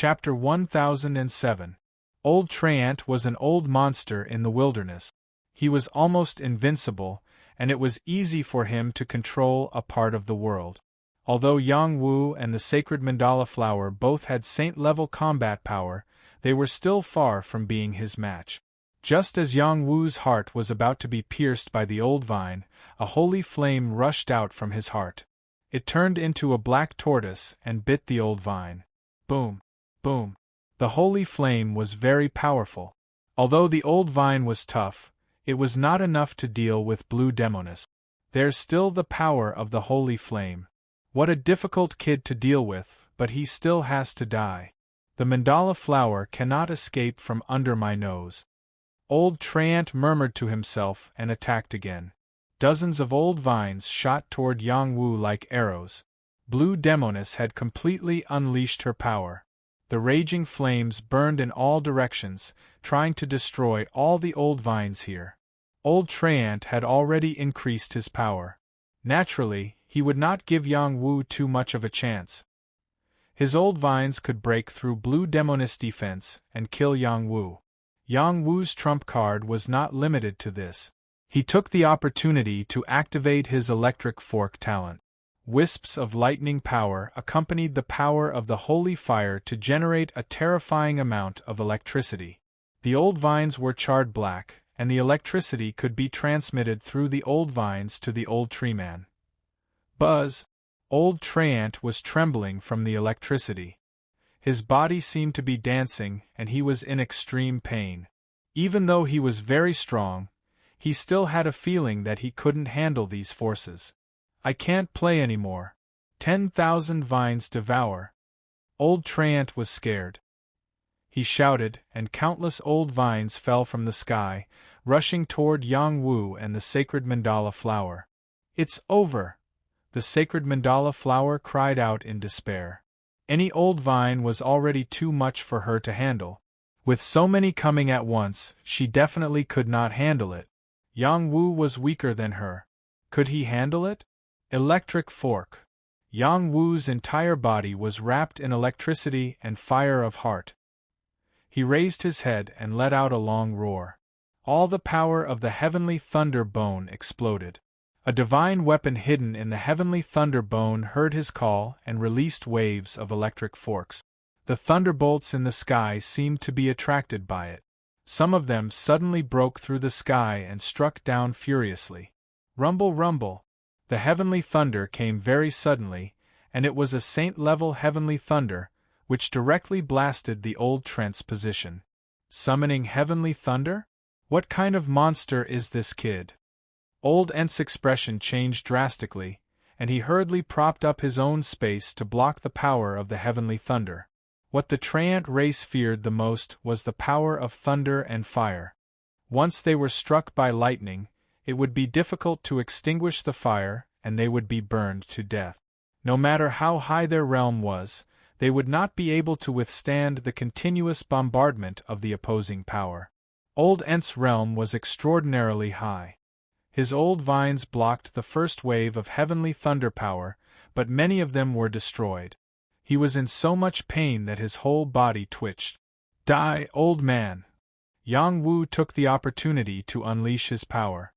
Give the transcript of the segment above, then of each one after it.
Chapter 1007. Old Treant was an old monster in the wilderness. He was almost invincible, and it was easy for him to control a part of the world. Although Yang Wu and the sacred mandala flower both had saint-level combat power, they were still far from being his match. Just as Yang Wu's heart was about to be pierced by the old vine, a holy flame rushed out from his heart. It turned into a black tortoise and bit the old vine. Boom! Boom! The holy flame was very powerful. Although the old vine was tough, it was not enough to deal with Blue Demonis. There's still the power of the holy flame. What a difficult kid to deal with, but he still has to die. The mandala flower cannot escape from under my nose. Old Treant murmured to himself and attacked again. Dozens of old vines shot toward Yang Wu like arrows. Blue Demonis had completely unleashed her power. The raging flames burned in all directions, trying to destroy all the old vines here. Old Treant had already increased his power. Naturally, he would not give Yang Wu too much of a chance. His old vines could break through Blue Demonis' defense and kill Yang Wu. Yang Wu's trump card was not limited to this. He took the opportunity to activate his electric fork talent. Wisps of lightning power accompanied the power of the holy fire to generate a terrifying amount of electricity. The old vines were charred black, and the electricity could be transmitted through the old vines to the old treeman. Buzz! Old Treant was trembling from the electricity. His body seemed to be dancing, and he was in extreme pain. Even though he was very strong, he still had a feeling that he couldn't handle these forces. I can't play anymore. 10,000 vines devour. Old Treant was scared. He shouted, and countless old vines fell from the sky, rushing toward Yang Wu and the sacred mandala flower. It's over! The sacred mandala flower cried out in despair. Any old vine was already too much for her to handle. With so many coming at once, she definitely could not handle it. Yang Wu was weaker than her. Could he handle it? Electric fork. Yang Wu's entire body was wrapped in electricity and fire of heart. He raised his head and let out a long roar. All the power of the heavenly thunder bone exploded. A divine weapon hidden in the heavenly thunder bone heard his call and released waves of electric forks. The thunderbolts in the sky seemed to be attracted by it. Some of them suddenly broke through the sky and struck down furiously. Rumble, rumble! The heavenly thunder came very suddenly, and it was a saint-level heavenly thunder, which directly blasted the old Trent's position. Summoning heavenly thunder? What kind of monster is this kid? Old Ent's expression changed drastically, and he hurriedly propped up his own space to block the power of the heavenly thunder. What the Treant race feared the most was the power of thunder and fire. Once they were struck by lightning, it would be difficult to extinguish the fire, and they would be burned to death. No matter how high their realm was, they would not be able to withstand the continuous bombardment of the opposing power. Old Ent's realm was extraordinarily high. His old vines blocked the first wave of heavenly thunder power, but many of them were destroyed. He was in so much pain that his whole body twitched. Die, old man! Yang Wu took the opportunity to unleash his power.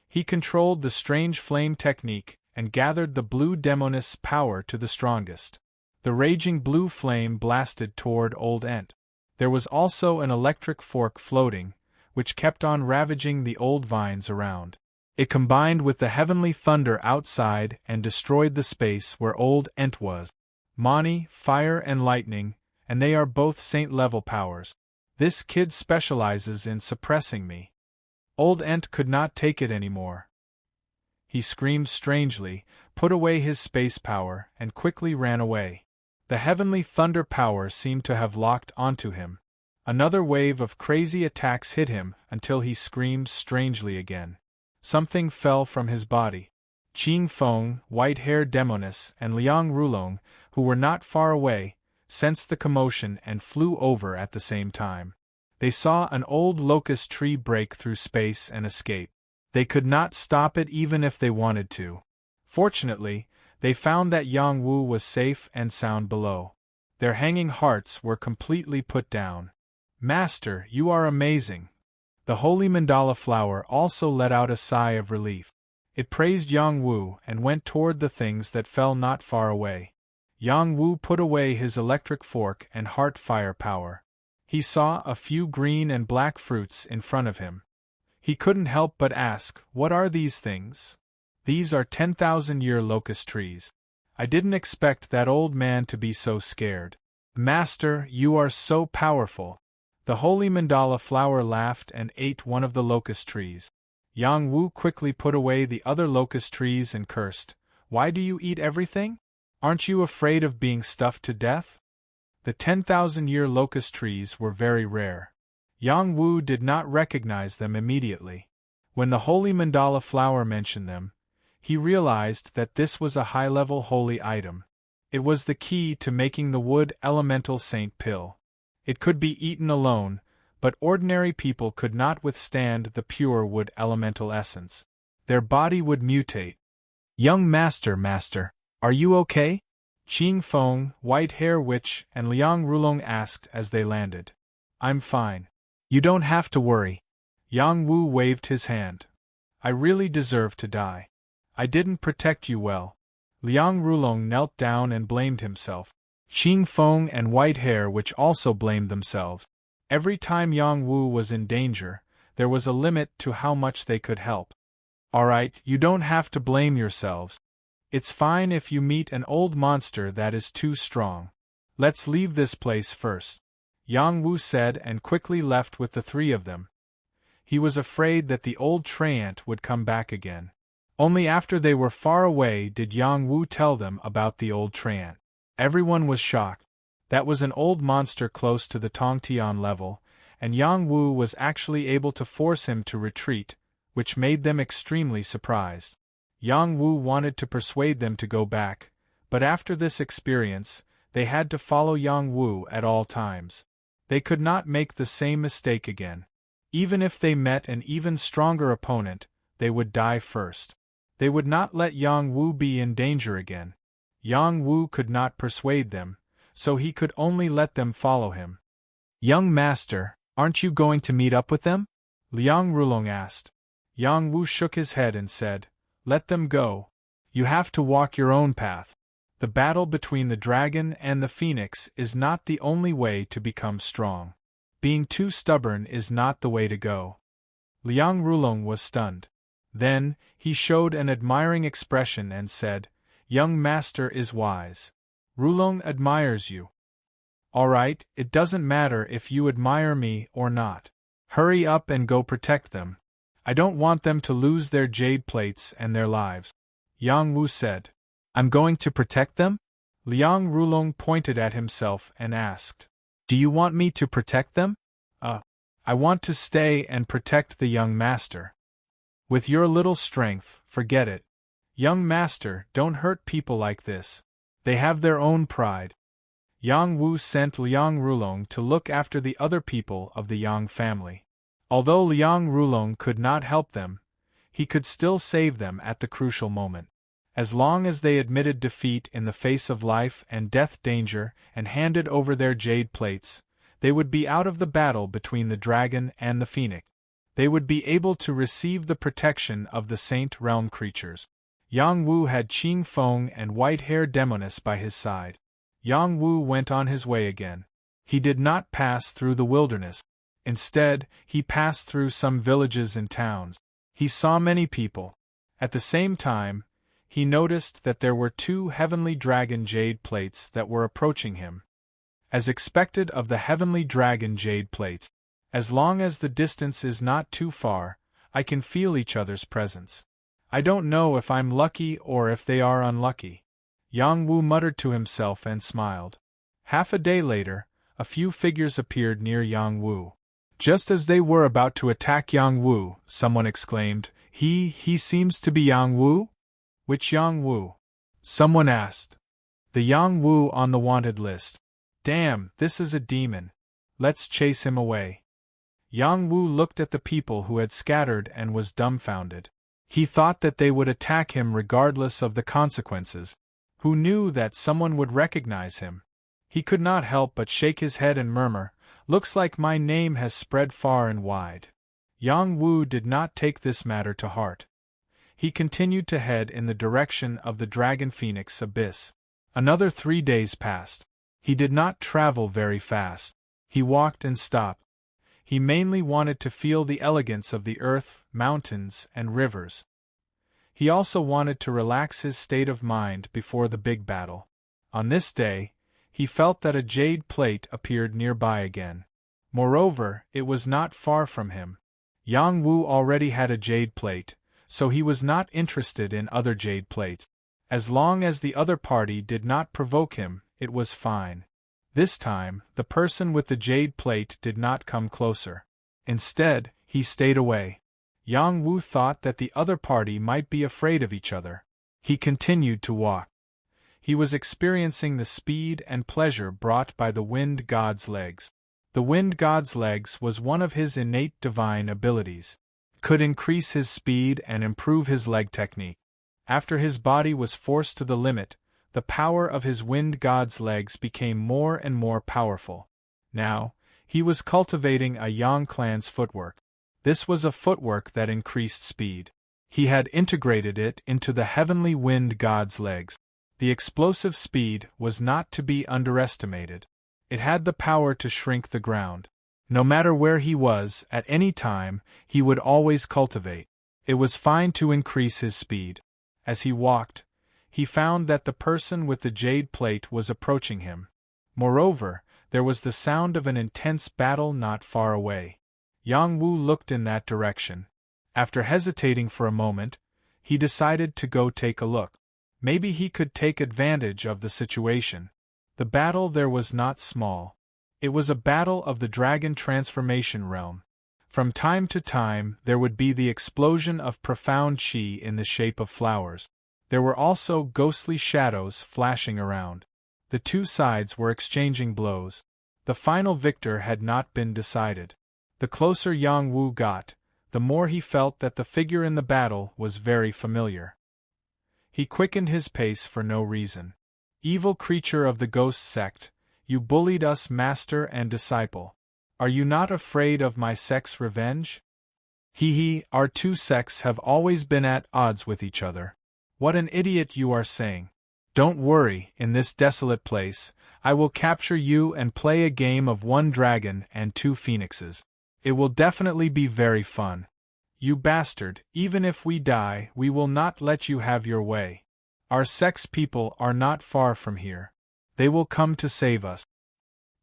He controlled the strange flame technique and gathered the Blue Demonis' power to the strongest. The raging blue flame blasted toward Old Ent. There was also an electric fork floating, which kept on ravaging the old vines around. It combined with the heavenly thunder outside and destroyed the space where Old Ent was. Mani, fire and lightning, and they are both saint-level powers. This kid specializes in suppressing me. Old Ent could not take it anymore. He screamed strangely, put away his space power, and quickly ran away. The heavenly thunder power seemed to have locked onto him. Another wave of crazy attacks hit him until he screamed strangely again. Something fell from his body. Qing Feng, White-Haired Demonis, and Liang Rulong, who were not far away, sensed the commotion and flew over at the same time. They saw an old locust tree break through space and escape. They could not stop it even if they wanted to. Fortunately, they found that Yang Wu was safe and sound below. Their hanging hearts were completely put down. Master, you are amazing. The holy mandala flower also let out a sigh of relief. It praised Yang Wu and went toward the things that fell not far away. Yang Wu put away his electric fork and heart fire power. He saw a few green and black fruits in front of him. He couldn't help but ask, "What are these things?" "These are 10,000-year locust trees. I didn't expect that old man to be so scared." "Master, you are so powerful." The holy mandala flower laughed and ate one of the locust trees. Yang Wu quickly put away the other locust trees and cursed, "Why do you eat everything? Aren't you afraid of being stuffed to death?" The 10,000-year locust trees were very rare. Yang Wu did not recognize them immediately. When the holy mandala flower mentioned them, he realized that this was a high-level holy item. It was the key to making the wood elemental saint pill. It could be eaten alone, but ordinary people could not withstand the pure wood elemental essence. Their body would mutate. "Young master, are you okay?" Qing Feng, White Hair Witch, and Liang Rulong asked as they landed. "I'm fine. You don't have to worry." Yang Wu waved his hand. "I really deserve to die. I didn't protect you well." Liang Rulong knelt down and blamed himself. Qing Feng and White Hair Witch also blamed themselves. Every time Yang Wu was in danger, there was a limit to how much they could help. "Alright, you don't have to blame yourselves. It's fine if you meet an old monster that is too strong. Let's leave this place first," Yang Wu said and quickly left with the three of them. He was afraid that the old treant would come back again. Only after they were far away did Yang Wu tell them about the old treant. Everyone was shocked. That was an old monster close to the Tongtian level, and Yang Wu was actually able to force him to retreat, which made them extremely surprised. Yang Wu wanted to persuade them to go back, but after this experience, they had to follow Yang Wu at all times. They could not make the same mistake again. Even if they met an even stronger opponent, they would die first. They would not let Yang Wu be in danger again. Yang Wu could not persuade them, so he could only let them follow him. "Young master, aren't you going to meet up with them?" Liang Rulong asked. Yang Wu shook his head and said, "Let them go. You have to walk your own path. The battle between the dragon and the phoenix is not the only way to become strong. Being too stubborn is not the way to go." Liang Rulong was stunned. Then, he showed an admiring expression and said, "Young master is wise. Rulong admires you." "Alright, it doesn't matter if you admire me or not. Hurry up and go protect them. I don't want them to lose their jade plates and their lives," Yang Wu said. "I'm going to protect them?" Liang Rulong pointed at himself and asked, "Do you want me to protect them?" I want to stay and protect the young master." "With your little strength, forget it. Young master, don't hurt people like this. They have their own pride." Yang Wu sent Liang Rulong to look after the other people of the Yang family. Although Liang Rulong could not help them, he could still save them at the crucial moment. As long as they admitted defeat in the face of life and death danger and handed over their jade plates, they would be out of the battle between the dragon and the phoenix. They would be able to receive the protection of the Saint Realm creatures. Yang Wu had Qing Feng and White Hair Demoness by his side. Yang Wu went on his way again. He did not pass through the wilderness. Instead, he passed through some villages and towns. He saw many people. At the same time, he noticed that there were 2 heavenly dragon jade plates that were approaching him. As expected of the heavenly dragon jade plates, as long as the distance is not too far, I can feel each other's presence. I don't know if I'm lucky or if they are unlucky. Yang Wu muttered to himself and smiled. Half a day later, a few figures appeared near Yang Wu. Just as they were about to attack Yang Wu, someone exclaimed, He seems to be Yang Wu? Which Yang Wu? Someone asked. The Yang Wu on the wanted list. Damn, this is a demon. Let's chase him away. Yang Wu looked at the people who had scattered and was dumbfounded. He thought that they would attack him regardless of the consequences. Who knew that someone would recognize him? He could not help but shake his head and murmur, "Looks like my name has spread far and wide." Yang Wu did not take this matter to heart. He continued to head in the direction of the Dragon Phoenix abyss. Another 3 days passed. He did not travel very fast. He walked and stopped. He mainly wanted to feel the elegance of the earth, mountains, and rivers. He also wanted to relax his state of mind before the big battle. On this day, he felt that a jade plate appeared nearby again. Moreover, it was not far from him. Yang Wu already had a jade plate, so he was not interested in other jade plates. As long as the other party did not provoke him, it was fine. This time, the person with the jade plate did not come closer. Instead, he stayed away. Yang Wu thought that the other party might be afraid of each other. He continued to walk. He was experiencing the speed and pleasure brought by the wind god's legs. The wind god's legs was one of his innate divine abilities. Could increase his speed and improve his leg technique. After his body was forced to the limit, the power of his wind god's legs became more and more powerful. Now, he was cultivating a Yang clan's footwork. This was a footwork that increased speed. He had integrated it into the heavenly wind god's legs. The explosive speed was not to be underestimated. It had the power to shrink the ground. No matter where he was, at any time, he would always cultivate. It was fine to increase his speed. As he walked, he found that the person with the jade plate was approaching him. Moreover, there was the sound of an intense battle not far away. Yang Wu looked in that direction. After hesitating for a moment, he decided to go take a look. Maybe he could take advantage of the situation. The battle there was not small. It was a battle of the dragon transformation realm. From time to time there would be the explosion of profound chi in the shape of flowers. There were also ghostly shadows flashing around. The two sides were exchanging blows. The final victor had not been decided. The closer Yang Wu got, the more he felt that the figure in the battle was very familiar. He quickened his pace for no reason. "Evil creature of the ghost sect, you bullied us master and disciple. Are you not afraid of my sect's revenge?" Our two sects have always been at odds with each other. What an idiot you are saying. Don't worry, in this desolate place, I will capture you and play a game of 1 dragon and 2 phoenixes. It will definitely be very fun. You bastard, even if we die, we will not let you have your way. Our sect's people are not far from here. They will come to save us.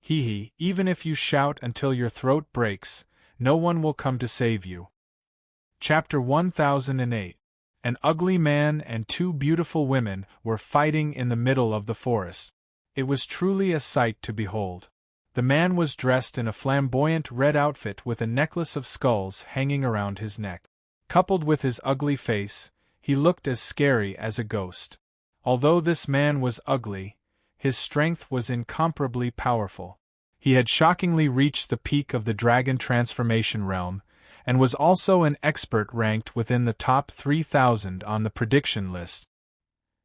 Even if you shout until your throat breaks, no one will come to save you. Chapter 1008. An ugly man and 2 beautiful women were fighting in the middle of the forest. It was truly a sight to behold. The man was dressed in a flamboyant red outfit with a necklace of skulls hanging around his neck. Coupled with his ugly face, he looked as scary as a ghost. Although this man was ugly, his strength was incomparably powerful. He had shockingly reached the peak of the dragon transformation realm, and was also an expert ranked within the top 3,000 on the prediction list.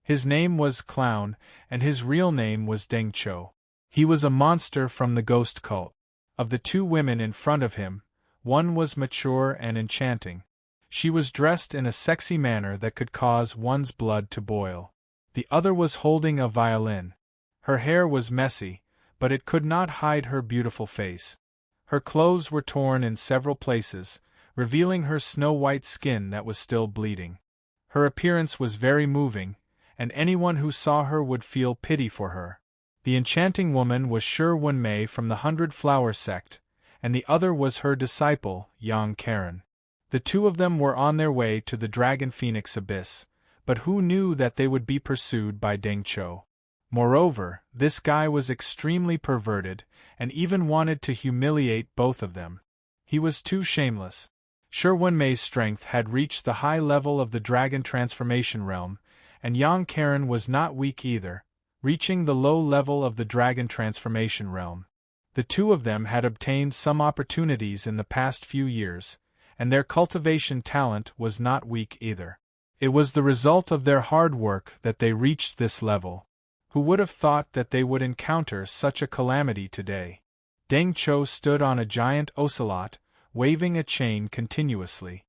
His name was Clown, and his real name was Deng Cho. He was a monster from the ghost cult. Of the 2 women in front of him, one was mature and enchanting. She was dressed in a sexy manner that could cause one's blood to boil. The other was holding a violin. Her hair was messy, but it could not hide her beautiful face. Her clothes were torn in several places, revealing her snow-white skin that was still bleeding. Her appearance was very moving, and anyone who saw her would feel pity for her. The enchanting woman was Serene Mei from the 100 Flower sect, and the other was her disciple, Yang Karen. The 2 of them were on their way to the Dragon Phoenix Abyss, but who knew that they would be pursued by Deng Cho? Moreover, this guy was extremely perverted, and even wanted to humiliate both of them. He was too shameless. Serene Mei's strength had reached the high level of the dragon transformation realm, and Yang Karen was not weak either, reaching the low level of the dragon transformation realm. The 2 of them had obtained some opportunities in the past few years, and their cultivation talent was not weak either. It was the result of their hard work that they reached this level. Who would have thought that they would encounter such a calamity today? Deng Cho stood on a giant ocelot, waving a chain continuously.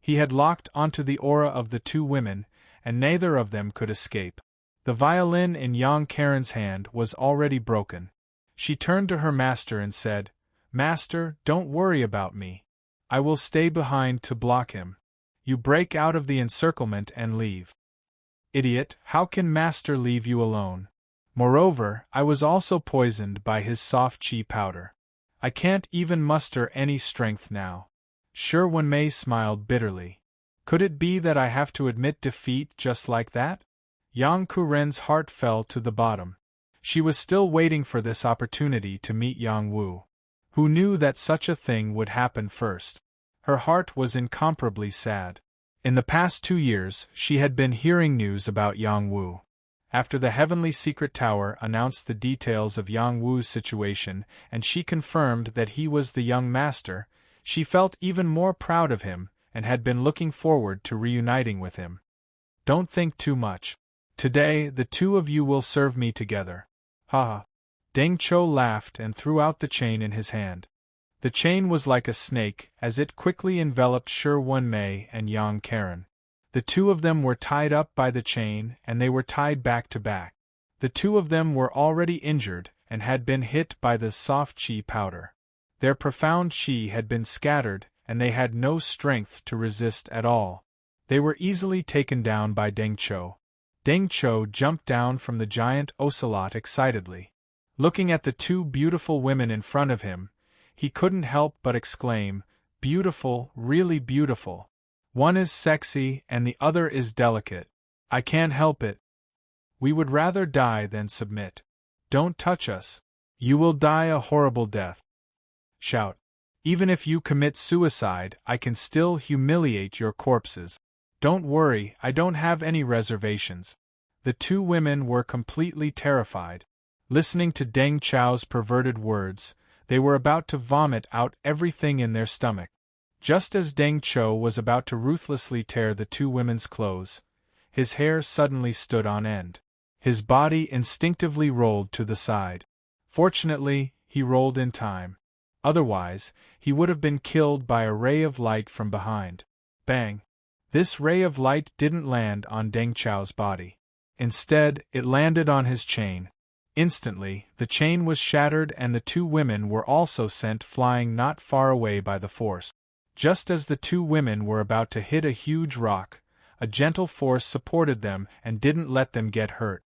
He had locked onto the aura of the two women, and neither of them could escape. The violin in Yang Karen's hand was already broken. She turned to her master and said, "Master, don't worry about me. I will stay behind to block him. You break out of the encirclement and leave." "Idiot, how can Master leave you alone? Moreover, I was also poisoned by his soft chi powder. I can't even muster any strength now." Shi Wenmei smiled bitterly. Could it be that I have to admit defeat just like that? Yang Kuren's heart fell to the bottom. She was still waiting for this opportunity to meet Yang Wu. Who knew that such a thing would happen first? Her heart was incomparably sad. In the past 2 years, she had been hearing news about Yang Wu. After the Heavenly Secret Tower announced the details of Yang Wu's situation and she confirmed that he was the young master, she felt even more proud of him and had been looking forward to reuniting with him. "Don't think too much. Today, the two of you will serve me together." "Ha ha." Deng Cho laughed and threw out the chain in his hand. The chain was like a snake, as it quickly enveloped Shi Wenmei and Yang Karen. The two of them were tied up by the chain, and they were tied back to back. The two of them were already injured, and had been hit by the soft chi powder. Their profound chi had been scattered, and they had no strength to resist at all. They were easily taken down by Deng Cho. Deng Cho jumped down from the giant ocelot excitedly. Looking at the two beautiful women in front of him, he couldn't help but exclaim, "Beautiful, really beautiful. One is sexy and the other is delicate. I can't help it. We would rather die than submit. Don't touch us. You will die a horrible death." Shout. "Even if you commit suicide, I can still humiliate your corpses. Don't worry, I don't have any reservations." The two women were completely terrified. Listening to Deng Chao's perverted words, they were about to vomit out everything in their stomach. Just as Deng Cho was about to ruthlessly tear the two women's clothes, his hair suddenly stood on end. His body instinctively rolled to the side. Fortunately, he rolled in time. Otherwise, he would have been killed by a ray of light from behind. Bang! This ray of light didn't land on Deng Chao's body. Instead, it landed on his chain. Instantly, the chain was shattered and the two women were also sent flying not far away by the force. Just as the two women were about to hit a huge rock, a gentle force supported them and didn't let them get hurt.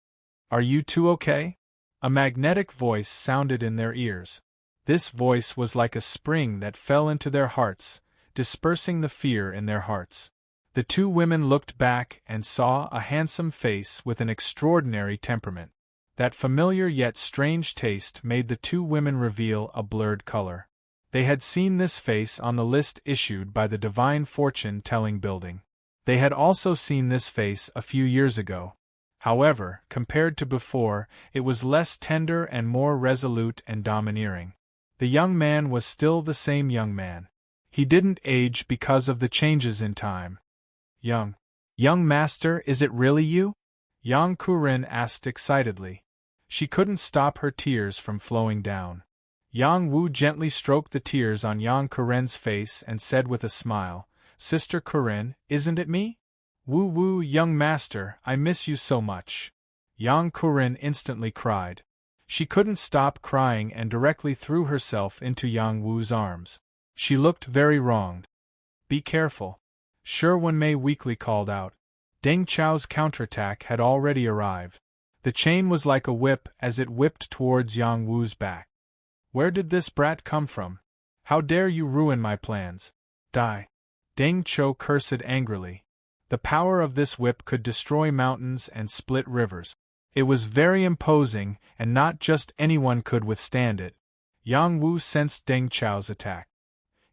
"Are you two okay?" A magnetic voice sounded in their ears. This voice was like a spring that fell into their hearts, dispersing the fear in their hearts. The two women looked back and saw a handsome face with an extraordinary temperament. That familiar yet strange taste made the two women reveal a blurred color. They had seen this face on the list issued by the Divine Fortune-Telling Building. They had also seen this face a few years ago. However, compared to before, it was less tender and more resolute and domineering. The young man was still the same young man. He didn't age because of the changes in time. Young master, is it really you?" Yang Kuren asked excitedly. She couldn't stop her tears from flowing down. Yang Wu gently stroked the tears on Yang Kuren's face and said with a smile, "Sister Kuren, isn't it me?" "Woo, young master, I miss you so much." Yang Kuren instantly cried. She couldn't stop crying and directly threw herself into Yang Wu's arms. She looked very wronged. "Be careful," Shi Wenmei weakly called out. Deng Chao's counterattack had already arrived. The chain was like a whip as it whipped towards Yang Wu's back. "Where did this brat come from? How dare you ruin my plans? Die!" Deng Cho cursed angrily. The power of this whip could destroy mountains and split rivers. It was very imposing, and not just anyone could withstand it. Yang Wu sensed Deng Chao's attack.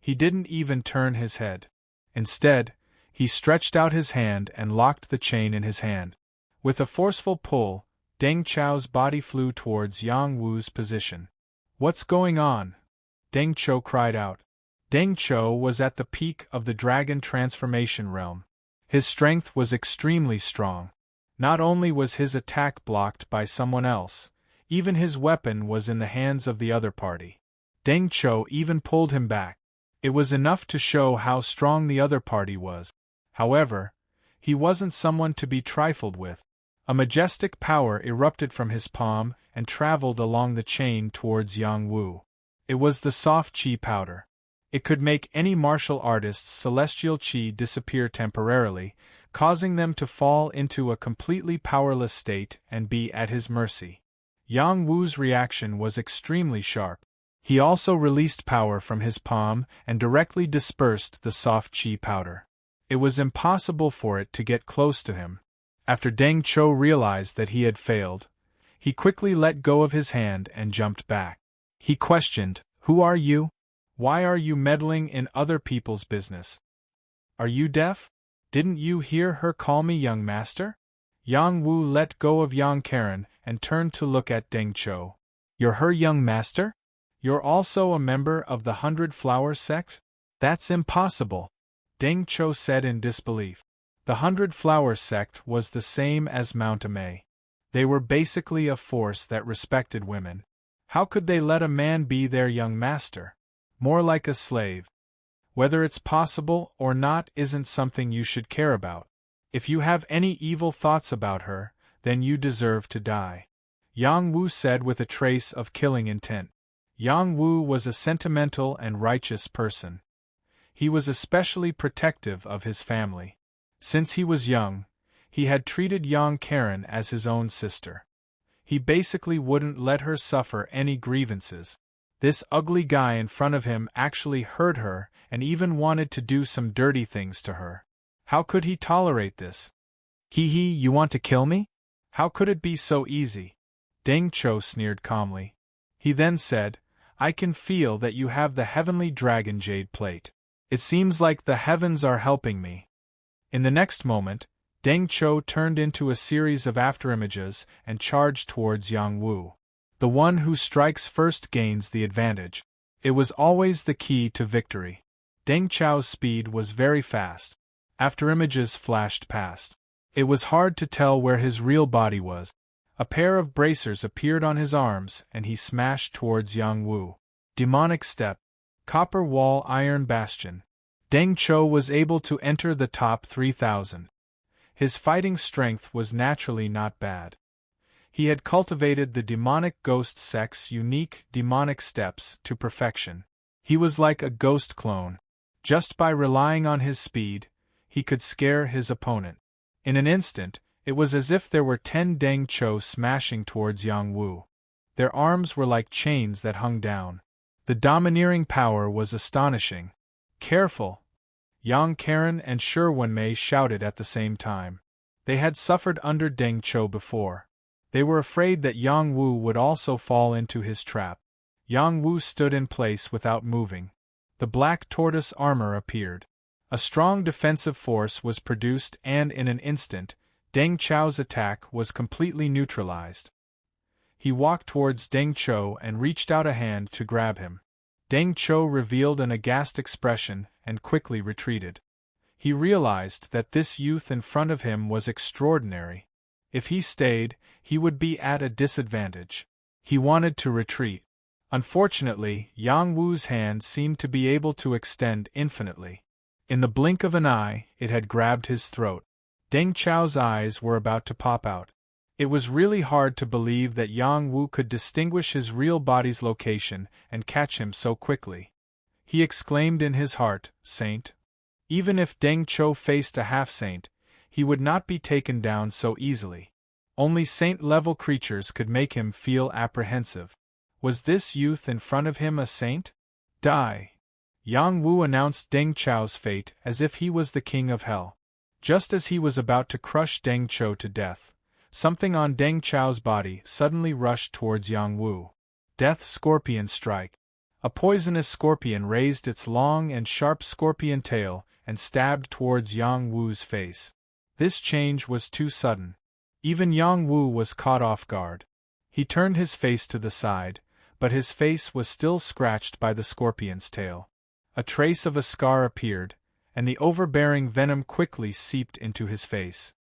He didn't even turn his head. Instead, he stretched out his hand and locked the chain in his hand. With a forceful pull, Deng Chao's body flew towards Yang Wu's position. "What's going on?" Deng Cho cried out. Deng Cho was at the peak of the dragon transformation realm. His strength was extremely strong. Not only was his attack blocked by someone else, even his weapon was in the hands of the other party. Deng Cho even pulled him back. It was enough to show how strong the other party was. However, he wasn't someone to be trifled with. A majestic power erupted from his palm and traveled along the chain towards Yang Wu. It was the soft qi powder. It could make any martial artist's celestial qi disappear temporarily, causing them to fall into a completely powerless state and be at his mercy. Yang Wu's reaction was extremely sharp. He also released power from his palm and directly dispersed the soft qi powder. It was impossible for it to get close to him. After Deng Cho realized that he had failed, he quickly let go of his hand and jumped back. He questioned, "Who are you? Why are you meddling in other people's business? Are you deaf? Didn't you hear her call me young master?" Yang Wu let go of Yang Karen and turned to look at Deng Cho. "You're her young master? You're also a member of the 100 Flower sect? That's impossible," Deng Cho said in disbelief. The 100 Flower sect was the same as Mount Amei. They were basically a force that respected women. How could they let a man be their young master? More like a slave. Whether it's possible or not isn't something you should care about. If you have any evil thoughts about her, then you deserve to die, Yang Wu said with a trace of killing intent. Yang Wu was a sentimental and righteous person. He was especially protective of his family. Since he was young, he had treated Yang Karen as his own sister. He basically wouldn't let her suffer any grievances. This ugly guy in front of him actually hurt her and even wanted to do some dirty things to her. How could he tolerate this? Hee, you want to kill me? How could it be so easy? Deng Cho sneered calmly. He then said, "I can feel that you have the heavenly dragon jade plate. It seems like the heavens are helping me." In the next moment, Deng Cho turned into a series of afterimages and charged towards Yang Wu. The one who strikes first gains the advantage. It was always the key to victory. Deng Cho's speed was very fast. Afterimages flashed past. It was hard to tell where his real body was. A pair of bracers appeared on his arms and he smashed towards Yang Wu. Demonic step. Copper wall iron bastion. Deng Cho was able to enter the top 3,000. His fighting strength was naturally not bad. He had cultivated the demonic ghost sect's unique demonic steps to perfection. He was like a ghost clone. Just by relying on his speed, he could scare his opponent. In an instant, it was as if there were 10 Deng Cho smashing towards Yang Wu. Their arms were like chains that hung down. The domineering power was astonishing. "Careful!" Yang Karen and Shi Wenmei shouted at the same time. They had suffered under Deng Cho before. They were afraid that Yang Wu would also fall into his trap. Yang Wu stood in place without moving. The black tortoise armor appeared. A strong defensive force was produced and in an instant, Deng Cho's attack was completely neutralized. He walked towards Deng Cho and reached out a hand to grab him. Deng Cho revealed an aghast expression and quickly retreated. He realized that this youth in front of him was extraordinary. If he stayed, he would be at a disadvantage. He wanted to retreat. Unfortunately, Yang Wu's hand seemed to be able to extend infinitely. In the blink of an eye, it had grabbed his throat. Deng Cho's eyes were about to pop out. It was really hard to believe that Yang Wu could distinguish his real body's location and catch him so quickly. He exclaimed in his heart, "Saint." Even if Deng Cho faced a half-saint, he would not be taken down so easily. Only saint-level creatures could make him feel apprehensive. Was this youth in front of him a saint? Die! Yang Wu announced Deng Cho's fate as if he was the king of hell. Just as he was about to crush Deng Cho to death, something on Deng Cho's body suddenly rushed towards Yang Wu. Death Scorpion Strike. A poisonous scorpion raised its long and sharp scorpion tail and stabbed towards Yang Wu's face. This change was too sudden. Even Yang Wu was caught off guard. He turned his face to the side, but his face was still scratched by the scorpion's tail. A trace of a scar appeared, and the overbearing venom quickly seeped into his face.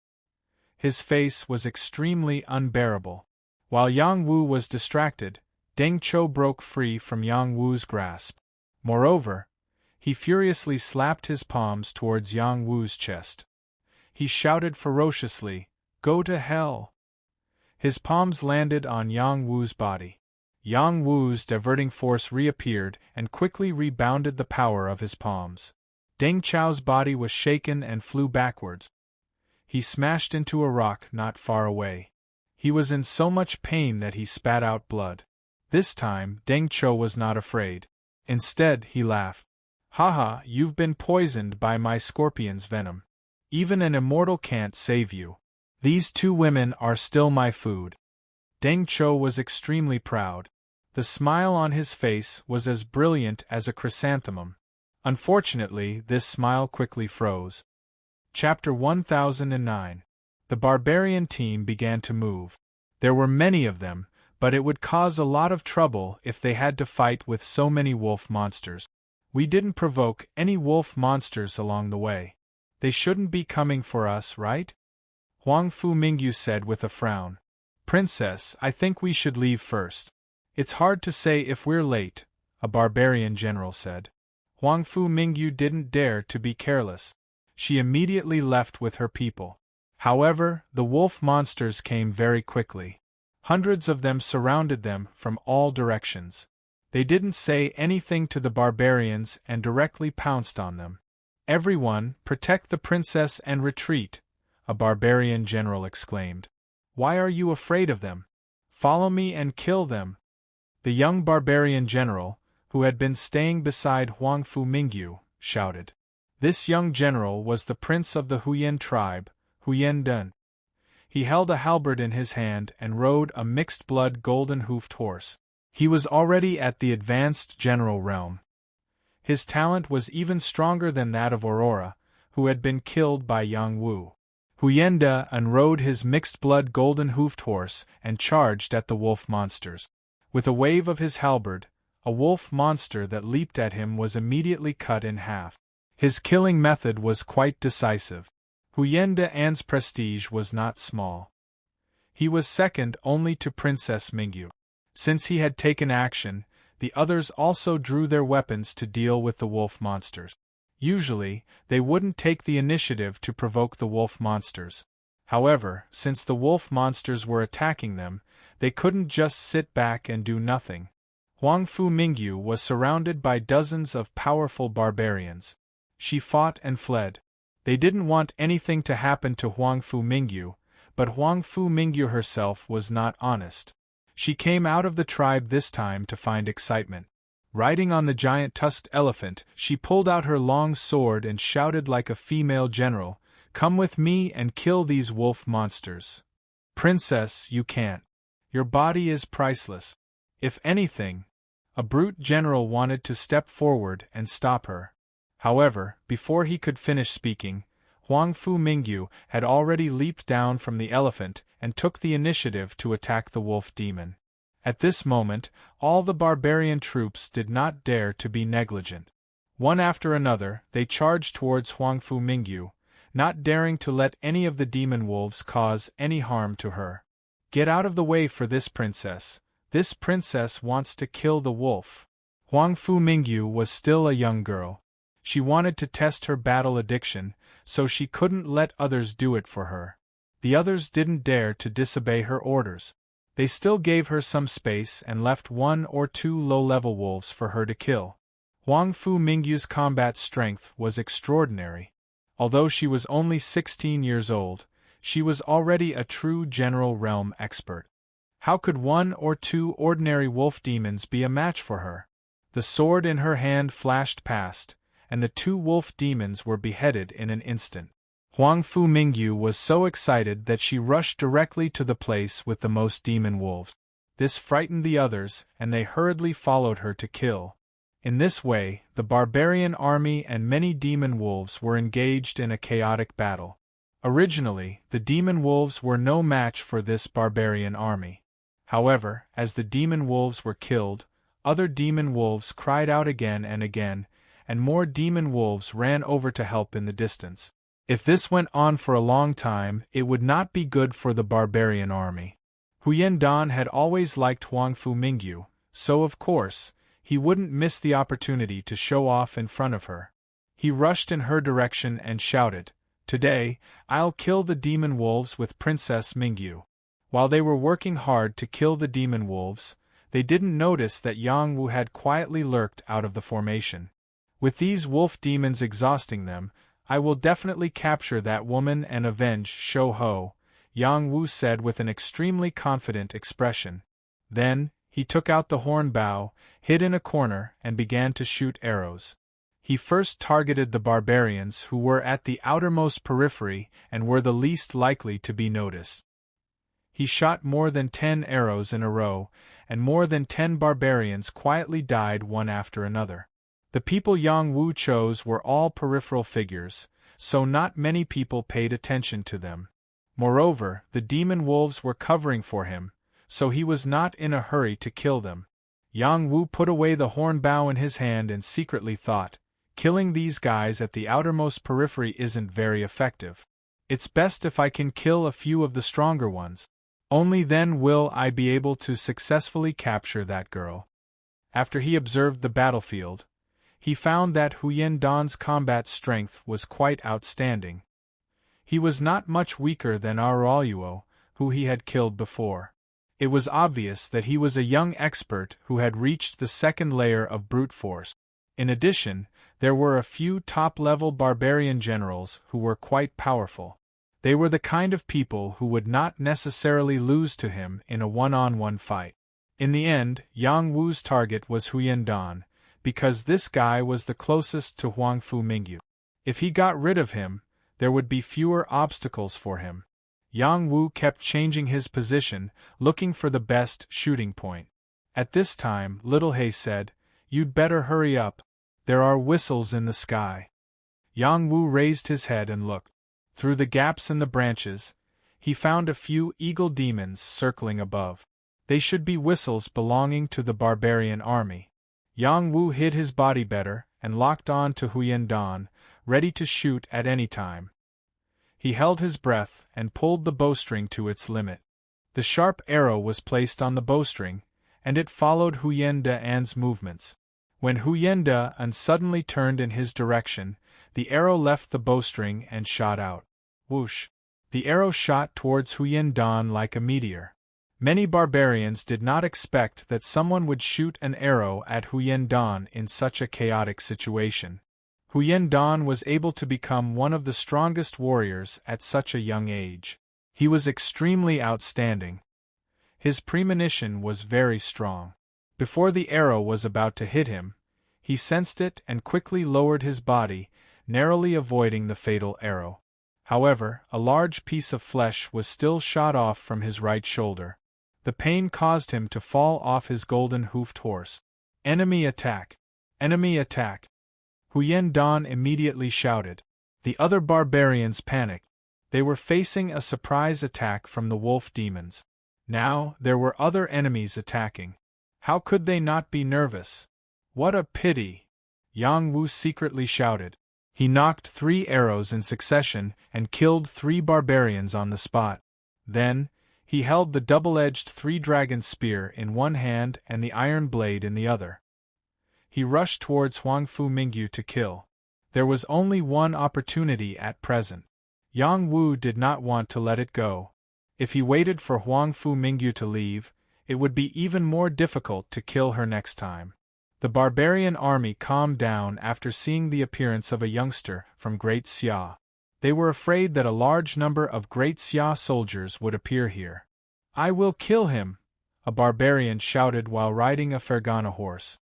His face was extremely unbearable. While Yang Wu was distracted, Deng Cho broke free from Yang Wu's grasp. Moreover, he furiously slapped his palms towards Yang Wu's chest. He shouted ferociously, "Go to hell!" His palms landed on Yang Wu's body. Yang Wu's diverting force reappeared and quickly rebounded the power of his palms. Deng Chao's body was shaken and flew backwards. He smashed into a rock not far away. He was in so much pain that he spat out blood. This time, Deng Cho was not afraid. Instead, he laughed. "Haha, you've been poisoned by my scorpion's venom. Even an immortal can't save you. These two women are still my food." Deng Cho was extremely proud. The smile on his face was as brilliant as a chrysanthemum. Unfortunately, this smile quickly froze. Chapter 1009. The barbarian team began to move. There were many of them, but it would cause a lot of trouble if they had to fight with so many wolf monsters. We didn't provoke any wolf monsters along the way. They shouldn't be coming for us, right? Huang Fu Mingyu said with a frown. "Princess, I think we should leave first." "It's hard to say if we're late," a barbarian general said. Huang Fu Mingyu didn't dare to be careless. She immediately left with her people. However, the wolf monsters came very quickly. Hundreds of them surrounded them from all directions. They didn't say anything to the barbarians and directly pounced on them. "Everyone, protect the princess and retreat," a barbarian general exclaimed. "Why are you afraid of them? Follow me and kill them." The young barbarian general, who had been staying beside Huang Fu Mingyu, shouted. This young general was the prince of the Huyen tribe, Huyen Dun. He held a halberd in his hand and rode a mixed-blood golden-hoofed horse. He was already at the advanced general realm. His talent was even stronger than that of Aurora, who had been killed by Yang Wu. Huyen Dun rode his mixed-blood golden-hoofed horse and charged at the wolf monsters. With a wave of his halberd, a wolf monster that leaped at him was immediately cut in half. His killing method was quite decisive. Huyen Dun's prestige was not small. He was second only to Princess Mingyu. Since he had taken action, the others also drew their weapons to deal with the wolf monsters. Usually, they wouldn't take the initiative to provoke the wolf monsters. However, since the wolf monsters were attacking them, they couldn't just sit back and do nothing. Huang Fu Mingyu was surrounded by dozens of powerful barbarians. She fought and fled. They didn't want anything to happen to Huang Fu Mingyu, but Huang Fu Mingyu herself was not honest. She came out of the tribe this time to find excitement. Riding on the giant tusked elephant, she pulled out her long sword and shouted like a female general, "Come with me and kill these wolf monsters." "Princess, you can't. Your body is priceless." If anything, a brute general wanted to step forward and stop her. However, before he could finish speaking, Huang Fu Mingyu had already leaped down from the elephant and took the initiative to attack the wolf demon. At this moment, all the barbarian troops did not dare to be negligent. One after another, they charged towards Huang Fu Mingyu, not daring to let any of the demon wolves cause any harm to her. "Get out of the way for this princess. This princess wants to kill the wolf." Huang Fu Mingyu was still a young girl. She wanted to test her battle addiction, so she couldn't let others do it for her. The others didn't dare to disobey her orders. They still gave her some space and left 1 or 2 low-level wolves for her to kill. Huang Fu Mingyu's combat strength was extraordinary. Although she was only 16 years old, she was already a true general realm expert. How could 1 or 2 ordinary wolf demons be a match for her? The sword in her hand flashed past, and the 2 wolf demons were beheaded in an instant. Huang Fu Mingyu was so excited that she rushed directly to the place with the most demon wolves. This frightened the others, and they hurriedly followed her to kill. In this way, the barbarian army and many demon wolves were engaged in a chaotic battle. Originally, the demon wolves were no match for this barbarian army. However, as the demon wolves were killed, other demon wolves cried out again, and more demon wolves ran over to help in the distance. If this went on for a long time, it would not be good for the barbarian army. Huyen Dan had always liked Huang Fu Mingyu, so of course, he wouldn't miss the opportunity to show off in front of her. He rushed in her direction and shouted, "Today, I'll kill the demon wolves with Princess Mingyu." While they were working hard to kill the demon wolves, they didn't notice that Yang Wu had quietly lurked out of the formation. With these wolf demons exhausting them, I will definitely capture that woman and avenge Shou Ho, Yang Wu said with an extremely confident expression. Then, he took out the horn bow, hid in a corner, and began to shoot arrows. He first targeted the barbarians who were at the outermost periphery and were the least likely to be noticed. He shot more than 10 arrows in a row, and more than 10 barbarians quietly died one after another. The people Yang Wu chose were all peripheral figures, so not many people paid attention to them. Moreover, the demon wolves were covering for him, so he was not in a hurry to kill them. Yang Wu put away the horn bow in his hand and secretly thought, killing these guys at the outermost periphery isn't very effective. It's best if I can kill a few of the stronger ones. Only then will I be able to successfully capture that girl. After he observed the battlefield, he found that Huyen Dan's combat strength was quite outstanding. He was not much weaker than Aruoluo, who he had killed before. It was obvious that he was a young expert who had reached the second layer of brute force. In addition, there were a few top-level barbarian generals who were quite powerful. They were the kind of people who would not necessarily lose to him in a one-on-one fight. In the end, Yang Wu's target was Huyen Dan, because this guy was the closest to Huang Fu Mingyu. If he got rid of him, there would be fewer obstacles for him. Yang Wu kept changing his position, looking for the best shooting point. At this time, Little Hay said, "You'd better hurry up. There are whistles in the sky." Yang Wu raised his head and looked. Through the gaps in the branches, he found a few eagle demons circling above. They should be whistles belonging to the barbarian army. Yang Wu hid his body better and locked on to Huyen Dan, ready to shoot at any time. He held his breath and pulled the bowstring to its limit. The sharp arrow was placed on the bowstring, and it followed Huyen Dan's movements. When Huyen Dan suddenly turned in his direction, the arrow left the bowstring and shot out. Whoosh! The arrow shot towards Huyen Dan like a meteor. Many barbarians did not expect that someone would shoot an arrow at Huyen Dan in such a chaotic situation. Huyen Dan was able to become one of the strongest warriors at such a young age. He was extremely outstanding. His premonition was very strong. Before the arrow was about to hit him, he sensed it and quickly lowered his body, narrowly avoiding the fatal arrow. However, a large piece of flesh was still shot off from his right shoulder. The pain caused him to fall off his golden-hoofed horse. "Enemy attack! Enemy attack!" Huyen Dan immediately shouted. The other barbarians panicked. They were facing a surprise attack from the wolf demons. Now, there were other enemies attacking. How could they not be nervous? What a pity! Yang Wu secretly shouted. He knocked 3 arrows in succession and killed 3 barbarians on the spot. Then, he held the double-edged 3-dragon spear in one hand and the iron blade in the other. He rushed towards Huang Fu Mingyu to kill. There was only one opportunity at present. Yang Wu did not want to let it go. If he waited for Huang Fu Mingyu to leave, it would be even more difficult to kill her next time. The barbarian army calmed down after seeing the appearance of a youngster from Great Xia. They were afraid that a large number of Great Xia soldiers would appear here. "I will kill him!" a barbarian shouted while riding a Fergana horse.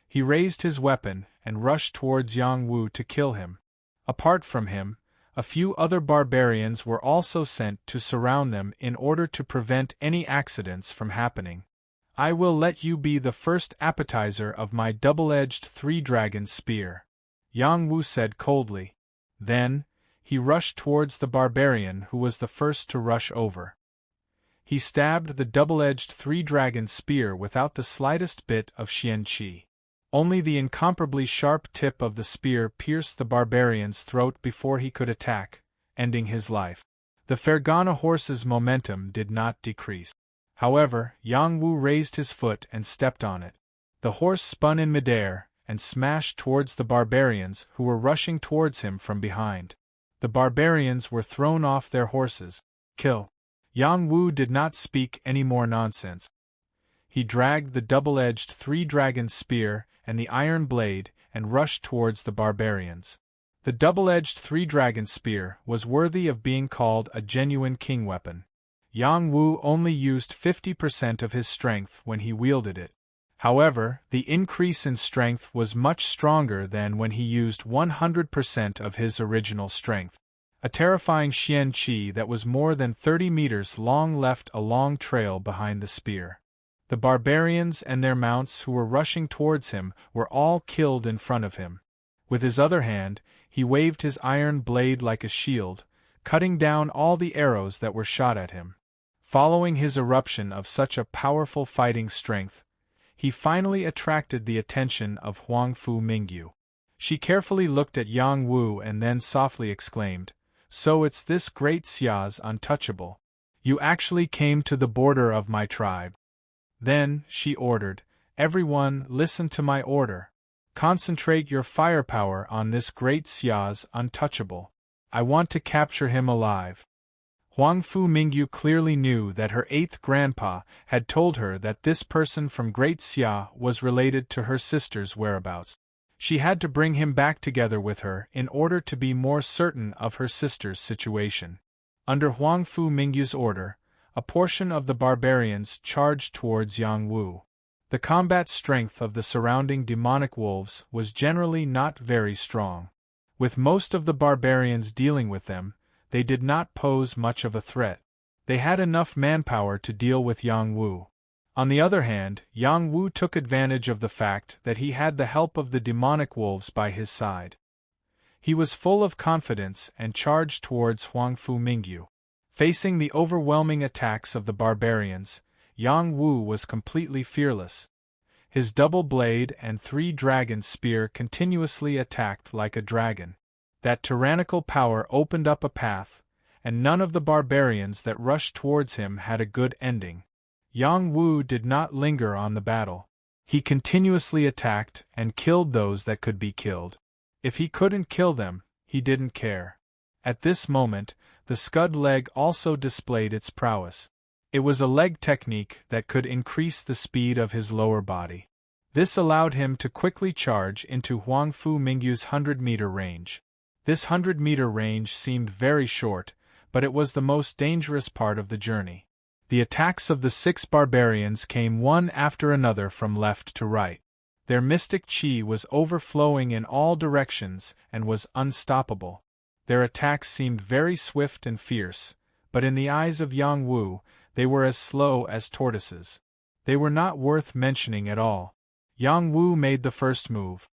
He raised his weapon and rushed towards Yang Wu to kill him. Apart from him, a few other barbarians were also sent to surround them in order to prevent any accidents from happening. "I will let you be the first appetizer of my double-edged 3-dragon spear," Yang Wu said coldly. Then, he rushed towards the barbarian who was the first to rush over. He stabbed the double-edged 3-dragon spear without the slightest bit of xianqi. Only the incomparably sharp tip of the spear pierced the barbarian's throat before he could attack, ending his life. The Fergana horse's momentum did not decrease. However, Yang Wu raised his foot and stepped on it. The horse spun in midair and smashed towards the barbarians who were rushing towards him from behind. The barbarians were thrown off their horses. Kill. Yang Wu did not speak any more nonsense. He dragged the double-edged three-dragon spear and the iron blade and rushed towards the barbarians. The double-edged three-dragon spear was worthy of being called a genuine king weapon. Yang Wu only used 50% of his strength when he wielded it. However, the increase in strength was much stronger than when he used 100% of his original strength. A terrifying Xian Qi that was more than 30 meters long left a long trail behind the spear. The barbarians and their mounts who were rushing towards him were all killed in front of him. With his other hand, he waved his iron blade like a shield, cutting down all the arrows that were shot at him. Following his eruption of such a powerful fighting strength, he finally attracted the attention of Huang Fu Mingyu. She carefully looked at Yang Wu and then softly exclaimed, "So it's this great Xia's untouchable. You actually came to the border of my tribe." Then, she ordered, "Everyone, listen to my order. Concentrate your firepower on this great Xia's untouchable. I want to capture him alive." Huang Fu Mingyu clearly knew that her eighth grandpa had told her that this person from Great Xia was related to her sister's whereabouts. She had to bring him back together with her in order to be more certain of her sister's situation. Under Huang Fu Mingyu's order, a portion of the barbarians charged towards Yang Wu. The combat strength of the surrounding demonic wolves was generally not very strong. With most of the barbarians dealing with them, they did not pose much of a threat. They had enough manpower to deal with Yang Wu. On the other hand, Yang Wu took advantage of the fact that he had the help of the demonic wolves by his side. He was full of confidence and charged towards Huang Fu Mingyu. Facing the overwhelming attacks of the barbarians, Yang Wu was completely fearless. His double blade and three-dragon spear continuously attacked like a dragon. That tyrannical power opened up a path, and none of the barbarians that rushed towards him had a good ending. Yang Wu did not linger on the battle. He continuously attacked and killed those that could be killed. If he couldn't kill them, he didn't care. At this moment, the scud leg also displayed its prowess. It was a leg technique that could increase the speed of his lower body. This allowed him to quickly charge into Huang Fu Mingyu's 100-meter range. This 100-meter range seemed very short, but it was the most dangerous part of the journey. The attacks of the 6 barbarians came one after another from left to right. Their mystic qi was overflowing in all directions and was unstoppable. Their attacks seemed very swift and fierce, but in the eyes of Yang Wu, they were as slow as tortoises. They were not worth mentioning at all. Yang Wu made the first move.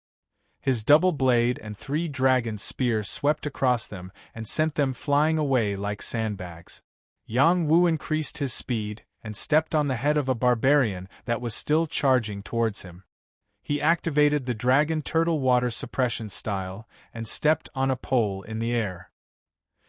His double blade and three-dragon spear swept across them and sent them flying away like sandbags. Yang Wu increased his speed and stepped on the head of a barbarian that was still charging towards him. He activated the dragon turtle water suppression style and stepped on a pole in the air.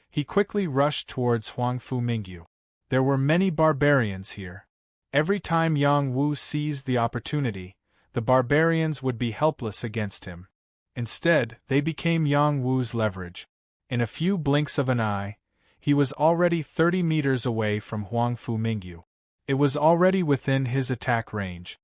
He quickly rushed towards Huang Fu Mingyu. There were many barbarians here. Every time Yang Wu seized the opportunity, the barbarians would be helpless against him. Instead, they became Yang Wu's leverage. In a few blinks of an eye, he was already 30 meters away from Huang Fu Mingyu. It was already within his attack range.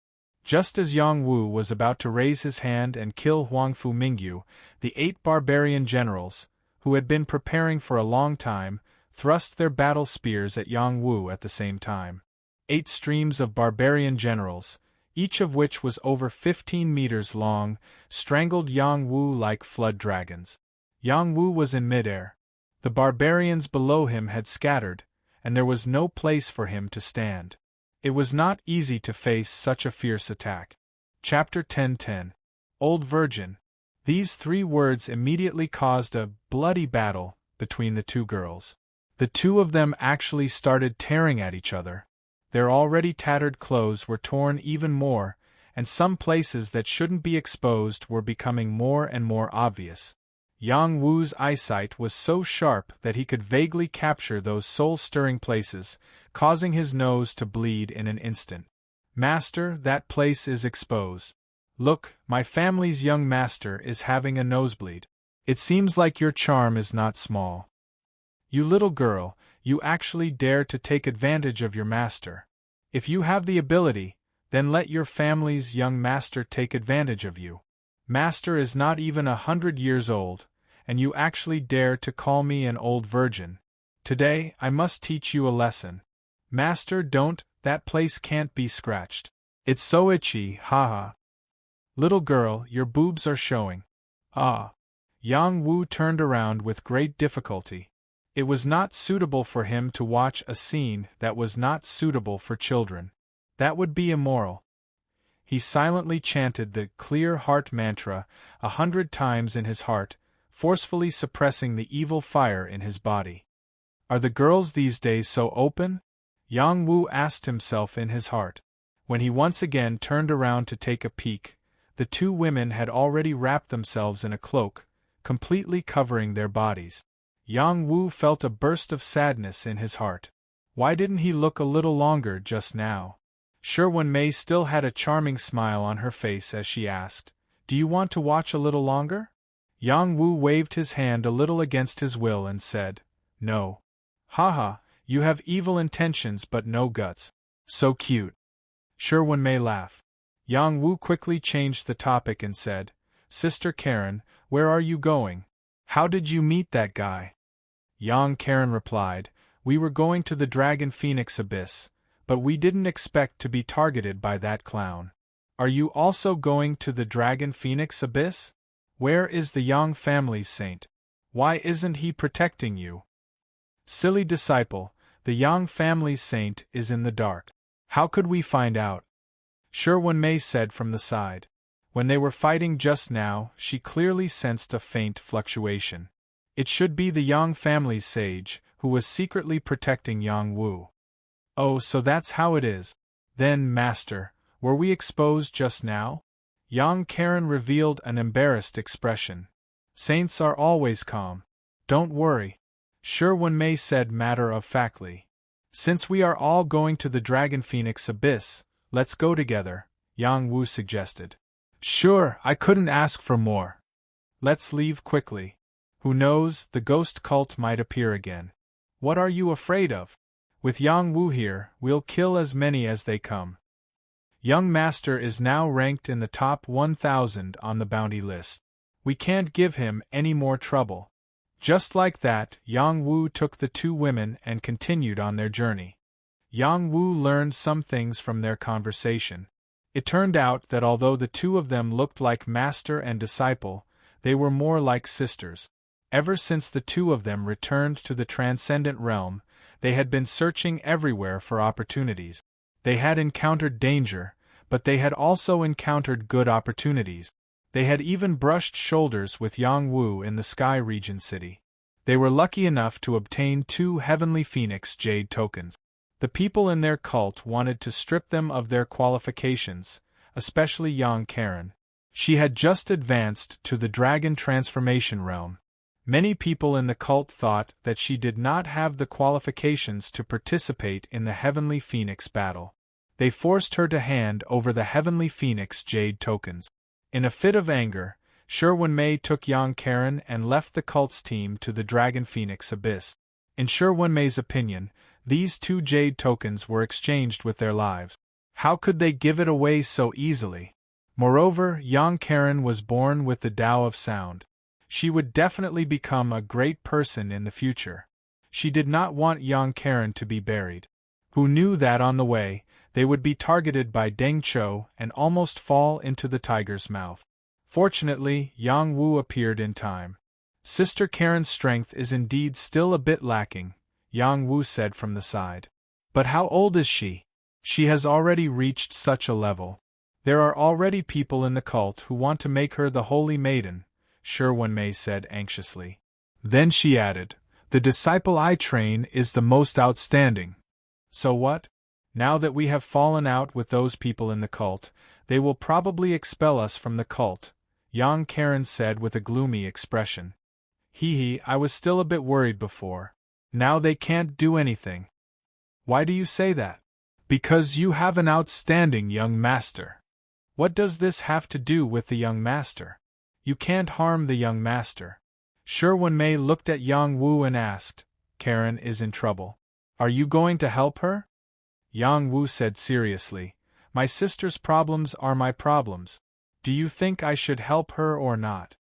Just as Yang Wu was about to raise his hand and kill Huang Fu Mingyu, the 8 barbarian generals, who had been preparing for a long time, thrust their battle spears at Yang Wu at the same time. 8 streams of barbarian generals, each of which was over 15 meters long, strangled Yang Wu like flood dragons. Yang Wu was in midair. The barbarians below him had scattered, and there was no place for him to stand. It was not easy to face such a fierce attack. Chapter 1010. Old Virgin. These 3 words immediately caused a bloody battle between the 2 girls. The 2 of them actually started tearing at each other. Their already tattered clothes were torn even more, and some places that shouldn't be exposed were becoming more and more obvious. Yang Wu's eyesight was so sharp that he could vaguely capture those soul-stirring places, causing his nose to bleed in an instant. "Master, that place is exposed. Look, my family's young master is having a nosebleed. It seems like your charm is not small. You little girl, you actually dare to take advantage of your master. If you have the ability, then let your family's young master take advantage of you. Master is not even 100 years old, and you actually dare to call me an old virgin. Today, I must teach you a lesson. Master, don't, that place can't be scratched. It's so itchy, haha. Little girl, your boobs are showing." Ah. Yang Wu turned around with great difficulty. It was not suitable for him to watch a scene that was not suitable for children. That would be immoral. He silently chanted the clear heart mantra 100 times in his heart, forcefully suppressing the evil fire in his body. Are the girls these days so open? Yang Wu asked himself in his heart. When he once again turned around to take a peek, the two women had already wrapped themselves in a cloak, completely covering their bodies. Yang Wu felt a burst of sadness in his heart. Why didn't he look a little longer just now? Sherwen-mei still had a charming smile on her face as she asked, "Do you want to watch a little longer?" Yang Wu waved his hand a little against his will and said, "No." "Haha, you have evil intentions but no guts. So cute." Sherwen-mei laughed. Yang Wu quickly changed the topic and said, "Sister Karen, where are you going? How did you meet that guy?" Yang Karen replied, "We were going to the Dragon Phoenix Abyss, but we didn't expect to be targeted by that clown." "Are you also going to the Dragon Phoenix Abyss? Where is the Yang family's saint? Why isn't he protecting you?" "Silly disciple, the Yang family's saint is in the dark. How could we find out?" Sherwen-mei said from the side. When they were fighting just now, she clearly sensed a faint fluctuation. It should be the Yang family's sage, who was secretly protecting Yang Wu. "Oh, so that's how it is. Then, master, were we exposed just now?" Yang Karen revealed an embarrassed expression. "Saints are always calm. Don't worry," Sherwen-mei said matter-of-factly. "Since we are all going to the Dragon Phoenix Abyss, let's go together," Yang Wu suggested. "Sure, I couldn't ask for more. Let's leave quickly. Who knows, the ghost cult might appear again." "What are you afraid of? With Yang Wu here, we'll kill as many as they come." Young Master is now ranked in the top 1,000 on the bounty list. We can't give him any more trouble. Just like that, Yang Wu took the two women and continued on their journey. Yang Wu learned some things from their conversation. It turned out that although the two of them looked like master and disciple, they were more like sisters. Ever since the two of them returned to the transcendent realm, they had been searching everywhere for opportunities. They had encountered danger, but they had also encountered good opportunities. They had even brushed shoulders with Yang Wu in the Sky Region City. They were lucky enough to obtain 2 Heavenly Phoenix Jade tokens. The people in their cult wanted to strip them of their qualifications, especially Yang Karen. She had just advanced to the Dragon Transformation Realm. Many people in the cult thought that she did not have the qualifications to participate in the Heavenly Phoenix battle. They forced her to hand over the Heavenly Phoenix Jade tokens. In a fit of anger, Sherwen-mei took Yang Karen and left the cult's team to the Dragon Phoenix Abyss. In Sherwen-mei's opinion, these 2 Jade tokens were exchanged with their lives. How could they give it away so easily? Moreover, Yang Karen was born with the Tao of Sound. She would definitely become a great person in the future. She did not want Yang Karen to be buried. Who knew that on the way, they would be targeted by Deng Cho and almost fall into the tiger's mouth. Fortunately, Yang Wu appeared in time. Sister Karen's strength is indeed still a bit lacking, Yang Wu said from the side. But how old is she? She has already reached such a level. There are already people in the cult who want to make her the Holy Maiden, Sherwen-mei said anxiously. Then she added, "The disciple I train is the most outstanding." So what? Now that we have fallen out with those people in the cult, They will probably expel us from the cult, young Karen said with a gloomy expression. I was still a bit worried before. Now they can't do anything. Why do you say that? Because you have an outstanding young master. What does this have to do with the young master? You can't harm the young master. Wenmei looked at Yang Wu and asked, Karen is in trouble. Are you going to help her? Yang Wu said seriously, my sister's problems are my problems. Do you think I should help her or not?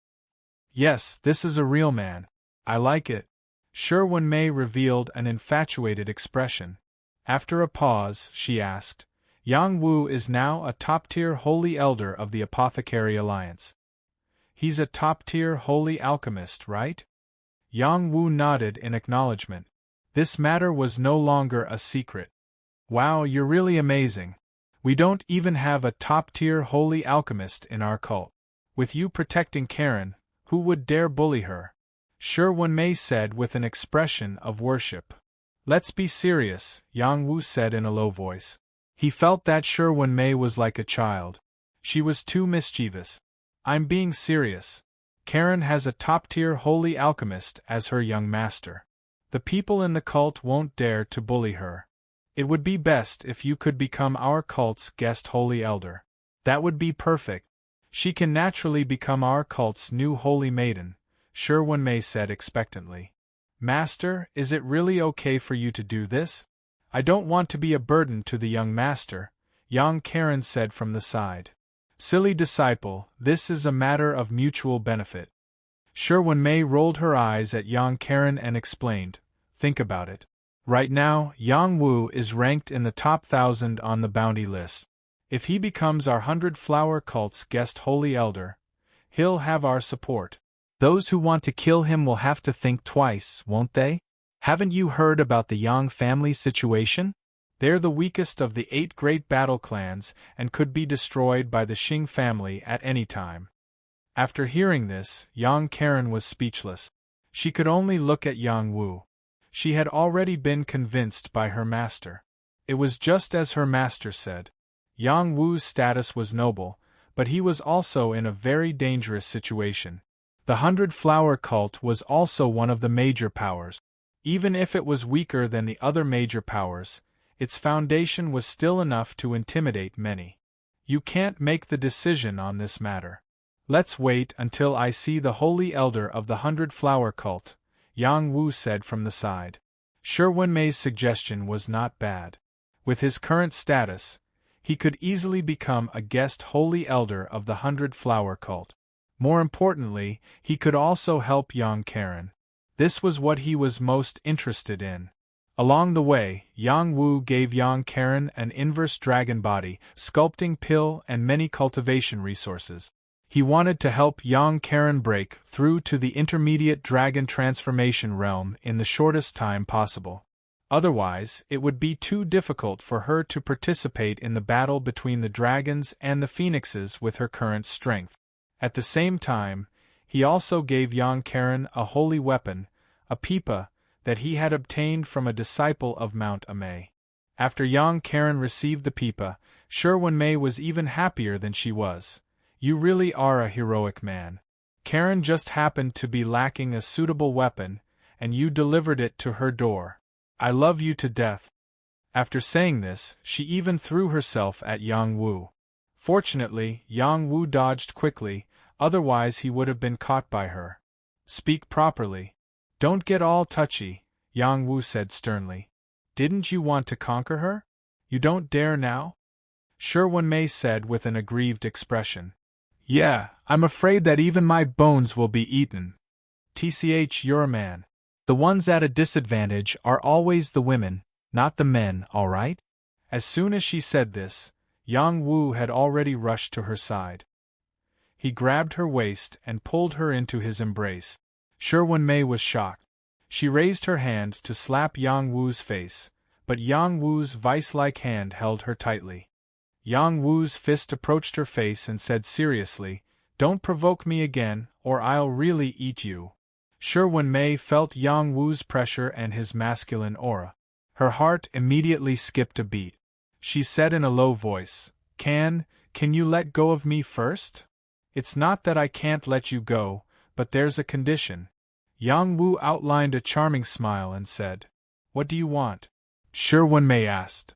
Yes, this is a real man. I like it. Wenmei revealed an infatuated expression. After a pause, she asked, Yang Wu is now a top-tier holy elder of the Apothecary Alliance. He's a top-tier holy alchemist, right? Yang Wu nodded in acknowledgement. This matter was no longer a secret. Wow, you're really amazing. We don't even have a top-tier holy alchemist in our cult. With you protecting Karen, who would dare bully her? Wenmei said with an expression of worship. Let's be serious, Yang Wu said in a low voice. He felt that Wenmei was like a child. She was too mischievous. I'm being serious. Karen has a top-tier holy alchemist as her young master. The people in the cult won't dare to bully her. It would be best if you could become our cult's guest holy elder. That would be perfect. She can naturally become our cult's new holy maiden, Wenmei said expectantly. Master, is it really okay for you to do this? I don't want to be a burden to the young master, young Karen said from the side. Silly disciple, this is a matter of mutual benefit. Wenmei rolled her eyes at young Karen and explained, think about it. Right now, Yang Wu is ranked in the top 1,000 on the bounty list. If he becomes our 100-flower cult's guest holy elder, he'll have our support. Those who want to kill him will have to think twice, won't they? Haven't you heard about the Yang family situation? They're the weakest of the 8 great battle clans and could be destroyed by the Xing family at any time. After hearing this, young Karen was speechless. She could only look at Yang Wu. She had already been convinced by her master. It was just as her master said. Yang Wu's status was noble, but he was also in a very dangerous situation. The 100-flower cult was also one of the major powers. Even if it was weaker than the other major powers, its foundation was still enough to intimidate many. You can't make the decision on this matter. Let's wait until I see the holy elder of the 100-flower cult, Yang Wu said from the side. Wenmei's suggestion was not bad. With his current status, he could easily become a guest holy elder of the 100-flower cult. More importantly, he could also help young Karen. This was what he was most interested in. Along the way, Yang Wu gave young Karen an inverse dragon body, sculpting pill and many cultivation resources. He wanted to help young Karen break through to the intermediate dragon transformation realm in the shortest time possible. Otherwise, it would be too difficult for her to participate in the battle between the dragons and the phoenixes with her current strength. At the same time, he also gave young Karen a holy weapon, a pipa, that he had obtained from a disciple of Mount Amei. After young Karen received the pipa, Wenmei was even happier than she was. You really are a heroic man. Karen just happened to be lacking a suitable weapon, and you delivered it to her door. I love you to death. After saying this, she even threw herself at Yang Wu. Fortunately, Yang Wu dodged quickly, otherwise he would have been caught by her. Speak properly. Don't get all touchy, Yang Wu said sternly. Didn't you want to conquer her? You don't dare now? Wenmei said with an aggrieved expression. Yeah, I'm afraid that even my bones will be eaten. You're a man. The ones at a disadvantage are always the women, not the men, all right? As soon as she said this, Yang Wu had already rushed to her side. He grabbed her waist and pulled her into his embrace. Wenmei was shocked. She raised her hand to slap Yang Wu's face, but Yang Wu's vice-like hand held her tightly. Yang Wu's fist approached her face and said seriously, "Don't provoke me again, or I'll really eat you." Wenmei felt Yang Wu's pressure and his masculine aura. Her heart immediately skipped a beat. She said in a low voice, "Can Can you let go of me first? It's not that I can't let you go, but there's a condition. Yang Wu outlined a charming smile and said, What do you want? Shi Wenmei asked.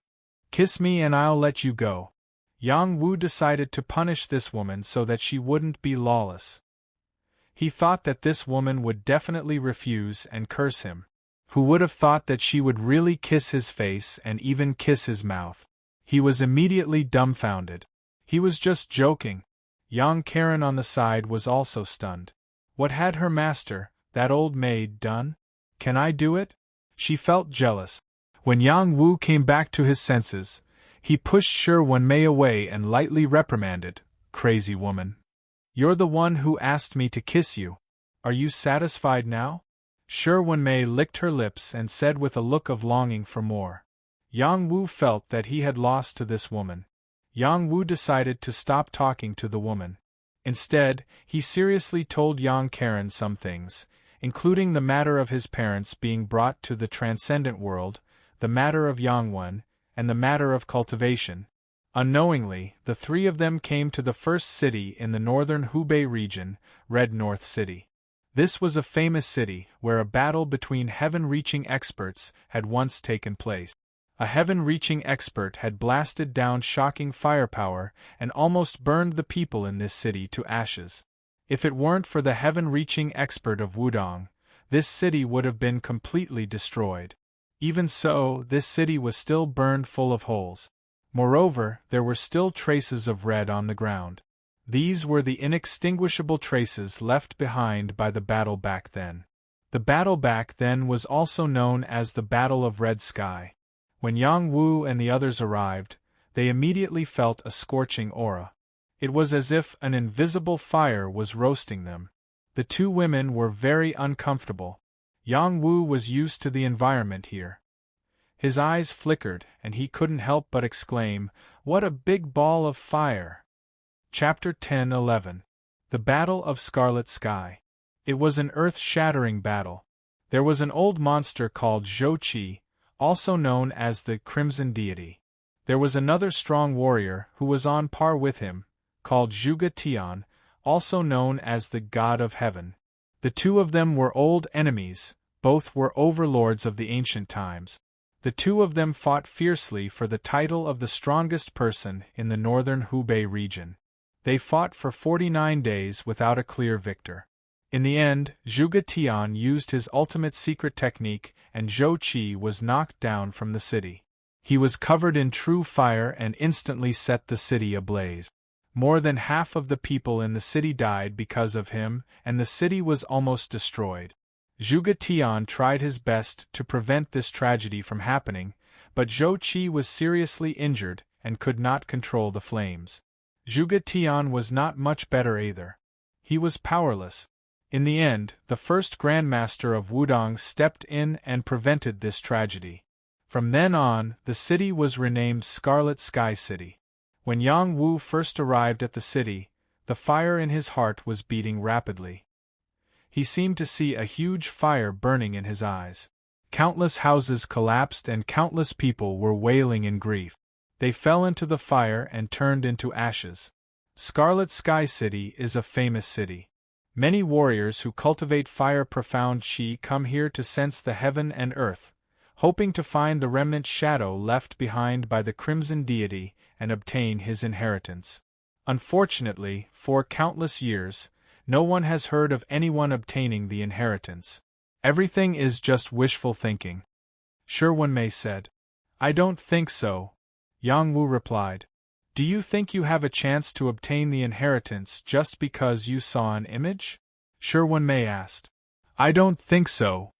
Kiss me and I'll let you go. Yang Wu decided to punish this woman so that she wouldn't be lawless. He thought that this woman would definitely refuse and curse him. Who would have thought that she would really kiss his face and even kiss his mouth? He was immediately dumbfounded. He was just joking. Young Karen on the side was also stunned. What had her master, that old maid, done? Can I do it? She felt jealous. When Yang Wu came back to his senses, he pushed Shi Wenmei away and lightly reprimanded, Crazy woman. You're the one who asked me to kiss you. Are you satisfied now? Shi Wenmei licked her lips and said with a look of longing for more. Yang Wu felt that he had lost to this woman. Yang Wu decided to stop talking to the woman. Instead, he seriously told Yang Karen some things, including the matter of his parents being brought to the transcendent world, the matter of Yangwen, and the matter of cultivation. Unknowingly, the three of them came to the first city in the northern Hubei region, Red North City. This was a famous city where a battle between heaven-reaching experts had once taken place. A heaven-reaching expert had blasted down shocking firepower and almost burned the people in this city to ashes. If it weren't for the heaven-reaching expert of Wudong, this city would have been completely destroyed. Even so, this city was still burned full of holes. Moreover, there were still traces of red on the ground. These were the inextinguishable traces left behind by the battle back then. The battle back then was also known as the Battle of Red Sky. When Yang Wu and the others arrived, they immediately felt a scorching aura. It was as if an invisible fire was roasting them. The two women were very uncomfortable. Yang Wu was used to the environment here. His eyes flickered, and he couldn't help but exclaim, What a big ball of fire! Chapter 10-11. The Battle of Scarlet Sky. It was an earth-shattering battle. There was an old monster called Zhou Qi, also known as the Crimson Deity. There was another strong warrior who was on par with him, called Zhuge Tian, also known as the God of Heaven. The two of them were old enemies, both were overlords of the ancient times. The two of them fought fiercely for the title of the strongest person in the northern Hubei region. They fought for 49 days without a clear victor. In the end, Zhuge Tian used his ultimate secret technique and Zhou Qi was knocked down from the city. He was covered in true fire and instantly set the city ablaze. More than half of the people in the city died because of him, and the city was almost destroyed. Zhuge Tian tried his best to prevent this tragedy from happening, but Zhou Qi was seriously injured and could not control the flames. Zhuge Tian was not much better either. He was powerless. In the end, the first Grandmaster of Wudong stepped in and prevented this tragedy. From then on, the city was renamed Scarlet Sky City. When Yang Wu first arrived at the city, the fire in his heart was beating rapidly. He seemed to see a huge fire burning in his eyes. Countless houses collapsed and countless people were wailing in grief. They fell into the fire and turned into ashes. Scarlet Sky City is a famous city. Many warriors who cultivate fire-profound qi come here to sense the heaven and earth, hoping to find the remnant shadow left behind by the Crimson Deity and obtain his inheritance. Unfortunately, for countless years, no one has heard of anyone obtaining the inheritance. Everything is just wishful thinking. Shi Wenmei said. I don't think so, Yang Wu replied. Do you think you have a chance to obtain the inheritance just because you saw an image? Shi Wenmei asked. I don't think so.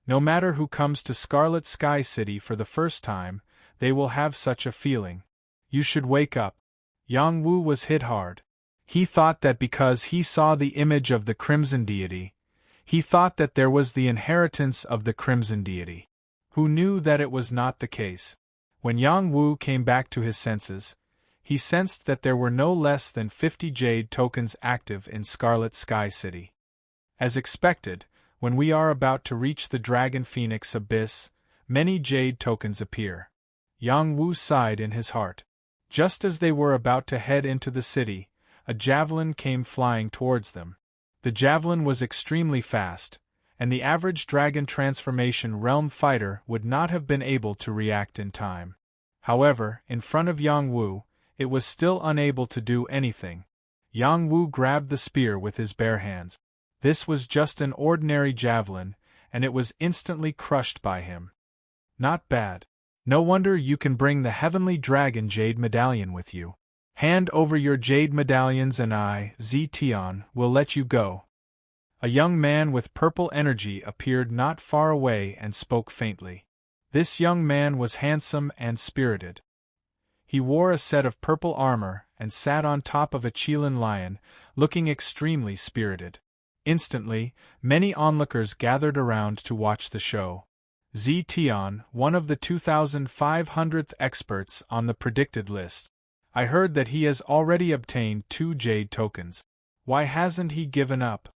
No matter who comes to Scarlet Sky City for the first time, they will have such a feeling. You should wake up. Yang Wu was hit hard. He thought that because he saw the image of the Crimson Deity, he thought that there was the inheritance of the Crimson Deity. Who knew that it was not the case? When Yang Wu came back to his senses, he sensed that there were no less than 50 jade tokens active in Scarlet Sky City. As expected, when we are about to reach the Dragon Phoenix Abyss, many jade tokens appear. Yang Wu sighed in his heart. Just as they were about to head into the city, a javelin came flying towards them. The javelin was extremely fast, and the average dragon transformation realm fighter would not have been able to react in time. However, in front of Yang Wu, it was still unable to do anything. Yang Wu grabbed the spear with his bare hands. This was just an ordinary javelin, and it was instantly crushed by him. Not bad. No wonder you can bring the heavenly dragon jade medallion with you. Hand over your jade medallions and I, Zetian, will let you go. A young man with purple energy appeared not far away and spoke faintly. This young man was handsome and spirited. He wore a set of purple armor and sat on top of a Qilin lion, looking extremely spirited. Instantly, many onlookers gathered around to watch the show. Zetian, one of the 2,500th experts on the predicted list. I heard that he has already obtained 2 jade tokens. Why hasn't he given up?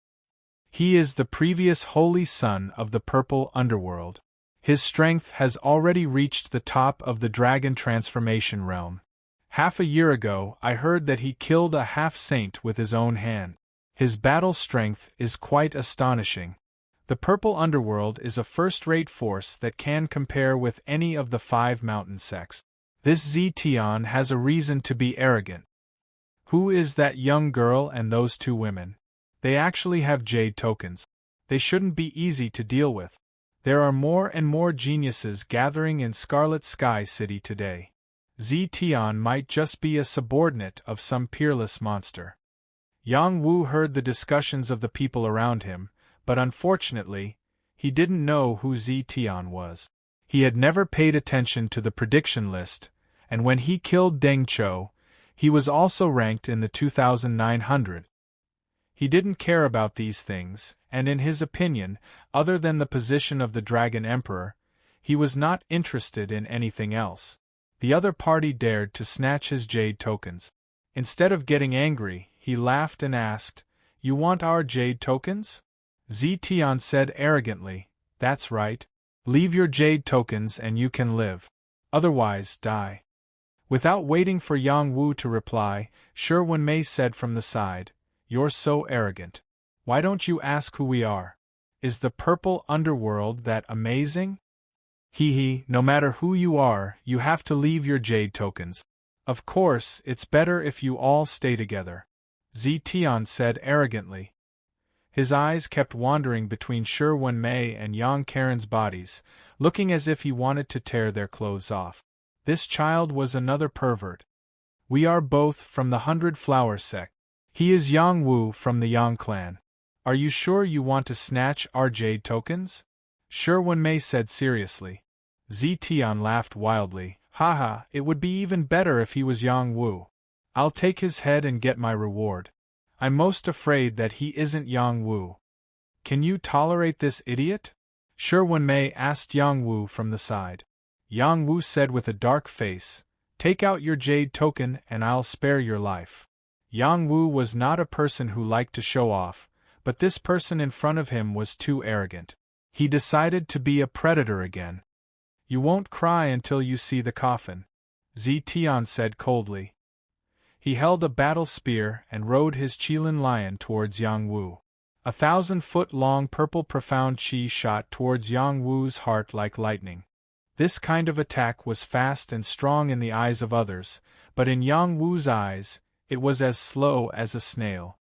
He is the previous holy son of the purple underworld. His strength has already reached the top of the dragon transformation realm. Half a year ago, I heard that he killed a half-saint with his own hand. His battle strength is quite astonishing. The purple underworld is a first-rate force that can compare with any of the 5 mountain sects. This Zetian has a reason to be arrogant. Who is that young girl and those 2 women? They actually have jade tokens. They shouldn't be easy to deal with. There are more and more geniuses gathering in Scarlet Sky City today. Zetian might just be a subordinate of some peerless monster. Yang Wu heard the discussions of the people around him, but unfortunately, he didn't know who Zetian was. He had never paid attention to the prediction list, and when he killed Deng Zhou, he was also ranked in the 2,900. He didn't care about these things, and in his opinion, other than the position of the Dragon Emperor, he was not interested in anything else. The other party dared to snatch his jade tokens. Instead of getting angry, he laughed and asked, "You want our jade tokens?" Zetian said arrogantly, "That's right. Leave your jade tokens and you can live. Otherwise, die." Without waiting for Yang Wu to reply, Shi Wenmei said from the side, "You're so arrogant. Why don't you ask who we are? Is the purple underworld that amazing? No matter who you are, you have to leave your jade tokens. Of course, it's better if you all stay together," Zetian said arrogantly. His eyes kept wandering between Shi Wenmei and Yang Karen's bodies, looking as if he wanted to tear their clothes off. This child was another pervert. "We are both from the 100 Flower sect. He is Yang Wu from the Yang clan. Are you sure you want to snatch our jade tokens?" Shi Wenmei said seriously. Zetian laughed wildly. "Haha, it would be even better if he was Yang Wu. I'll take his head and get my reward. I'm most afraid that he isn't Yang Wu." "Can you tolerate this idiot?" Shi Wenmei asked Yang Wu from the side. Yang Wu said with a dark face, "Take out your jade token and I'll spare your life." Yang Wu was not a person who liked to show off, but this person in front of him was too arrogant. He decided to be a predator again. "You won't cry until you see the coffin," Zetian said coldly. He held a battle spear and rode his Qilin lion towards Yang Wu. 1,000-foot-long purple profound qi shot towards Yang Wu's heart like lightning. This kind of attack was fast and strong in the eyes of others, but in Yang Wu's eyes, it was as slow as a snail.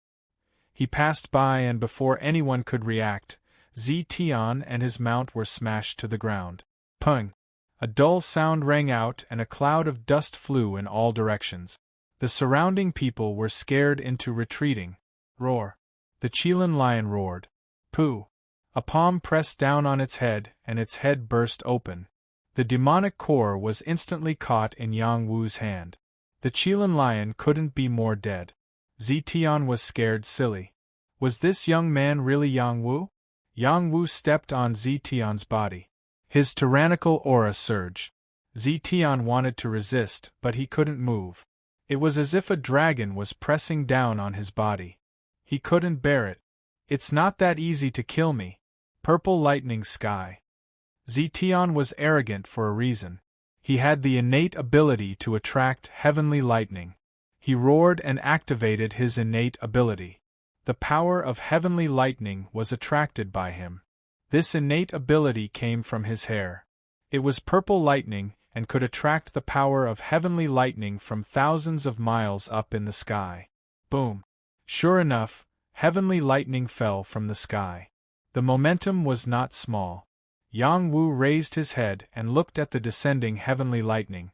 He passed by and before anyone could react, Zetian and his mount were smashed to the ground. Pung! A dull sound rang out and a cloud of dust flew in all directions. The surrounding people were scared into retreating. Roar! The Qilin lion roared. Pooh! A palm pressed down on its head and its head burst open. The demonic core was instantly caught in Yang Wu's hand. The Qilin lion couldn't be more dead. Zetian was scared silly. Was this young man really Yang Wu? Yang Wu stepped on Zetian's body. His tyrannical aura surged. Zetian wanted to resist, but he couldn't move. It was as if a dragon was pressing down on his body. He couldn't bear it. "It's not that easy to kill me. Purple lightning sky." Zetian was arrogant for a reason. He had the innate ability to attract heavenly lightning. He roared and activated his innate ability. The power of heavenly lightning was attracted by him. This innate ability came from his hair. It was purple lightning and could attract the power of heavenly lightning from thousands of miles up in the sky. Boom! Sure enough, heavenly lightning fell from the sky. The momentum was not small. Yang Wu raised his head and looked at the descending heavenly lightning.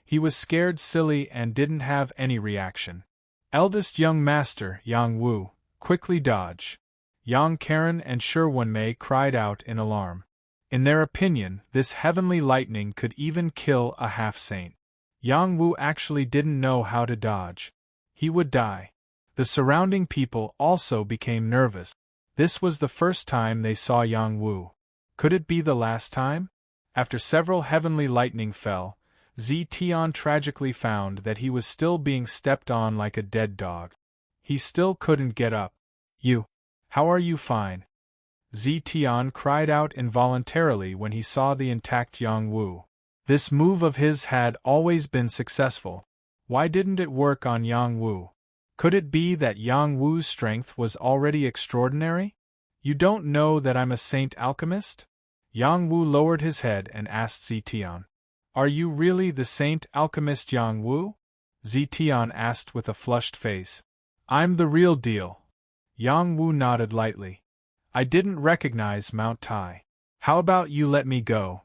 He was scared silly and didn't have any reaction. Eldest young master, Yang Wu, quickly dodge. Yang Karen and Shi Wenmei cried out in alarm. In their opinion, this heavenly lightning could even kill a half-saint. Yang Wu actually didn't know how to dodge. He would die. The surrounding people also became nervous. This was the first time they saw Yang Wu. Could it be the last time? After several heavenly lightning fell, Zetian tragically found that he was still being stepped on like a dead dog. He still couldn't get up. You. How are you fine? Zetian cried out involuntarily when he saw the intact Yang Wu. This move of his had always been successful. Why didn't it work on Yang Wu? Could it be that Yang Wu's strength was already extraordinary? You don't know that I'm a saint alchemist? Yang Wu lowered his head and asked Zetian. Are you really the saint alchemist Yang Wu? Zetian asked with a flushed face. I'm the real deal. Yang Wu nodded lightly. I didn't recognize Mount Tai. How about you let me go?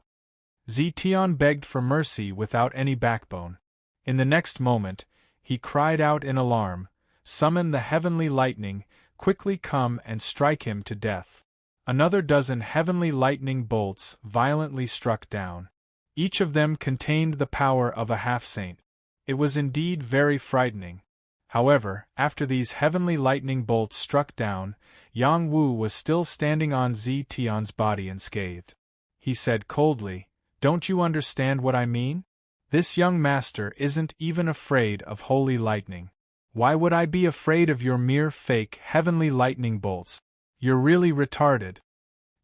Zetian begged for mercy without any backbone. In the next moment, he cried out in alarm, Summon the heavenly lightning, quickly come and strike him to death. Another dozen heavenly lightning bolts violently struck down. Each of them contained the power of a half-saint. It was indeed very frightening. However, after these heavenly lightning bolts struck down, Yang Wu was still standing on Zetian's body unscathed. He said coldly, Don't you understand what I mean? This young master isn't even afraid of holy lightning. Why would I be afraid of your mere fake heavenly lightning bolts? You're really retarded.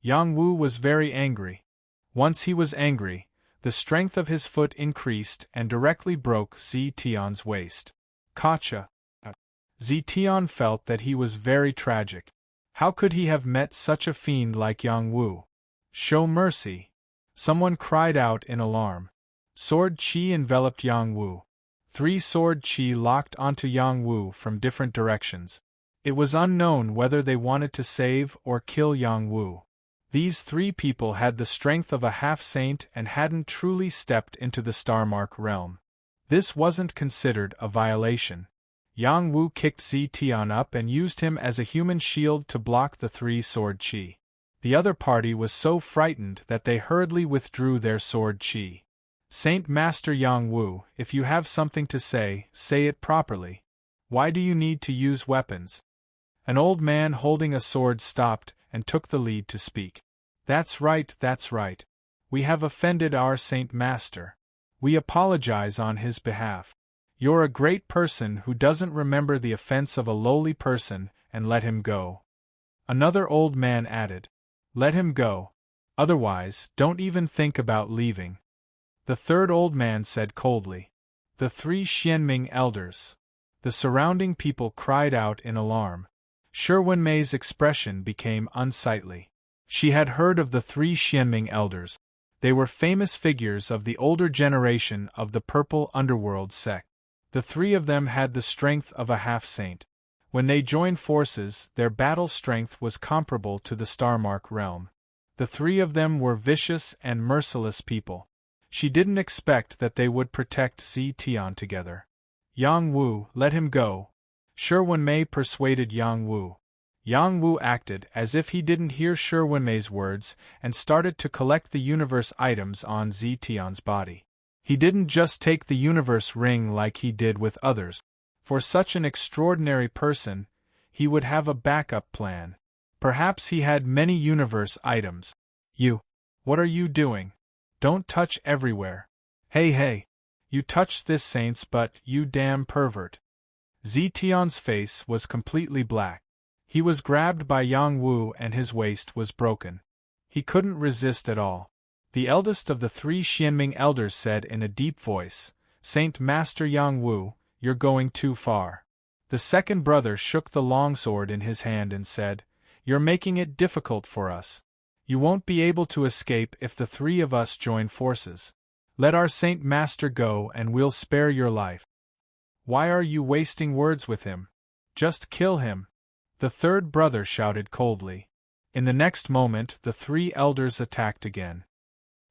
Yang Wu was very angry. Once he was angry, the strength of his foot increased and directly broke Zetian's waist. Gotcha. Zetian felt that he was very tragic. How could he have met such a fiend like Yang Wu? Show mercy! Someone cried out in alarm. Sword Qi enveloped Yang Wu. 3 sword Qi locked onto Yang Wu from different directions. It was unknown whether they wanted to save or kill Yang Wu. These 3 people had the strength of a half-saint and hadn't truly stepped into the Starmark realm. This wasn't considered a violation. Yang Wu kicked Zetian up and used him as a human shield to block the 3 sword Qi. The other party was so frightened that they hurriedly withdrew their sword Qi. Saint Master Yang Wu, if you have something to say it properly. Why do you need to use weapons? An old man holding a sword stopped and took the lead to speak. That's right. We have offended our Saint Master. We apologize on his behalf. You're a great person who doesn't remember the offense of a lowly person, and let him go. Another old man added. Let him go. Otherwise, don't even think about leaving. The third old man said coldly. The 3 Xianming elders. The surrounding people cried out in alarm. Shi Wenmei's expression became unsightly. She had heard of the 3 Xianming elders. They were famous figures of the older generation of the Purple Underworld sect. The 3 of them had the strength of a half-saint. When they joined forces, their battle strength was comparable to the Starmark realm. The 3 of them were vicious and merciless people. She didn't expect that they would protect Zetian together. Yang Wu, let him go. Shi Wenmei persuaded Yang Wu. Yang Wu acted as if he didn't hear Shi Wenmei's words and started to collect the universe items on Zetian's body. He didn't just take the universe ring like he did with others. For such an extraordinary person, he would have a backup plan. Perhaps he had many universe items. You. What are you doing? Don't touch everywhere. Hey. You touched this saints but, you damn pervert. Zetian's face was completely black. He was grabbed by Yang Wu and his waist was broken. He couldn't resist at all. The eldest of the 3 Xianming elders said in a deep voice, "Saint Master Yang Wu, you're going too far." The second brother shook the longsword in his hand and said, "You're making it difficult for us. You won't be able to escape if the 3 of us join forces. Let our Saint Master go and we'll spare your life." "Why are you wasting words with him? Just kill him," the third brother shouted coldly. In the next moment the 3 elders attacked again.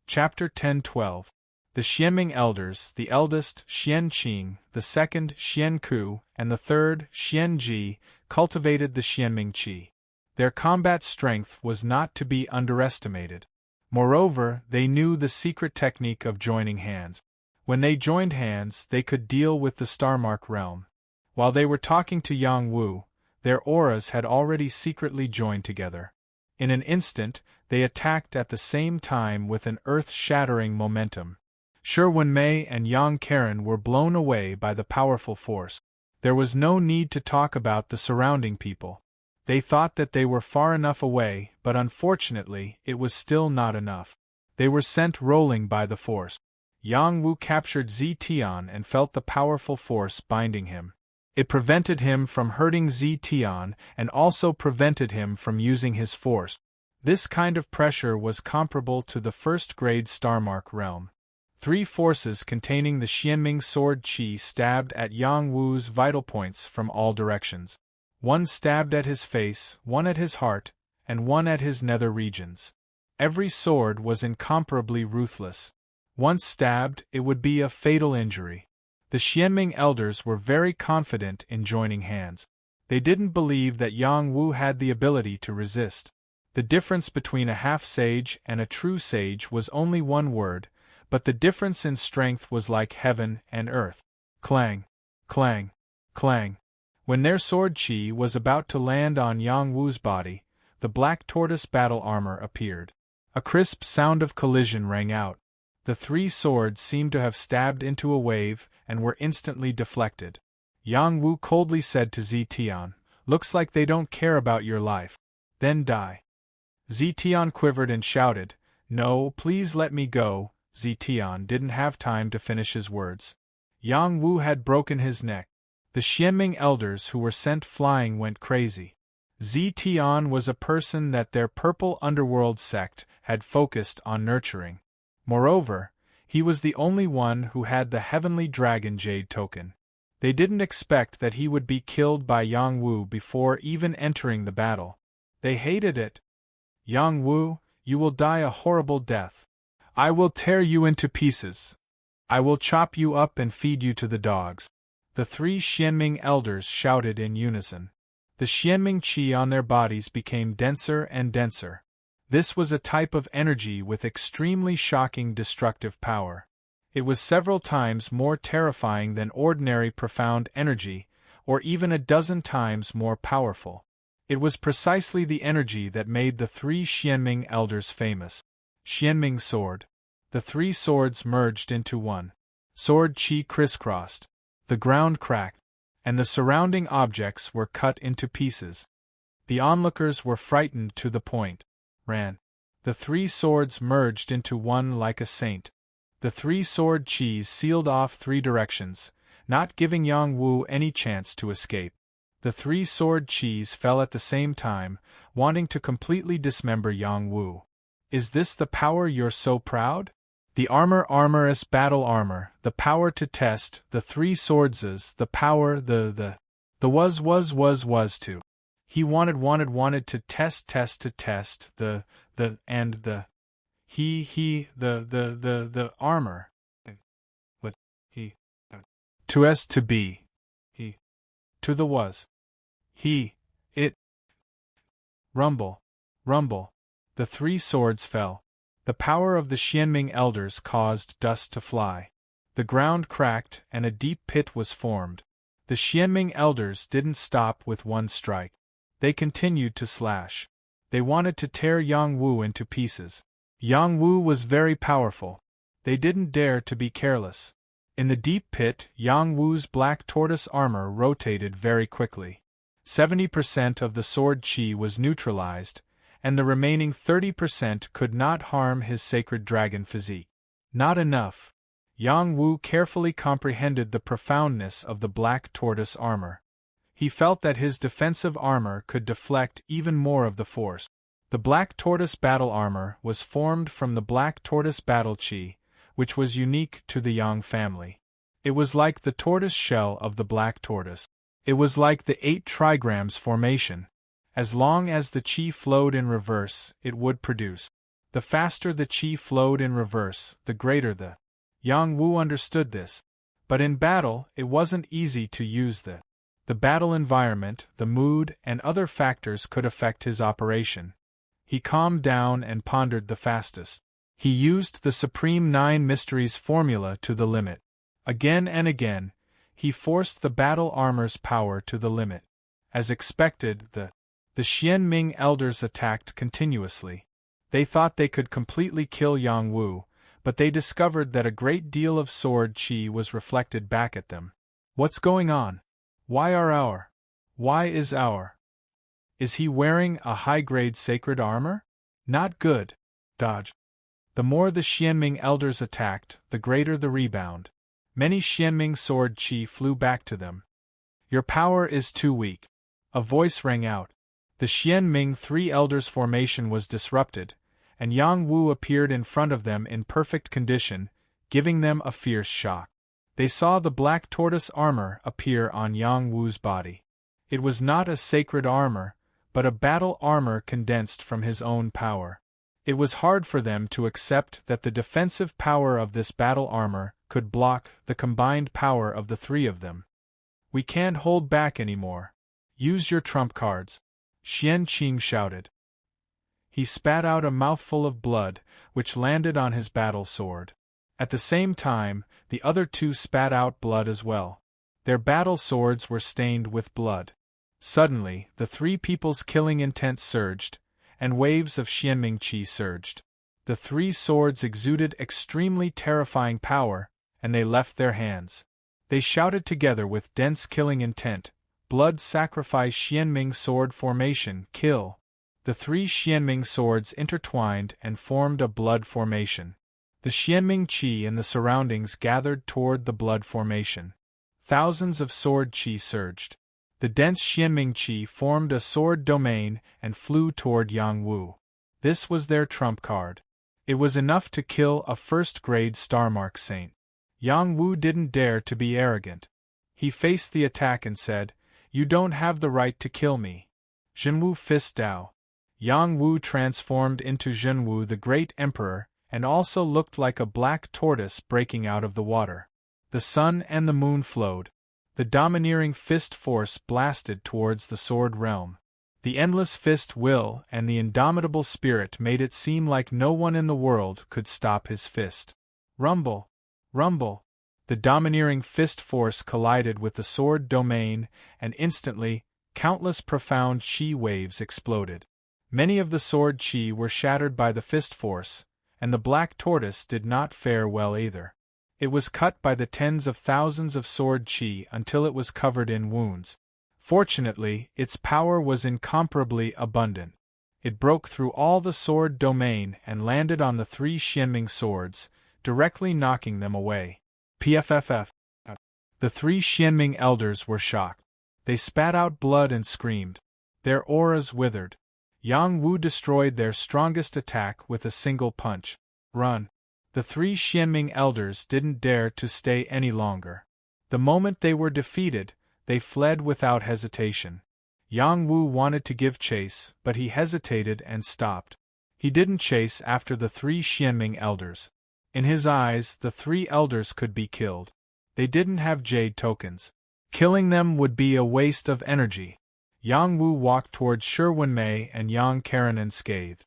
Chapter 10-12. The Xianming elders, the eldest, Xian Qing, the second, Xian Ku, and the third, Xian Ji, cultivated the Xianming Qi. Their combat strength was not to be underestimated. Moreover, they knew the secret technique of joining hands. When they joined hands, they could deal with the Starmark realm. While they were talking to Yang Wu, their auras had already secretly joined together. In an instant, they attacked at the same time with an earth-shattering momentum. Shi Wenmei and Yang Karen were blown away by the powerful force. There was no need to talk about the surrounding people. They thought that they were far enough away, but unfortunately, it was still not enough. They were sent rolling by the force. Yang Wu captured Zetian and felt the powerful force binding him. It prevented him from hurting Zetian and also prevented him from using his force. This kind of pressure was comparable to the first-grade Starmark realm. 3 forces containing the Xianming sword qi stabbed at Yang Wu's vital points from all directions. One stabbed at his face, one at his heart, and one at his nether regions. Every sword was incomparably ruthless. Once stabbed, it would be a fatal injury. The Xianming elders were very confident in joining hands. They didn't believe that Yang Wu had the ability to resist. The difference between a half-sage and a true sage was only one word, but the difference in strength was like heaven and earth. Clang! Clang! Clang! When their sword qi was about to land on Yang Wu's body, the black tortoise battle armor appeared. A crisp sound of collision rang out. The 3 swords seemed to have stabbed into a wave and were instantly deflected. Yang Wu coldly said to Zetian, "Looks like they don't care about your life. Then die." Zetian quivered and shouted, "No, please let me go." Zetian didn't have time to finish his words. Yang Wu had broken his neck. The Xianming elders who were sent flying went crazy. Zetian was a person that their purple underworld sect had focused on nurturing. Moreover, he was the only one who had the heavenly dragon jade token. They didn't expect that he would be killed by Yang Wu before even entering the battle. They hated it. "Yang Wu, you will die a horrible death. I will tear you into pieces. I will chop you up and feed you to the dogs." The 3 Xianming elders shouted in unison. The Xianming qi on their bodies became denser and denser. This was a type of energy with extremely shocking destructive power. It was several times more terrifying than ordinary profound energy, or even a dozen times more powerful. It was precisely the energy that made the 3 Xianming elders famous. Xianming sword. The 3 swords merged into one. Sword qi crisscrossed. The ground cracked, and the surrounding objects were cut into pieces. The onlookers were frightened to the point. Ran. The 3 swords merged into one like a saint. The 3 sword qis sealed off 3 directions, not giving Yang Wu any chance to escape. The 3 sword qis fell at the same time, wanting to completely dismember Yang Wu. "Is this the power you're so proud? The armorous battle armor, the power to test, the 3 swordses, the power, the was to." He wanted to test, the armor. What, he, to s to be, he, to the was, he, it. Rumble, rumble, the 3 swords fell. The power of the Xianming elders caused dust to fly. The ground cracked and a deep pit was formed. The Xianming elders didn't stop with one strike. They continued to slash. They wanted to tear Yang Wu into pieces. Yang Wu was very powerful. They didn't dare to be careless. In the deep pit, Yang Wu's black tortoise armor rotated very quickly. 70% of the sword qi was neutralized, and the remaining 30% could not harm his sacred dragon physique. Not enough. Yang Wu carefully comprehended the profoundness of the black tortoise armor. He felt that his defensive armor could deflect even more of the force. The black tortoise battle armor was formed from the black tortoise battle chi, which was unique to the Yang family. It was like the tortoise shell of the black tortoise. It was like the 8 trigrams formation. As long as the chi flowed in reverse, it would produce. The faster the chi flowed in reverse, the greater the. Yang Wu understood this. But in battle, it wasn't easy to use the battle environment, the mood, and other factors could affect his operation. He calmed down and pondered the fastest. He used the Supreme 9 Mysteries formula to the limit. Again and again, he forced the battle armor's power to the limit. As expected, the Xianming elders attacked continuously. They thought they could completely kill Yang Wu, but they discovered that a great deal of sword chi was reflected back at them. What's going on? Why is Is he wearing a high-grade sacred armor? Not good. Dodge. The more the Xianming elders attacked, the greater the rebound. Many Xianming sword chi flew back to them. Your power is too weak. A voice rang out. The Xianming 3 elders formation was disrupted, and Yang Wu appeared in front of them in perfect condition, giving them a fierce shock. They saw the black tortoise armor appear on Yang Wu's body. It was not a sacred armor, but a battle armor condensed from his own power. It was hard for them to accept that the defensive power of this battle armor could block the combined power of the 3 of them. We can't hold back anymore. Use your trump cards. Xian Qing shouted. He spat out a mouthful of blood, which landed on his battle sword. At the same time, the other 2 spat out blood as well. Their battle swords were stained with blood. Suddenly, the 3 people's killing intent surged, and waves of Xianming Qi surged. The 3 swords exuded extremely terrifying power, and they left their hands. They shouted together with dense killing intent, blood sacrifice Xianming sword formation, kill. The 3 Xianming swords intertwined and formed a blood formation. The Xianming Qi in the surroundings gathered toward the blood formation. Thousands of sword Qi surged. The dense Xianming Qi formed a sword domain and flew toward Yang Wu. This was their trump card. It was enough to kill a first-grade Starmark Saint. Yang Wu didn't dare to be arrogant. He faced the attack and said, "You don't have the right to kill me." Zhenwu Fist Dao. Yang Wu transformed into Zhenwu the Great Emperor, and also looked like a black tortoise breaking out of the water. The sun and the moon flowed. The domineering fist force blasted towards the sword realm. The endless fist will and the indomitable spirit made it seem like no one in the world could stop his fist. Rumble! Rumble! The domineering fist force collided with the sword domain, and instantly, countless profound chi waves exploded. Many of the sword chi were shattered by the fist force, and the black tortoise did not fare well either. It was cut by the tens of thousands of sword chi until it was covered in wounds. Fortunately, its power was incomparably abundant. It broke through all the sword domain and landed on the 3 Xianming swords, directly knocking them away. PFFF. The 3 Xianming elders were shocked. They spat out blood and screamed. Their auras withered. Yang Wu destroyed their strongest attack with a single punch. Run! The 3 Xianming elders didn't dare to stay any longer. The moment they were defeated, they fled without hesitation. Yang Wu wanted to give chase, but he hesitated and stopped. He didn't chase after the 3 Xianming elders. In his eyes, the 3 elders could be killed. They didn't have jade tokens. Killing them would be a waste of energy. Yang Wu walked towards Wenmei and Yang Karen unscathed.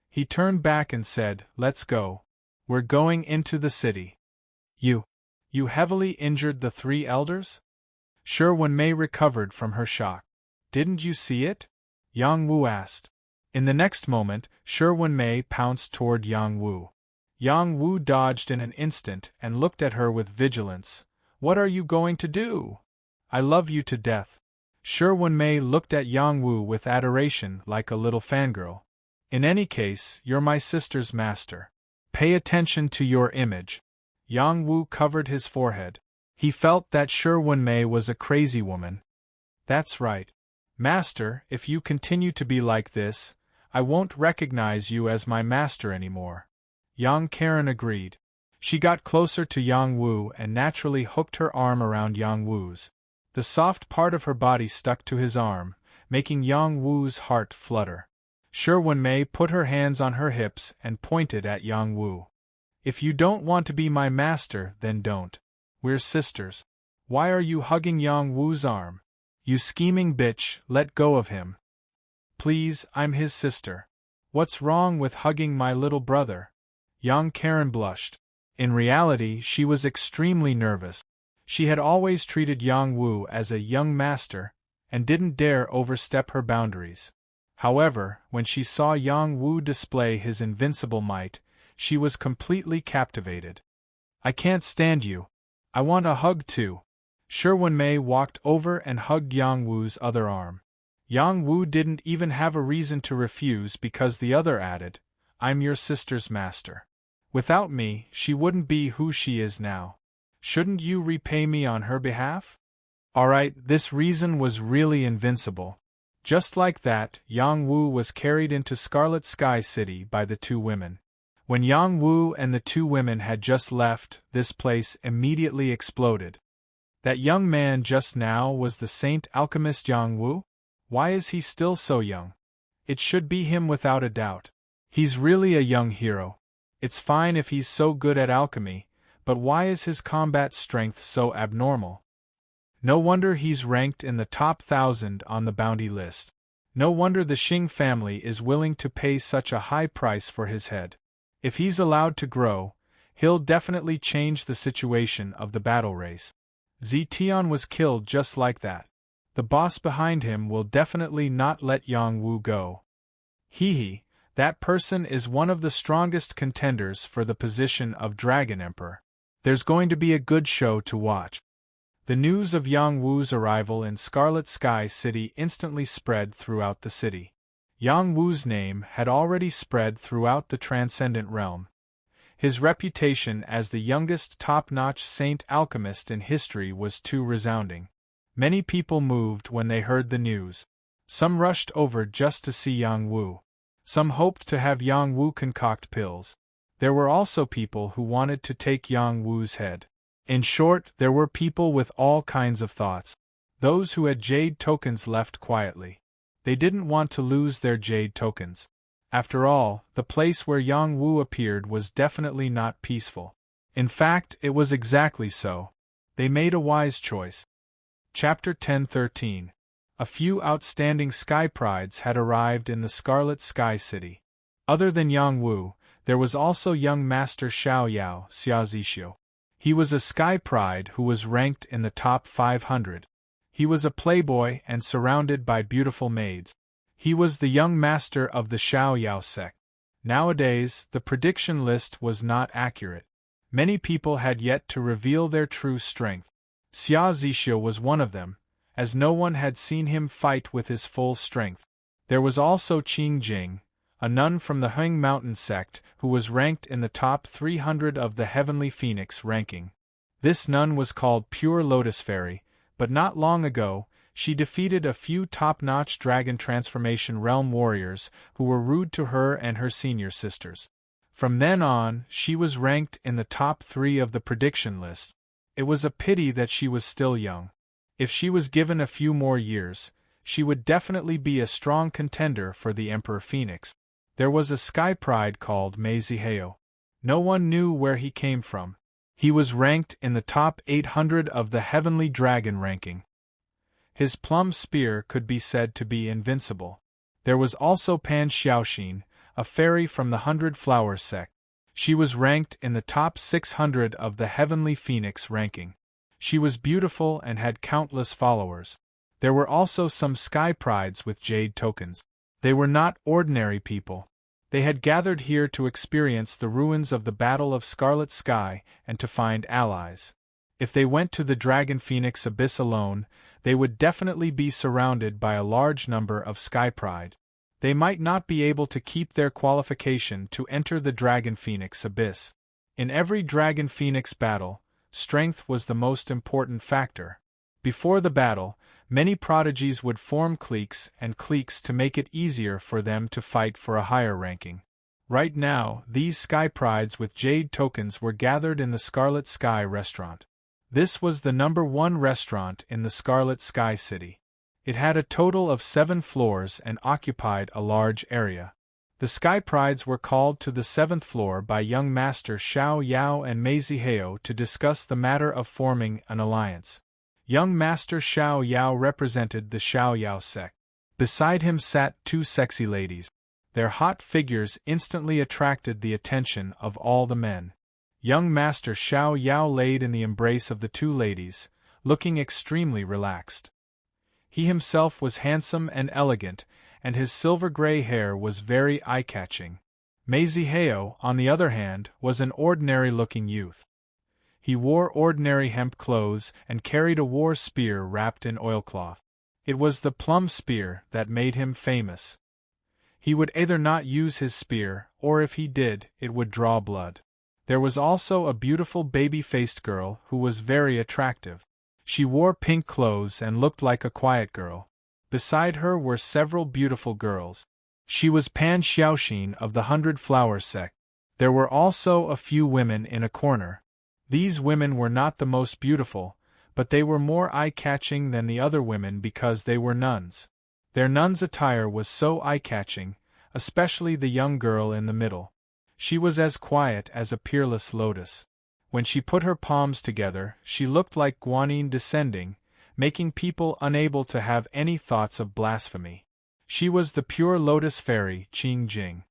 He turned back and said, "Let's go. We're going into the city." You heavily injured the 3 elders? Wenmei recovered from her shock. "Didn't you see it?" Yang Wu asked. In the next moment, Wenmei pounced toward Yang Wu. Yang Wu dodged in an instant and looked at her with vigilance. "What are you going to do? I love you to death." Wenmei looked at Yang Wu with adoration like a little fangirl. In any case, you're my sister's master. Pay attention to your image. Yang Wu covered his forehead. He felt that Wenmei was a crazy woman. That's right. Master, if you continue to be like this, I won't recognize you as my master anymore. Yang Karen agreed. She got closer to Yang Wu and naturally hooked her arm around Yang Wu's. The soft part of her body stuck to his arm, making Yang Wu's heart flutter. Wenmei put her hands on her hips and pointed at Yang Wu. If you don't want to be my master, then don't. We're sisters. Why are you hugging Yang Wu's arm? You scheming bitch, let go of him. Please, I'm his sister. What's wrong with hugging my little brother? Yang Karen blushed. In reality, she was extremely nervous. She had always treated Yang Wu as a young master, and didn't dare overstep her boundaries. However, when she saw Yang Wu display his invincible might, she was completely captivated. I can't stand you. I want a hug too. Wenmei walked over and hugged Yang Wu's other arm. Yang Wu didn't even have a reason to refuse because the other added, I'm your sister's master. Without me, she wouldn't be who she is now. Shouldn't you repay me on her behalf? Alright, this reason was really invincible. Just like that, Yang Wu was carried into Scarlet Sky City by the two women. When Yang Wu and the two women had just left, this place immediately exploded. That young man just now was the saint alchemist Yang Wu? Why is he still so young? It should be him without a doubt. He's really a young hero. It's fine if he's so good at alchemy, but why is his combat strength so abnormal? No wonder he's ranked in the top 1,000 on the bounty list. No wonder the Xing family is willing to pay such a high price for his head. If he's allowed to grow, he'll definitely change the situation of the battle race. Zetian was killed just like that. The boss behind him will definitely not let Yang Wu go. Hee, that person is one of the strongest contenders for the position of Dragon Emperor. There's going to be a good show to watch. The news of Yang Wu's arrival in Scarlet Sky City instantly spread throughout the city. Yang Wu's name had already spread throughout the Transcendent Realm. His reputation as the youngest top-notch saint alchemist in history was too resounding. Many people moved when they heard the news. Some rushed over just to see Yang Wu. Some hoped to have Yang Wu concoct pills. There were also people who wanted to take Yang Wu's head. In short, there were people with all kinds of thoughts. Those who had jade tokens left quietly. They didn't want to lose their jade tokens. After all, the place where Yang Wu appeared was definitely not peaceful. In fact, it was exactly so. They made a wise choice. Chapter 1013. A few outstanding Sky Prides had arrived in the Scarlet Sky City. Other than Yang Wu, there was also young Master Xiao Yao Xiaozixio. He was a Sky Pride who was ranked in the top 500. He was a playboy and surrounded by beautiful maids. He was the young master of the Xiao Yao sect. Nowadays, the prediction list was not accurate. Many people had yet to reveal their true strength. Xia Zixia was one of them, as no one had seen him fight with his full strength. There was also Qing Jing, a nun from the Heng Mountain sect who was ranked in the top 300 of the Heavenly Phoenix ranking. This nun was called Pure Lotus Fairy, but not long ago, she defeated a few top-notch Dragon Transformation Realm warriors who were rude to her and her senior sisters. From then on, she was ranked in the top 3 of the prediction list. It was a pity that she was still young. If she was given a few more years, she would definitely be a strong contender for the Emperor Phoenix. There was a Sky Pride called Meiziheo. No one knew where he came from. He was ranked in the top 800 of the Heavenly Dragon ranking. His plum spear could be said to be invincible. There was also Pan Xiaoxin, a fairy from the 100 Flower sect. She was ranked in the top 600 of the Heavenly Phoenix ranking. She was beautiful and had countless followers. There were also some Sky Prides with jade tokens. They were not ordinary people. They had gathered here to experience the ruins of the Battle of Scarlet Sky and to find allies. If they went to the Dragon Phoenix Abyss alone, they would definitely be surrounded by a large number of Sky Pride. they might not be able to keep their qualification to enter the Dragon Phoenix Abyss. In every Dragon Phoenix battle, strength was the most important factor. Before the battle, many prodigies would form cliques and cliques to make it easier for them to fight for a higher ranking. Right now, these Sky Prides with Jade tokens were gathered in the Scarlet Sky restaurant. This was the #1 restaurant in the Scarlet Sky City. It had a total of 7 floors and occupied a large area. The Sky Prides were called to the 7th floor by young Master Xiao Yao and Maisie Heo to discuss the matter of forming an alliance. Young Master Xiao Yao represented the Xiao Yao sect. Beside him sat 2 sexy ladies. Their hot figures instantly attracted the attention of all the men. Young Master Xiao Yao laid in the embrace of the 2 ladies, looking extremely relaxed. He himself was handsome and elegant, and his silver-gray hair was very eye-catching. Maisie Heo, on the other hand, was an ordinary-looking youth. He wore ordinary hemp clothes and carried a war spear wrapped in oilcloth. It was the plum spear that made him famous. He would either not use his spear, or if he did, it would draw blood. There was also a beautiful baby-faced girl who was very attractive. She wore pink clothes and looked like a quiet girl. Beside her were several beautiful girls. She was Pan Xiaoxin of the 100 Flower sect. There were also a few women in a corner. These women were not the most beautiful, but they were more eye-catching than the other women because they were nuns. Their nuns' attire was so eye-catching, especially the young girl in the middle. She was as quiet as a peerless lotus. When she put her palms together, she looked like Guanyin descending, making people unable to have any thoughts of blasphemy. She was the pure lotus fairy, Qing Jing.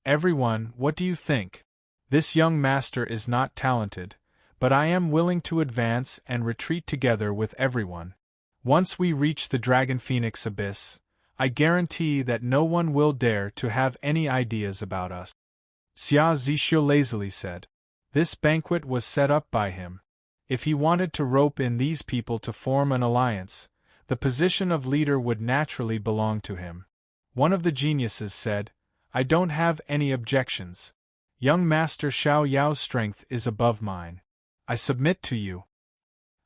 Everyone, what do you think? This young master is not talented, but I am willing to advance and retreat together with everyone. Once we reach the Dragon Phoenix Abyss, I guarantee that no one will dare to have any ideas about us. Xia Zixu lazily said. This banquet was set up by him. If he wanted to rope in these people to form an alliance, the position of leader would naturally belong to him. One of the geniuses said, I don't have any objections. Young Master Xiao Yao's strength is above mine. I submit to you.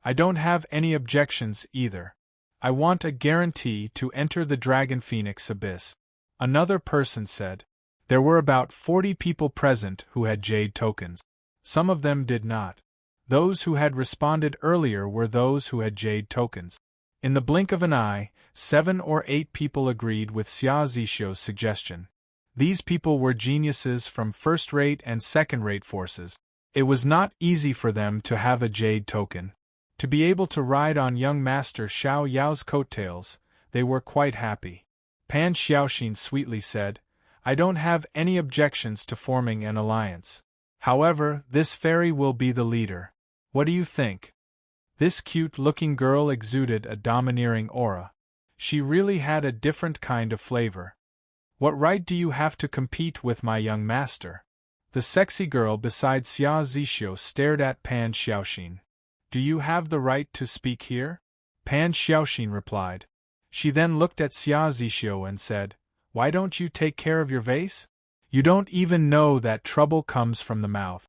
I don't have any objections either. I want a guarantee to enter the Dragon Phoenix Abyss. Another person said. There were about 40 people present who had jade tokens. Some of them did not. Those who had responded earlier were those who had jade tokens. In the blink of an eye, 7 or 8 people agreed with Xia Zixu's suggestion. These people were geniuses from first-rate and second-rate forces. It was not easy for them to have a jade token. To be able to ride on young Master Xiao Yao's coattails, they were quite happy. Pan Xiaoxin sweetly said, I don't have any objections to forming an alliance. However, this fairy will be the leader. What do you think? This cute-looking girl exuded a domineering aura. She really had a different kind of flavor. What right do you have to compete with my young master? The sexy girl beside Xia Zixu stared at Pan Xiaoxin. Do you have the right to speak here? Pan Xiaoxin replied. She then looked at Xia Zixu and said, Why don't you take care of your vase? You don't even know that trouble comes from the mouth.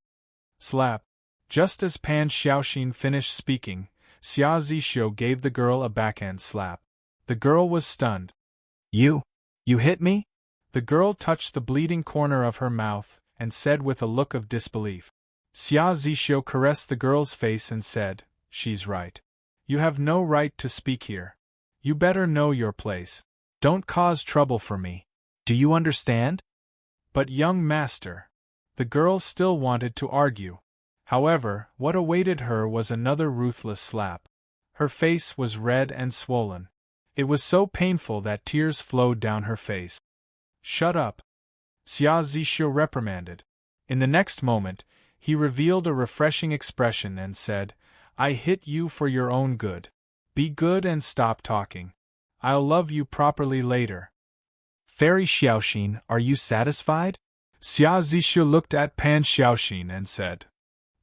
Slap. Just as Pan Xiaoxin finished speaking, Xia Zixu gave the girl a backhand slap. The girl was stunned. You hit me? The girl touched the bleeding corner of her mouth and said with a look of disbelief. Xia Zixu caressed the girl's face and said, She's right. You have no right to speak here. You better know your place. Don't cause trouble for me. Do you understand? But young master. The girl still wanted to argue. However, what awaited her was another ruthless slap. Her face was red and swollen. It was so painful that tears flowed down her face. Shut up. Xia Zixu reprimanded. In the next moment, he revealed a refreshing expression and said, I hit you for your own good. Be good and stop talking. I'll love you properly later. Fairy Xiaoxin, are you satisfied? Xia Zixu looked at Pan Xiaoxin and said,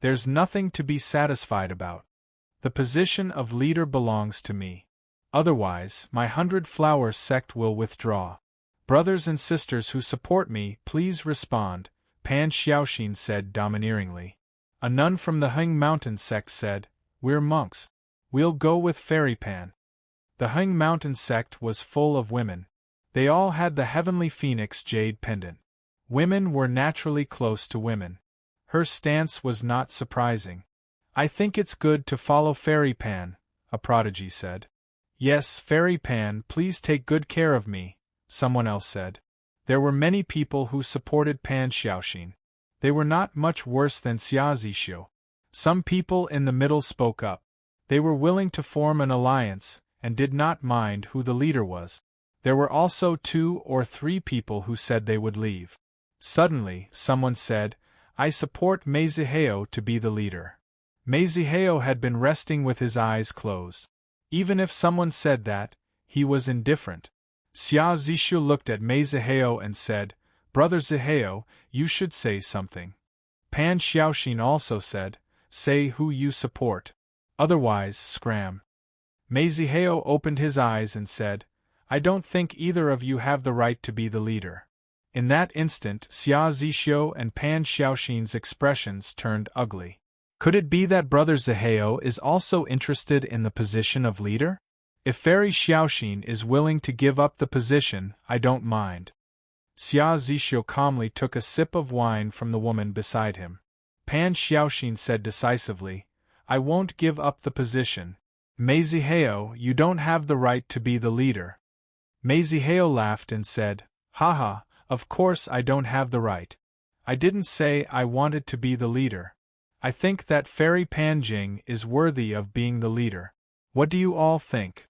There's nothing to be satisfied about. The position of leader belongs to me. Otherwise, my 100 Flower sect will withdraw. Brothers and sisters who support me, please respond, Pan Xiaoxin said domineeringly. A nun from the Heng Mountain sect said, We're monks. We'll go with Fairy Pan. The Heng Mountain sect was full of women. They all had the heavenly phoenix jade pendant. Women were naturally close to women. Her stance was not surprising. I think it's good to follow Fairy Pan, a prodigy said. Yes, Fairy Pan, please take good care of me, someone else said. There were many people who supported Pan Xiaoxin. They were not much worse than Xia Zixu. Some people in the middle spoke up. They were willing to form an alliance, and did not mind who the leader was. There were also 2 or 3 people who said they would leave. Suddenly, someone said, I support Meiziheo to be the leader. Meiziheo had been resting with his eyes closed. Even if someone said that, he was indifferent. Xia Zixu looked at Meiziheo and said, Brother Ziheo, you should say something. Pan Xiaoxin also said, Say who you support. Otherwise, scram. Meiziheo opened his eyes and said, I don't think either of you have the right to be the leader. In that instant, Xia Zixu and Pan Xiaoxin's expressions turned ugly. Could it be that Brother Ziheo is also interested in the position of leader? If Fairy Xiaoxin is willing to give up the position, I don't mind. Xia Zixu calmly took a sip of wine from the woman beside him. Pan Xiaoxin said decisively, I won't give up the position. Meiziheo, you don't have the right to be the leader. Meiziheo laughed and said, Haha, of course I don't have the right. I didn't say I wanted to be the leader. I think that Fairy Panjing is worthy of being the leader. What do you all think?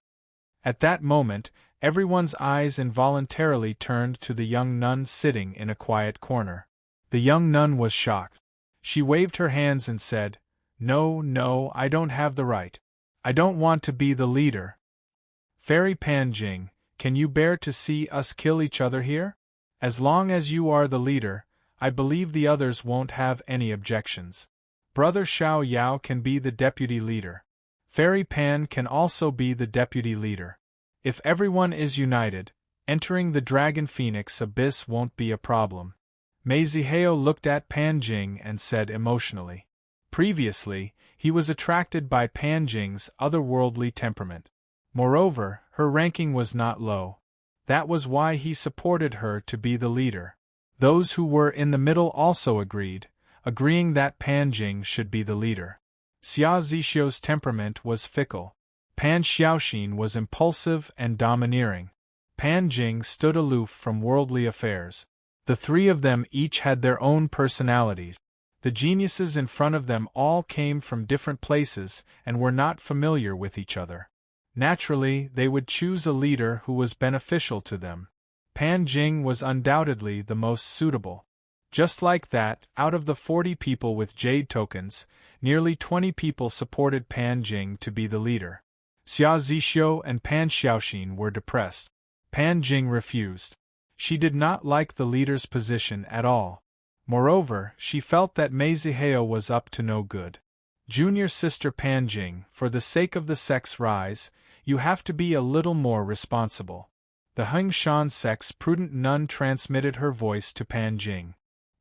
At that moment, everyone's eyes involuntarily turned to the young nun sitting in a quiet corner. The young nun was shocked. She waved her hands and said, No, I don't have the right. I don't want to be the leader. Fairy Panjing, can you bear to see us kill each other here? As long as you are the leader, I believe the others won't have any objections. Brother Xiao Yao can be the deputy leader. Fairy Pan can also be the deputy leader. If everyone is united, entering the Dragon Phoenix Abyss won't be a problem. Meiziheo looked at Panjing and said emotionally. Previously, he was attracted by Panjing's otherworldly temperament. Moreover, her ranking was not low. That was why he supported her to be the leader. Those who were in the middle also agreeing that Panjing should be the leader. Xia Zixu's temperament was fickle. Pan Xiaoxin was impulsive and domineering. Panjing stood aloof from worldly affairs. The 3 of them each had their own personalities. The geniuses in front of them all came from different places and were not familiar with each other. Naturally, they would choose a leader who was beneficial to them. Panjing was undoubtedly the most suitable. Just like that, out of the 40 people with jade tokens, nearly 20 people supported Panjing to be the leader. Xia Zixu and Pan Xiaoxin were depressed. Panjing refused. She did not like the leader's position at all. Moreover, she felt that Meiziheo was up to no good. Junior sister Panjing, for the sake of the sect's rise, you have to be a little more responsible. The Heng Shan sect's prudent nun transmitted her voice to Panjing.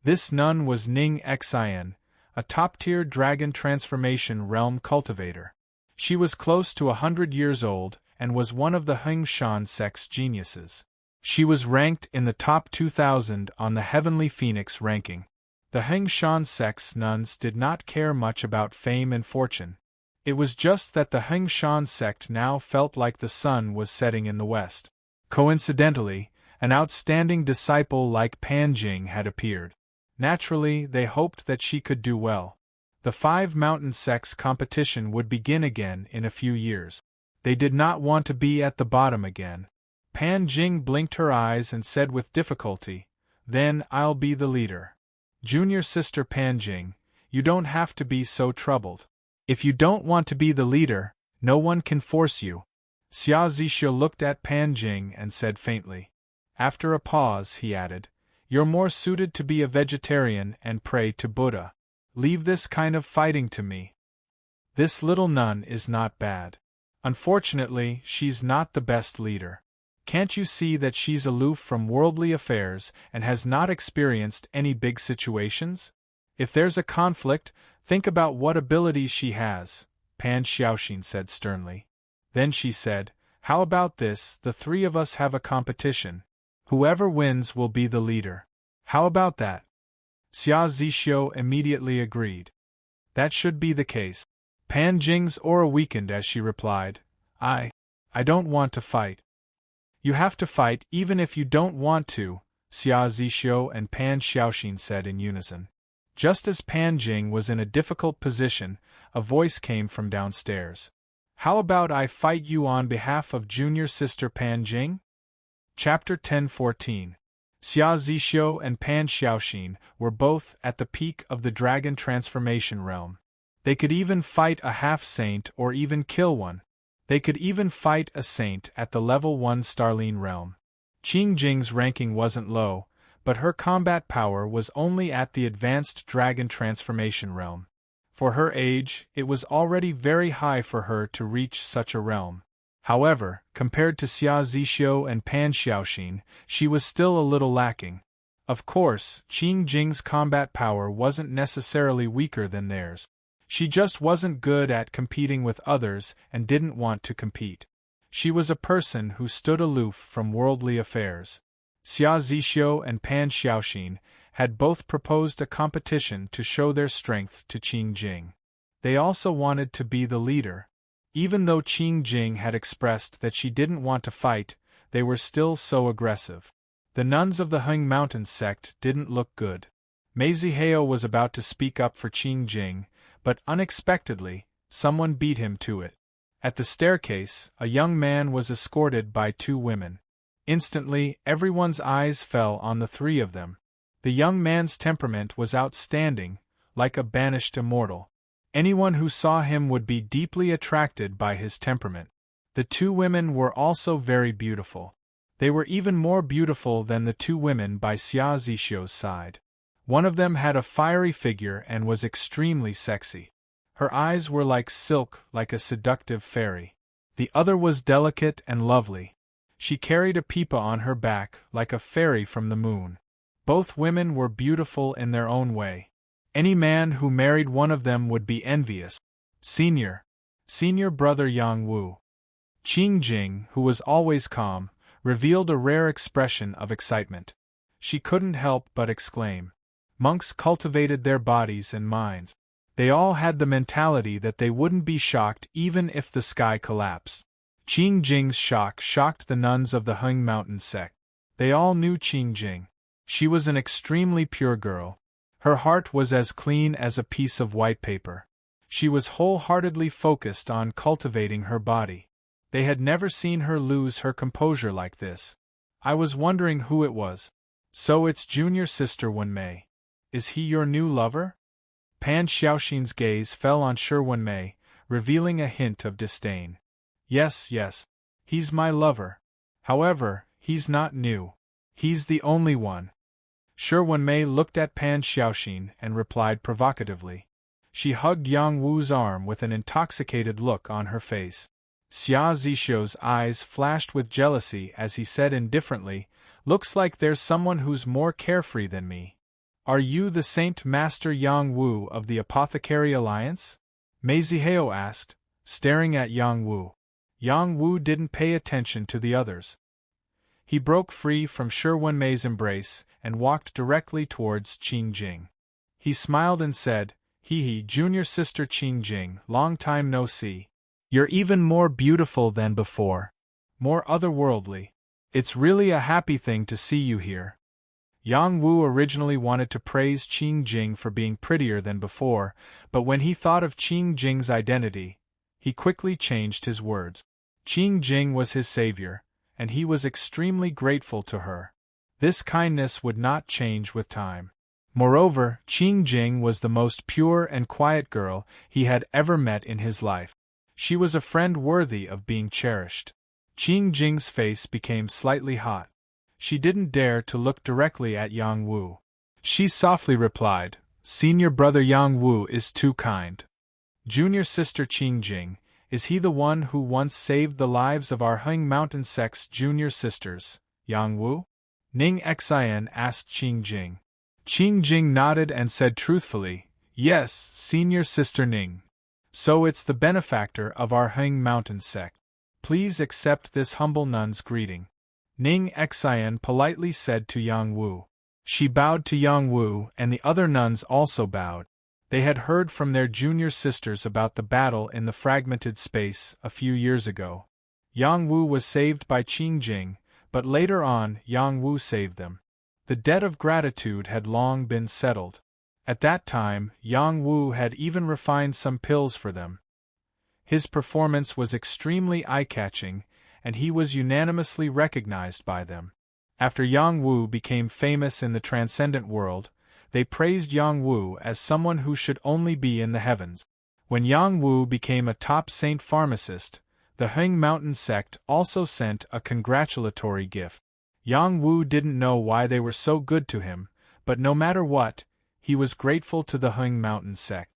This nun was Ning Xian, a top-tier dragon transformation realm cultivator. She was close to 100 years old and was one of the Heng Shan sect's geniuses. She was ranked in the top 2,000 on the Heavenly Phoenix ranking. The Heng Shan sect's nuns did not care much about fame and fortune. It was just that the Heng Shan sect now felt like the sun was setting in the west. Coincidentally, an outstanding disciple like Panjing had appeared. Naturally, they hoped that she could do well. The 5 mountain sects competition would begin again in a few years. They did not want to be at the bottom again. Panjing blinked her eyes and said with difficulty, Then I'll be the leader. Junior sister Panjing, you don't have to be so troubled. If you don't want to be the leader, no one can force you. Xia Zixu looked at Panjing and said faintly. After a pause, he added, You're more suited to be a vegetarian and pray to Buddha. Leave this kind of fighting to me. This little nun is not bad. Unfortunately, she's not the best leader. Can't you see that she's aloof from worldly affairs and has not experienced any big situations? If there's a conflict, think about what abilities she has, Pan Xiaoxin said sternly. Then she said, how about this, the three of us have a competition. Whoever wins will be the leader. How about that? Xia Zixio immediately agreed. That should be the case. Pan Jing's aura weakened as she replied, I don't want to fight. You have to fight even if you don't want to, Xia Zixio and Pan Xiaoxin said in unison. Just as Pan Jing was in a difficult position, a voice came from downstairs. How about I fight you on behalf of junior sister Pan Jing? Chapter 1014. Xia Zixio and Pan Xiaoxin were both at the peak of the dragon transformation realm. They could even fight a half-saint or even kill one. They could even fight a saint at the level 1 Starline realm. Qing Jing's ranking wasn't low, but her combat power was only at the advanced dragon transformation realm. For her age, it was already very high for her to reach such a realm. However, compared to Xia Zixio and Pan Xiaoxin, she was still a little lacking. Of course, Qing Jing's combat power wasn't necessarily weaker than theirs. She just wasn't good at competing with others and didn't want to compete. She was a person who stood aloof from worldly affairs. Xia Zixio and Pan Xiaoxin had both proposed a competition to show their strength to Qing Jing. They also wanted to be the leader. Even though Qing Jing had expressed that she didn't want to fight, they were still so aggressive. The nuns of the Heng Mountain sect didn't look good. Mei Zihao was about to speak up for Qing Jing, but unexpectedly, someone beat him to it. At the staircase, a young man was escorted by two women. Instantly, everyone's eyes fell on the three of them. The young man's temperament was outstanding, like a banished immortal. Anyone who saw him would be deeply attracted by his temperament. The two women were also very beautiful. They were even more beautiful than the two women by Xia Zixio's side. One of them had a fiery figure and was extremely sexy. Her eyes were like silk, like a seductive fairy. The other was delicate and lovely. She carried a pipa on her back, like a fairy from the moon. Both women were beautiful in their own way. Any man who married one of them would be envious. Senior brother Yang Wu. Qing Jing, who was always calm, revealed a rare expression of excitement. She couldn't help but exclaim. Monks cultivated their bodies and minds. They all had the mentality that they wouldn't be shocked even if the sky collapsed. Qing Jing's shock shocked the nuns of the Heng Mountain sect. They all knew Qing Jing. She was an extremely pure girl. Her heart was as clean as a piece of white paper. She was wholeheartedly focused on cultivating her body. They had never seen her lose her composure like this. I was wondering who it was. So it's junior sister Wenmei. Is he your new lover? Pan Xiaoxin's gaze fell on Shi Wenmei, revealing a hint of disdain. Yes, he's my lover. However, he's not new. He's the only one. Shi Wenmei looked at Pan Xiaoxin and replied provocatively. She hugged Yang Wu's arm with an intoxicated look on her face. Xia Zixio's eyes flashed with jealousy as he said indifferently, Looks like there's someone who's more carefree than me. Are you the Saint Master Yang Wu of the Apothecary Alliance? Mei Zihao asked, staring at Yang Wu. Yang Wu didn't pay attention to the others. He broke free from Shi Wenmei's embrace and walked directly towards Qing Jing. He smiled and said, Hee, junior sister Qing Jing, long time no see. You're even more beautiful than before. More otherworldly. It's really a happy thing to see you here. Yang Wu originally wanted to praise Qing Jing for being prettier than before, but when he thought of Qing Jing's identity, he quickly changed his words. Qing Jing was his savior, and he was extremely grateful to her. This kindness would not change with time. Moreover, Qing Jing was the most pure and quiet girl he had ever met in his life. She was a friend worthy of being cherished. Qing Jing's face became slightly hot. She didn't dare to look directly at Yang Wu. She softly replied, Senior brother Yang Wu is too kind. Junior sister Qing Jing, Is he the one who once saved the lives of our Hung Mountain sect's junior sisters, Yang Wu? Ning Xian asked Qing Jing. Qing Jing nodded and said truthfully, "Yes, senior sister Ning. So it's the benefactor of our Hung Mountain sect. Please accept this humble nun's greeting." Ning Xian politely said to Yang Wu. She bowed to Yang Wu, and the other nuns also bowed. They had heard from their junior sisters about the battle in the fragmented space a few years ago. Yang Wu was saved by Qing Jing, but later on Yang Wu saved them. The debt of gratitude had long been settled. At that time, Yang Wu had even refined some pills for them. His performance was extremely eye-catching, and he was unanimously recognized by them. After Yang Wu became famous in the transcendent world, they praised Yang Wu as someone who should only be in the heavens. When Yang Wu became a top saint pharmacist, the Hung Mountain sect also sent a congratulatory gift. Yang Wu didn't know why they were so good to him, but no matter what, he was grateful to the Hung Mountain sect.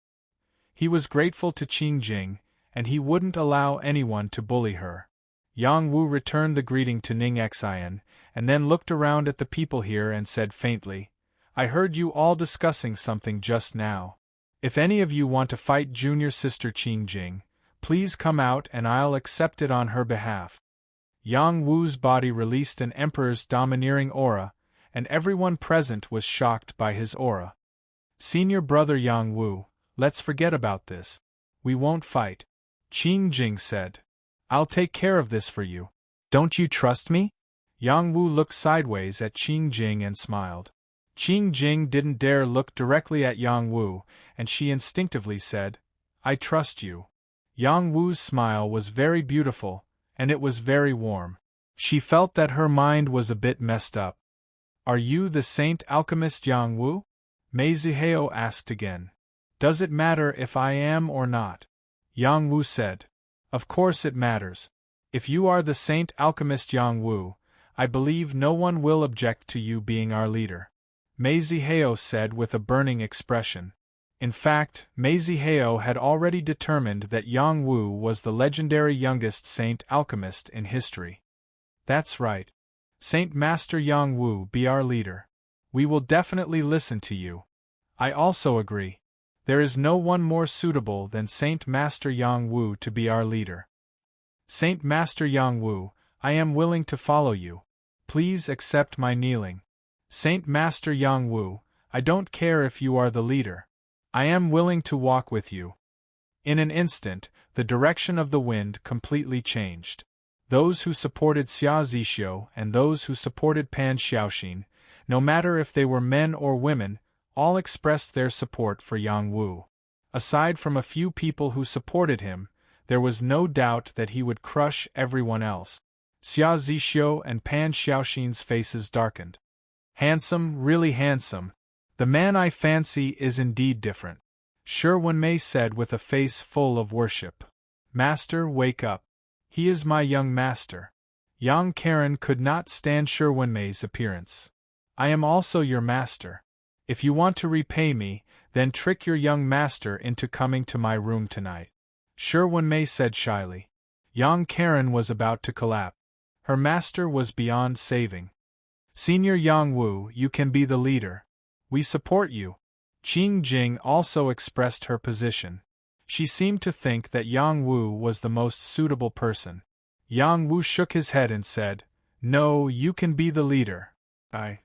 He was grateful to Qing Jing, and he wouldn't allow anyone to bully her. Yang Wu returned the greeting to Ning Xian, and then looked around at the people here and said faintly, "I heard you all discussing something just now. If any of you want to fight junior sister Qing Jing, please come out and I'll accept it on her behalf." Yang Wu's body released an emperor's domineering aura, and everyone present was shocked by his aura. "Senior brother Yang Wu, let's forget about this. We won't fight," Qing Jing said. "I'll take care of this for you. Don't you trust me?" Yang Wu looked sideways at Qing Jing and smiled. Qing Jing didn't dare look directly at Yang Wu, and she instinctively said, "I trust you." Yang Wu's smile was very beautiful, and it was very warm. She felt that her mind was a bit messed up. "Are you the saint alchemist Yang Wu?" Mei Zihao asked again. "Does it matter if I am or not?" Yang Wu said, "Of course it matters. If you are the saint alchemist Yang Wu, I believe no one will object to you being our leader," Mei Zihao said with a burning expression. In fact, Mei Zihao had already determined that Yang Wu was the legendary youngest saint alchemist in history. "That's right. Saint Master Yang Wu be our leader. We will definitely listen to you." "I also agree. There is no one more suitable than Saint Master Yang Wu to be our leader." "Saint Master Yang Wu, I am willing to follow you. Please accept my kneeling." "Saint Master Yang Wu, I don't care if you are the leader. I am willing to walk with you." In an instant, the direction of the wind completely changed. Those who supported Xia Zixio and those who supported Pan Xiaoxin, no matter if they were men or women, all expressed their support for Yang Wu. Aside from a few people who supported him, there was no doubt that he would crush everyone else. Xia Zixio and Pan Xiaoxin's faces darkened. "Handsome, really handsome. The man I fancy is indeed different," Shi Wenmei said with a face full of worship. "Master, wake up. He is my young master." Yang Karen could not stand Shi Wenmei's appearance. "I am also your master. If you want to repay me, then trick your young master into coming to my room tonight," Shi Wenmei said shyly. Yang Karen was about to collapse. Her master was beyond saving. "Senior Yang Wu, you can be the leader. We support you." Qing Jing also expressed her position. She seemed to think that Yang Wu was the most suitable person. Yang Wu shook his head and said, "No, you can be the leader." I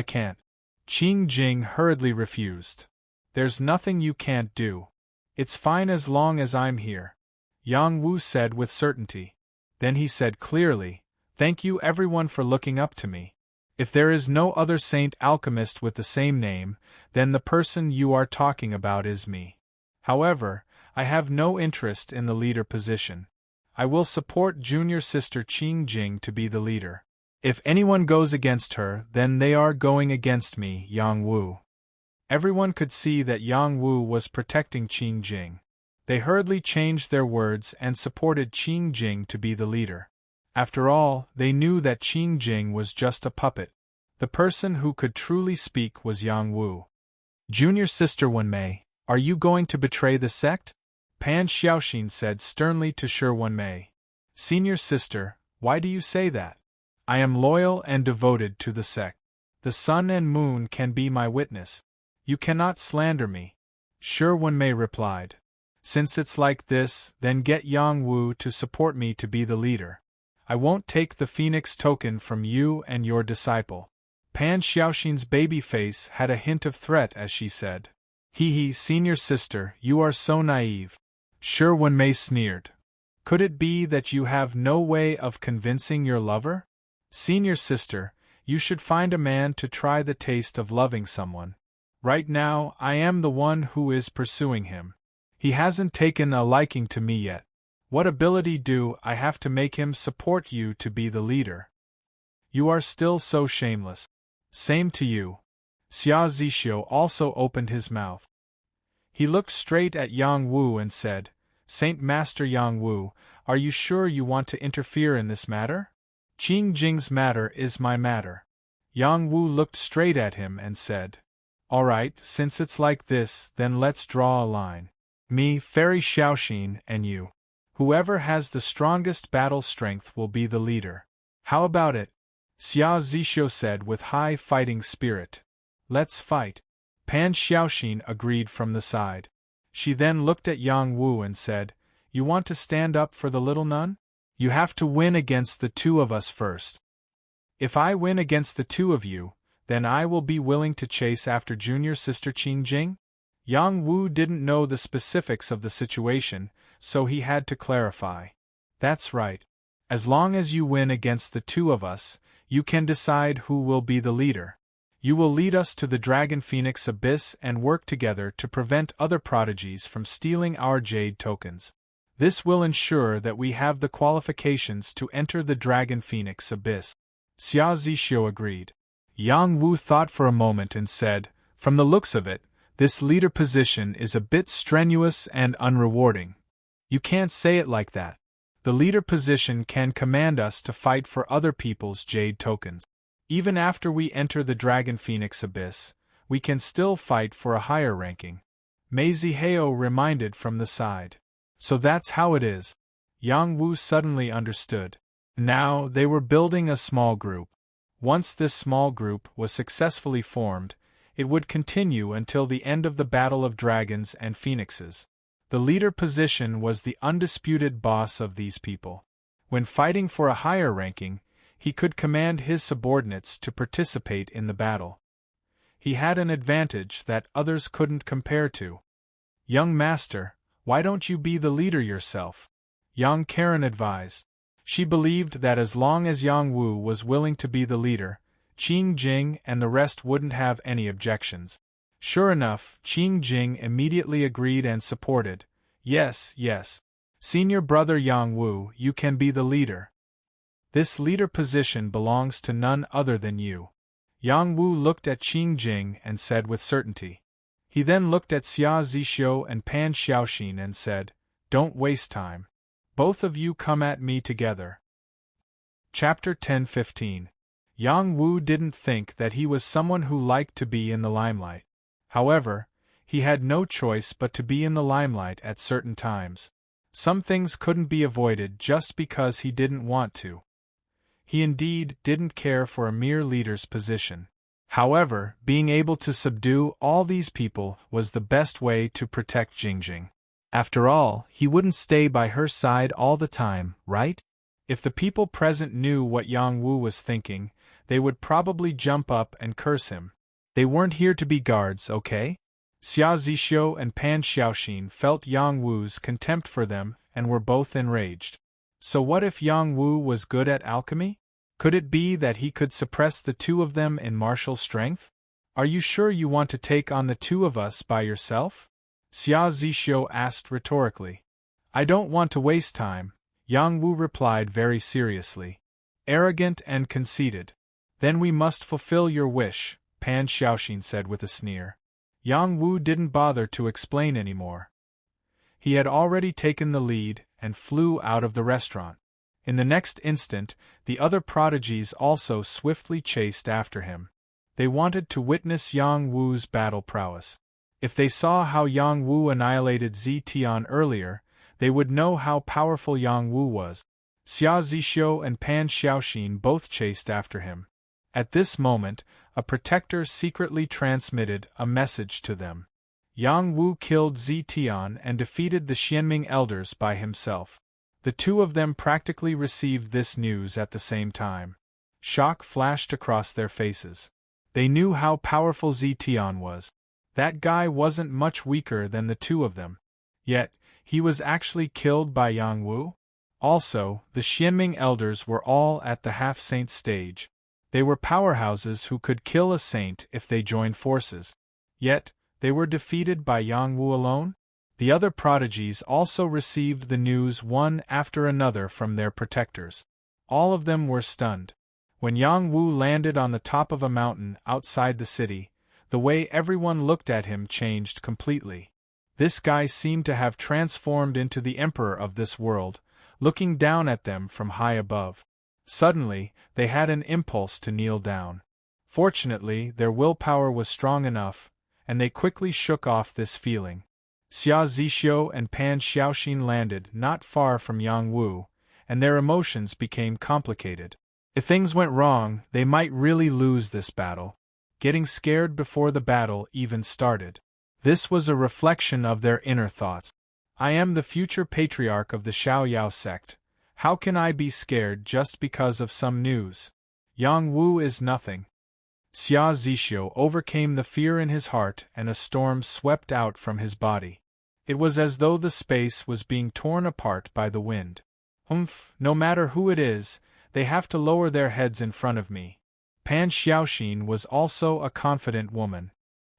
can't." Qing Jing hurriedly refused. "There's nothing you can't do. It's fine as long as I'm here," Yang Wu said with certainty. Then he said clearly, "Thank you everyone for looking up to me. If there is no other saint alchemist with the same name, then the person you are talking about is me. However, I have no interest in the leader position. I will support junior sister Qing Jing to be the leader. If anyone goes against her, then they are going against me, Yang Wu." Everyone could see that Yang Wu was protecting Qing Jing. They hurriedly changed their words and supported Qing Jing to be the leader. After all, they knew that Qing Jing was just a puppet. The person who could truly speak was Yang Wu. "Junior sister Wenmei, are you going to betray the sect?" Pan Xiaoxin said sternly to Shi Wenmei. Senior sister, why do you say that? I am loyal and devoted to the sect. The sun and moon can be my witness. You cannot slander me. Shi Wenmei replied. Since it's like this, then get Yang Wu to support me to be the leader. I won't take the Phoenix token from you and your disciple. Pan Xiaoxin's baby face had a hint of threat as she said. Hee, senior sister, you are so naive. Shi Wenmei sneered. Could it be that you have no way of convincing your lover? Senior sister, you should find a man to try the taste of loving someone. Right now, I am the one who is pursuing him. He hasn't taken a liking to me yet. What ability do I have to make him support you to be the leader? You are still so shameless. Same to you. Xia Zixio also opened his mouth. He looked straight at Yang Wu and said, Saint Master Yang Wu, are you sure you want to interfere in this matter? Qing Jing's matter is my matter. Yang Wu looked straight at him and said, All right, since it's like this, then let's draw a line. Me, Fairy Xiaoxin, and you. Whoever has the strongest battle strength will be the leader. How about it? Xia Zixio said with high fighting spirit. Let's fight. Pan Xiaoxin agreed from the side. She then looked at Yang Wu and said, You want to stand up for the little nun? You have to win against the two of us first. If I win against the two of you, then I will be willing to chase after junior sister Qing Jing? Yang Wu didn't know the specifics of the situation, so he had to clarify. That's right. As long as you win against the two of us, you can decide who will be the leader. You will lead us to the Dragon Phoenix Abyss and work together to prevent other prodigies from stealing our jade tokens. This will ensure that we have the qualifications to enter the Dragon Phoenix Abyss. Xia Zixio agreed. Yang Wu thought for a moment and said, From the looks of it, this leader position is a bit strenuous and unrewarding. You can't say it like that. The leader position can command us to fight for other people's jade tokens. Even after we enter the Dragon Phoenix Abyss, we can still fight for a higher ranking. Mei Zihao reminded from the side. So that's how it is. Yang Wu suddenly understood. Now they were building a small group. Once this small group was successfully formed, it would continue until the end of the Battle of Dragons and Phoenixes. The leader position was the undisputed boss of these people. When fighting for a higher ranking, he could command his subordinates to participate in the battle. He had an advantage that others couldn't compare to. Young master, why don't you be the leader yourself? Yang Karen advised. She believed that as long as Yang Wu was willing to be the leader, Qing Jing and the rest wouldn't have any objections. Sure enough, Qing Jing immediately agreed and supported. Yes, yes. Senior brother Yang Wu, you can be the leader. This leader position belongs to none other than you. Yang Wu looked at Qing Jing and said with certainty. He then looked at Xia Zixio and Pan Xiaoxin and said, Don't waste time. Both of you come at me together. Chapter 10-15. Yang Wu didn't think that he was someone who liked to be in the limelight. However, he had no choice but to be in the limelight at certain times. Some things couldn't be avoided just because he didn't want to. He indeed didn't care for a mere leader's position. However, being able to subdue all these people was the best way to protect Jingjing. After all, he wouldn't stay by her side all the time, right? If the people present knew what Yang Wu was thinking, they would probably jump up and curse him. They weren't here to be guards, okay? Xia Zixio and Pan Xiaoxin felt Yang Wu's contempt for them and were both enraged. So what if Yang Wu was good at alchemy? Could it be that he could suppress the two of them in martial strength? Are you sure you want to take on the two of us by yourself? Xia Zixio asked rhetorically. I don't want to waste time, Yang Wu replied very seriously. Arrogant and conceited. Then we must fulfill your wish, Pan Xiaoxin said with a sneer. Yang Wu didn't bother to explain anymore. He had already taken the lead and flew out of the restaurant. In the next instant, the other prodigies also swiftly chased after him. They wanted to witness Yang Wu's battle prowess. If they saw how Yang Wu annihilated Zi Tian earlier, they would know how powerful Yang Wu was. Xia Zixu and Pan Xiaoxin both chased after him. At this moment, a protector secretly transmitted a message to them. Yang Wu killed Zi Tian and defeated the Xianming elders by himself. The two of them practically received this news at the same time. Shock flashed across their faces. They knew how powerful Zi Tian was. That guy wasn't much weaker than the two of them. Yet, he was actually killed by Yang Wu? Also, the Xianming elders were all at the half-saint stage. They were powerhouses who could kill a saint if they joined forces. Yet, they were defeated by Yang Wu alone? The other prodigies also received the news one after another from their protectors. All of them were stunned. When Yang Wu landed on the top of a mountain outside the city, the way everyone looked at him changed completely. This guy seemed to have transformed into the emperor of this world, looking down at them from high above. Suddenly, they had an impulse to kneel down. Fortunately, their willpower was strong enough, and they quickly shook off this feeling. Xia Zixu and Pan Xiaoxin landed not far from Yang Wu, and their emotions became complicated. If things went wrong, they might really lose this battle. Getting scared before the battle even started. This was a reflection of their inner thoughts. I am the future patriarch of the Xiaoyao sect. How can I be scared just because of some news? Yang Wu is nothing. Xia Zixu overcame the fear in his heart and a storm swept out from his body. It was as though the space was being torn apart by the wind. No matter who it is, they have to lower their heads in front of me. Pan Xiaoxin was also a confident woman.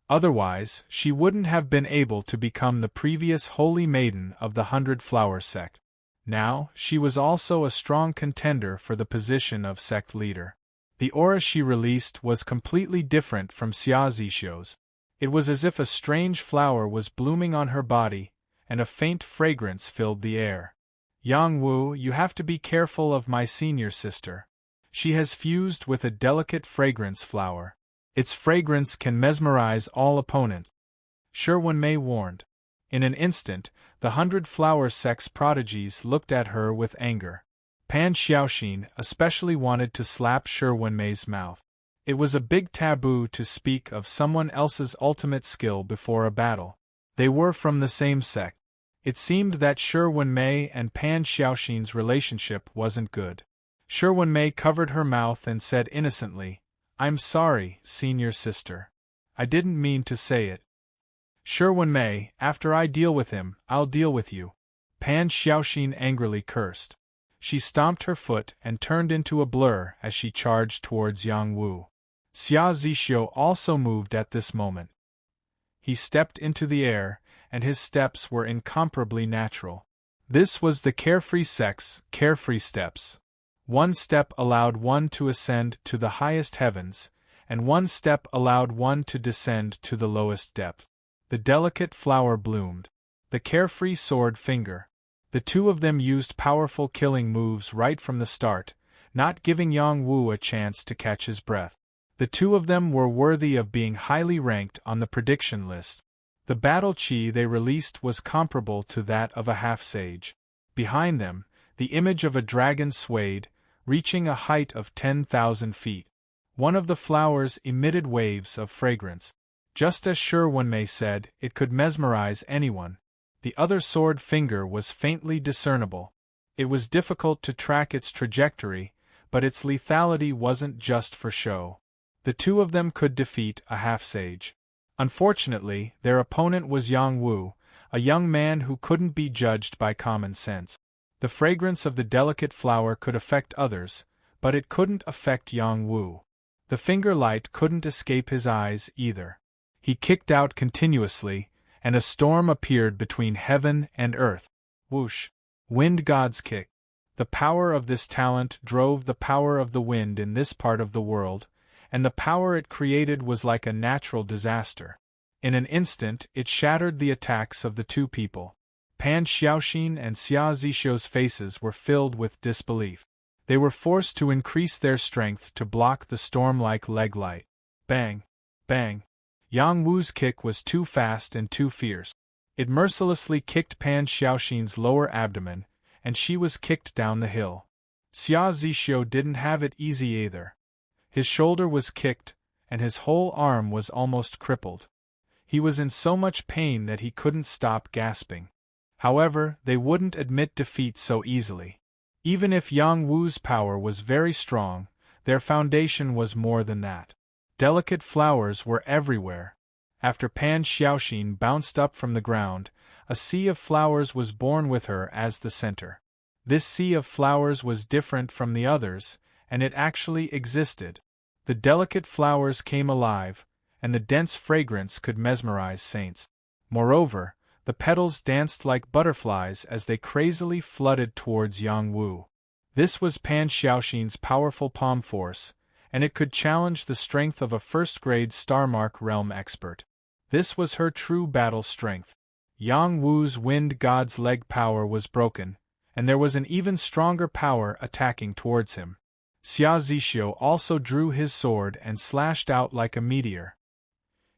Otherwise, she wouldn't have been able to become the previous holy maiden of the 100-Flower sect. Now, she was also a strong contender for the position of sect leader. The aura she released was completely different from Xia Zixu's. It was as if a strange flower was blooming on her body, and a faint fragrance filled the air. Yang Wu, you have to be careful of my senior sister. She has fused with a delicate fragrance flower. Its fragrance can mesmerize all opponents. Wenmei warned. In an instant, the 100-Flower sect's prodigies looked at her with anger. Pan Xiaoxin especially wanted to slap Wenmei's mouth. It was a big taboo to speak of someone else's ultimate skill before a battle. They were from the same sect. It seemed that Wenmei and Pan Xiaoxin's relationship wasn't good. Wenmei covered her mouth and said innocently, I'm sorry, senior sister. I didn't mean to say it. Wenmei, after I deal with him, I'll deal with you. Pan Xiaoxin angrily cursed. She stomped her foot and turned into a blur as she charged towards Yang Wu. Xia Zixu also moved at this moment. He stepped into the air, and his steps were incomparably natural. This was the carefree sect's carefree steps. One step allowed one to ascend to the highest heavens, and one step allowed one to descend to the lowest depth. The delicate flower bloomed. The carefree sword finger. The two of them used powerful killing moves right from the start, not giving Yang Wu a chance to catch his breath. The two of them were worthy of being highly ranked on the prediction list. The battle chi they released was comparable to that of a half-sage. Behind them, the image of a dragon swayed, reaching a height of 10,000 feet. One of the flowers emitted waves of fragrance. Just as Wenmei said, it could mesmerize anyone. The other sword finger was faintly discernible. It was difficult to track its trajectory, but its lethality wasn't just for show. The two of them could defeat a half-sage. Unfortunately, their opponent was Yang Wu, a young man who couldn't be judged by common sense. The fragrance of the delicate flower could affect others, but it couldn't affect Yang Wu. The finger light couldn't escape his eyes either. He kicked out continuously, and a storm appeared between heaven and earth. Whoosh! Wind god's kick. The power of this talent drove the power of the wind in this part of the world, and the power it created was like a natural disaster. In an instant, it shattered the attacks of the two people. Pan Xiaoxin and Xia Zixu's faces were filled with disbelief. They were forced to increase their strength to block the storm-like leg light. Bang! Bang! Yang Wu's kick was too fast and too fierce. It mercilessly kicked Pan Xiaoxin's lower abdomen, and she was kicked down the hill. Xia Zixio didn't have it easy either. His shoulder was kicked, and his whole arm was almost crippled. He was in so much pain that he couldn't stop gasping. However, they wouldn't admit defeat so easily. Even if Yang Wu's power was very strong, their foundation was more than that. Delicate flowers were everywhere. After Pan Xiaoxin bounced up from the ground, a sea of flowers was born with her as the center. This sea of flowers was different from the others, and it actually existed. The delicate flowers came alive, and the dense fragrance could mesmerize saints. Moreover, the petals danced like butterflies as they crazily flooded towards Yang Wu. This was Pan Xiaoxin's powerful palm force, and it could challenge the strength of a first-grade Starmark realm expert. This was her true battle strength. Yang Wu's wind god's leg power was broken, and there was an even stronger power attacking towards him. Xia Zixio also drew his sword and slashed out like a meteor.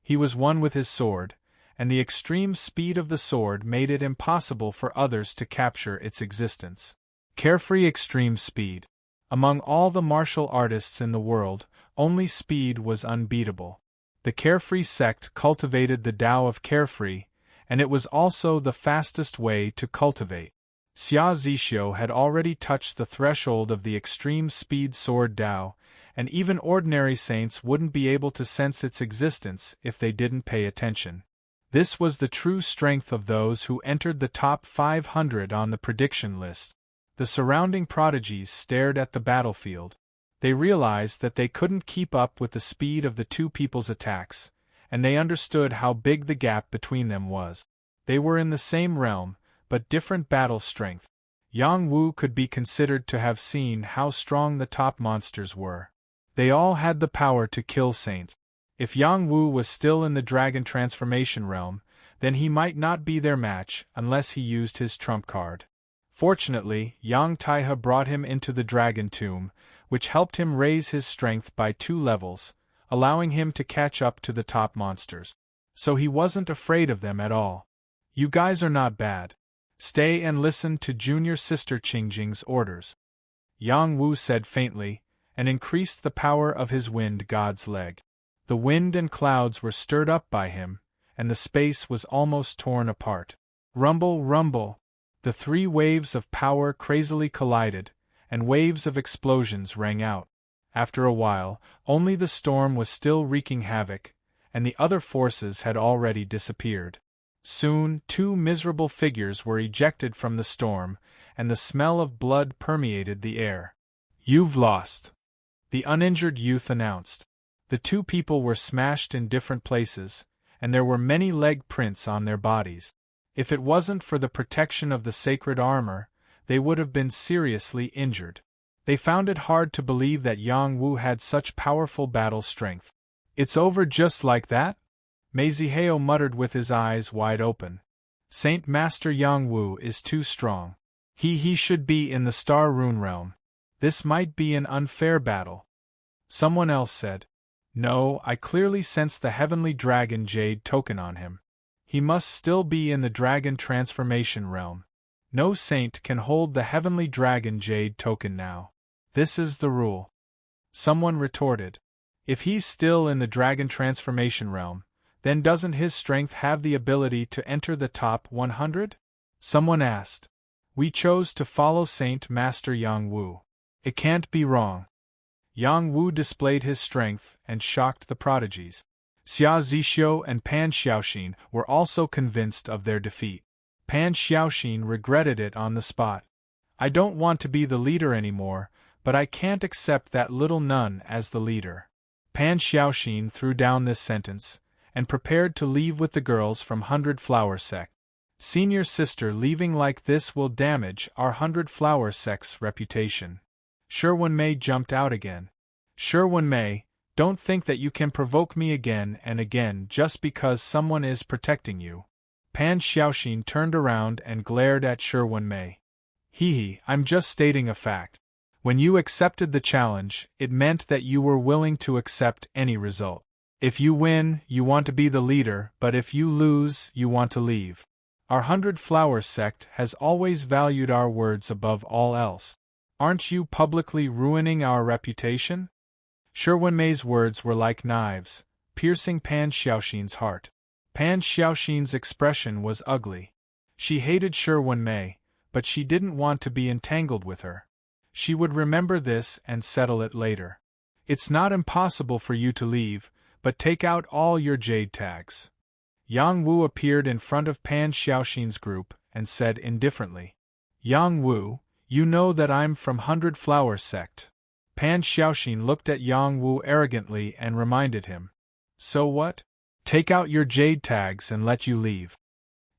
He was one with his sword, and the extreme speed of the sword made it impossible for others to capture its existence. Carefree extreme speed. Among all the martial artists in the world, only speed was unbeatable. The Carefree sect cultivated the Tao of Carefree, and it was also the fastest way to cultivate. Xia Zixio had already touched the threshold of the extreme speed sword Tao, and even ordinary saints wouldn't be able to sense its existence if they didn't pay attention. This was the true strength of those who entered the top 500 on the prediction list. The surrounding prodigies stared at the battlefield. They realized that they couldn't keep up with the speed of the two people's attacks, and they understood how big the gap between them was. They were in the same realm, but different battle strength. Yang Wu could be considered to have seen how strong the top monsters were. They all had the power to kill saints. If Yang Wu was still in the dragon transformation realm, then he might not be their match unless he used his trump card. Fortunately, Yang Taihe brought him into the dragon tomb, which helped him raise his strength by 2 levels, allowing him to catch up to the top monsters. So he wasn't afraid of them at all. You guys are not bad. Stay and listen to junior sister Qingjing's orders. Yang Wu said faintly, and increased the power of his wind god's leg. The wind and clouds were stirred up by him, and the space was almost torn apart. Rumble, rumble! The 3 waves of power crazily collided, and waves of explosions rang out. After a while, only the storm was still wreaking havoc, and the other forces had already disappeared. Soon, 2 miserable figures were ejected from the storm, and the smell of blood permeated the air. "You've lost," the uninjured youth announced. The 2 people were smashed in different places, and there were many leg prints on their bodies. If it wasn't for the protection of the sacred armor, they would have been seriously injured. They found it hard to believe that Yang Wu had such powerful battle strength. "It's over just like that?" Meiziheo muttered with his eyes wide open. "Saint Master Yang Wu is too strong. He should be in the Star Rune realm. This might be an unfair battle." Someone else said, "No, I clearly sense the heavenly dragon jade token on him. He must still be in the dragon transformation realm. No saint can hold the heavenly dragon jade token now. This is the rule." Someone retorted, "If he's still in the dragon transformation realm, then doesn't his strength have the ability to enter the top 100? Someone asked. "We chose to follow Saint Master Yang Wu. It can't be wrong." Yang Wu displayed his strength and shocked the prodigies. Xia Zixio and Pan Xiaoxin were also convinced of their defeat. Pan Xiaoxin regretted it on the spot. "I don't want to be the leader anymore, but I can't accept that little nun as the leader." Pan Xiaoxin threw down this sentence, and prepared to leave with the girls from 100 Flower Sect. "Senior sister leaving like this will damage our 100 Flower Sect's reputation." Sherwin-Mei jumped out again. "Sherwin-Mei, don't think that you can provoke me again and again just because someone is protecting you." Pan Xiaoxin turned around and glared at Sherwin-Mei. I'm just stating a fact. When you accepted the challenge, it meant that you were willing to accept any result. If you win, you want to be the leader, but if you lose, you want to leave. Our 100-Flower sect has always valued our words above all else. Aren't you publicly ruining our reputation? Wenmei's words were like knives, piercing Pan Xiaoxin's heart. Pan Xiaoxin's expression was ugly. She hated Wenmei, but she didn't want to be entangled with her. She would remember this and settle it later. It's not impossible for you to leave, but take out all your jade tags. Yang Wu appeared in front of Pan Xiaoxin's group and said indifferently, Yang Wu, you know that I'm from 100-Flower sect. Pan Xiaoxin looked at Yang Wu arrogantly and reminded him. So what? Take out your jade tags and let you leave.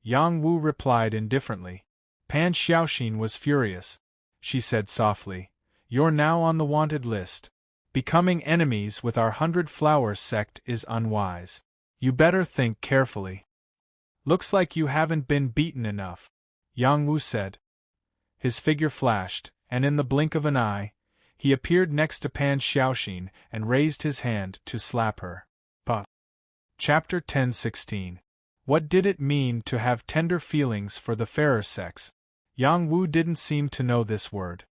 Yang Wu replied indifferently. Pan Xiaoxin was furious. She said softly, You're now on the wanted list. Becoming enemies with our 100-Flower sect is unwise. You better think carefully. Looks like you haven't been beaten enough, Yang Wu said. His figure flashed, and in the blink of an eye, he appeared next to Pan Xiaoxin and raised his hand to slap her. Chapter 10:16. What did it mean to have tender feelings for the fairer sex? Yang Wu didn't seem to know this word.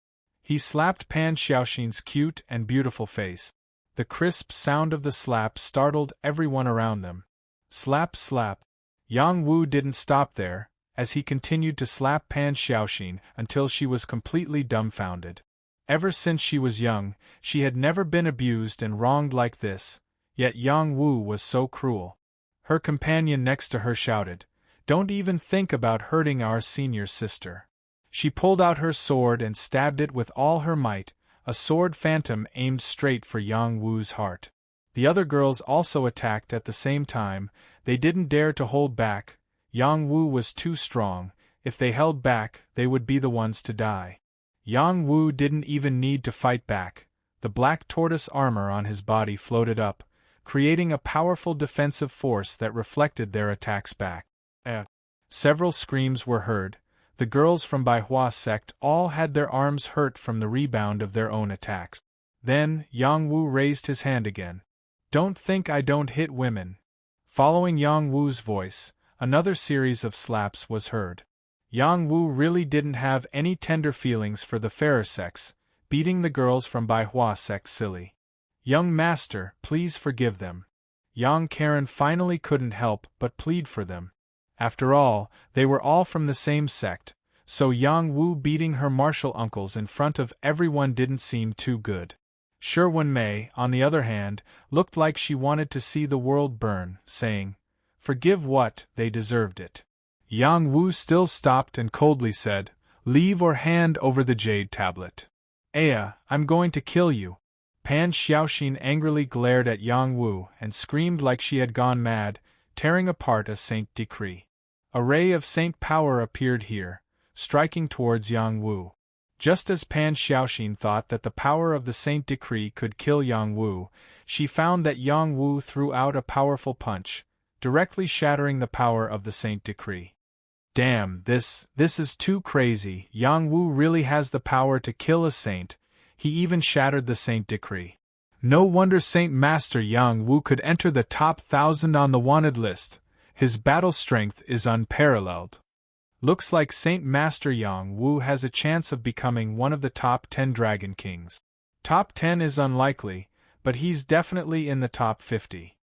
He slapped Pan Xiaoxin's cute and beautiful face. The crisp sound of the slap startled everyone around them. Slap, slap. Yang Wu didn't stop there, as he continued to slap Pan Xiaoxin until she was completely dumbfounded. Ever since she was young, she had never been abused and wronged like this, yet Yang Wu was so cruel. Her companion next to her shouted, Don't even think about hurting our senior sister. She pulled out her sword and stabbed it with all her might, a sword phantom aimed straight for Yang Wu's heart. The other girls also attacked at the same time. They didn't dare to hold back. Yang Wu was too strong. If they held back, they would be the ones to die. Yang Wu didn't even need to fight back. The black tortoise armor on his body floated up, creating a powerful defensive force that reflected their attacks back. Several screams were heard. The girls from Baihua sect all had their arms hurt from the rebound of their own attacks. Then, Yang Wu raised his hand again. Don't think I don't hit women. Following Yang Wu's voice, another series of slaps was heard. Yang Wu really didn't have any tender feelings for the fairer sex, beating the girls from Baihua sect silly. Young master, please forgive them. Yang Karen finally couldn't help but plead for them. After all, they were all from the same sect, so Yang Wu beating her martial uncles in front of everyone didn't seem too good. Wenmei, on the other hand, looked like she wanted to see the world burn, saying, Forgive what, they deserved it. Yang Wu still stopped and coldly said, Leave or hand over the jade tablet. I'm going to kill you. Pan Xiaoxin angrily glared at Yang Wu and screamed like she had gone mad, tearing apart a saint decree. A ray of saint power appeared here, striking towards Yang Wu. Just as Pan Xiaoxin thought that the power of the saint decree could kill Yang Wu, she found that Yang Wu threw out a powerful punch, directly shattering the power of the saint decree. Damn, this is too crazy. Yang Wu really has the power to kill a saint. He even shattered the saint decree. No wonder Saint Master Yang Wu could enter the top 1,000 on the wanted list. His battle strength is unparalleled. Looks like Saint Master Yang Wu has a chance of becoming one of the top 10 Dragon Kings. Top 10 is unlikely, but he's definitely in the top 50.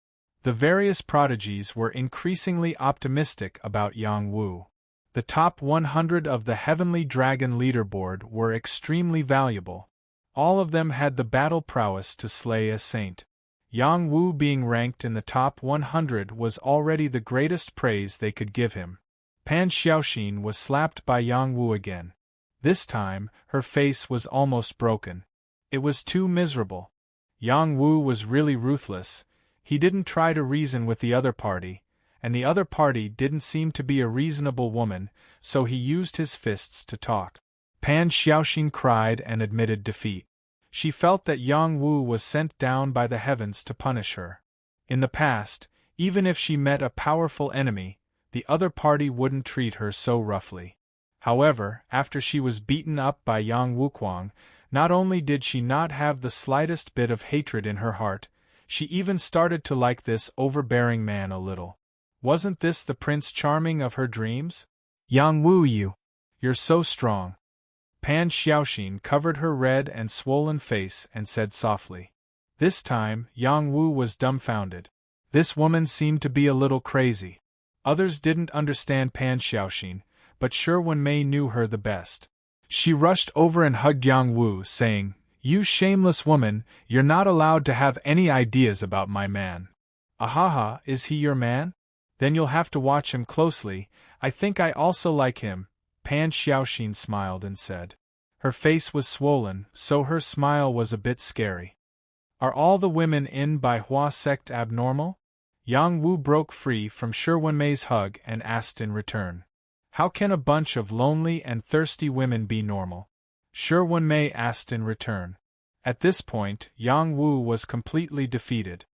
The various prodigies were increasingly optimistic about Yang Wu. The top 100 of the Heavenly Dragon leaderboard were extremely valuable. All of them had the battle prowess to slay a saint. Yang Wu being ranked in the top 100 was already the greatest praise they could give him. Pan Xiaoxin was slapped by Yang Wu again. This time, her face was almost broken. It was too miserable. Yang Wu was really ruthless. He didn't try to reason with the other party, and the other party didn't seem to be a reasonable woman, so he used his fists to talk. Pan Xiaoxin cried and admitted defeat. She felt that Yang Wu was sent down by the heavens to punish her. In the past, even if she met a powerful enemy, the other party wouldn't treat her so roughly. However, after she was beaten up by Yang Wuquang, not only did she not have the slightest bit of hatred in her heart, She even started to like this overbearing man a little. Wasn't this the Prince Charming of her dreams? Yang Wu, you're so strong. Pan Xiaoxin covered her red and swollen face and said softly. This time, Yang Wu was dumbfounded. This woman seemed to be a little crazy. Others didn't understand Pan Xiaoxin, but Shi Wenmei knew her the best. She rushed over and hugged Yang Wu, saying, "You shameless woman, you're not allowed to have any ideas about my man." "Ahaha, is he your man? Then you'll have to watch him closely. I think I also like him," Pan Xiaoxin smiled and said. Her face was swollen, so her smile was a bit scary. "Are all the women in Bai Hua sect abnormal?" Yang Wu broke free from Shi Wenmei's hug and asked in return. "How can a bunch of lonely and thirsty women be normal?" Shi Wenmei asked in return. At this point, Yang Wu was completely defeated.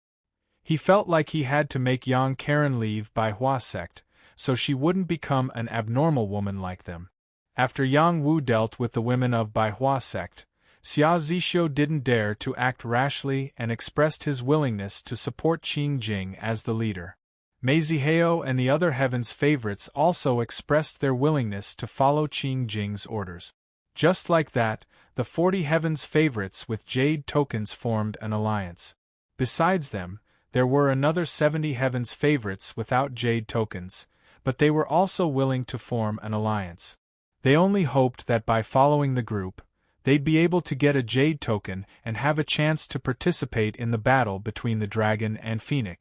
He felt like he had to make Yang Karen leave Bai Hua sect, so she wouldn't become an abnormal woman like them. After Yang Wu dealt with the women of Bai Hua sect, Xia Zixu didn't dare to act rashly and expressed his willingness to support Qing Jing as the leader. Mei Zihao and the other Heaven's favorites also expressed their willingness to follow Qing Jing's orders. Just like that, the 40 Heaven's favorites with jade tokens formed an alliance. Besides them, there were another 70 Heaven's favorites without jade tokens, but they were also willing to form an alliance. They only hoped that by following the group, they'd be able to get a jade token and have a chance to participate in the battle between the dragon and phoenix.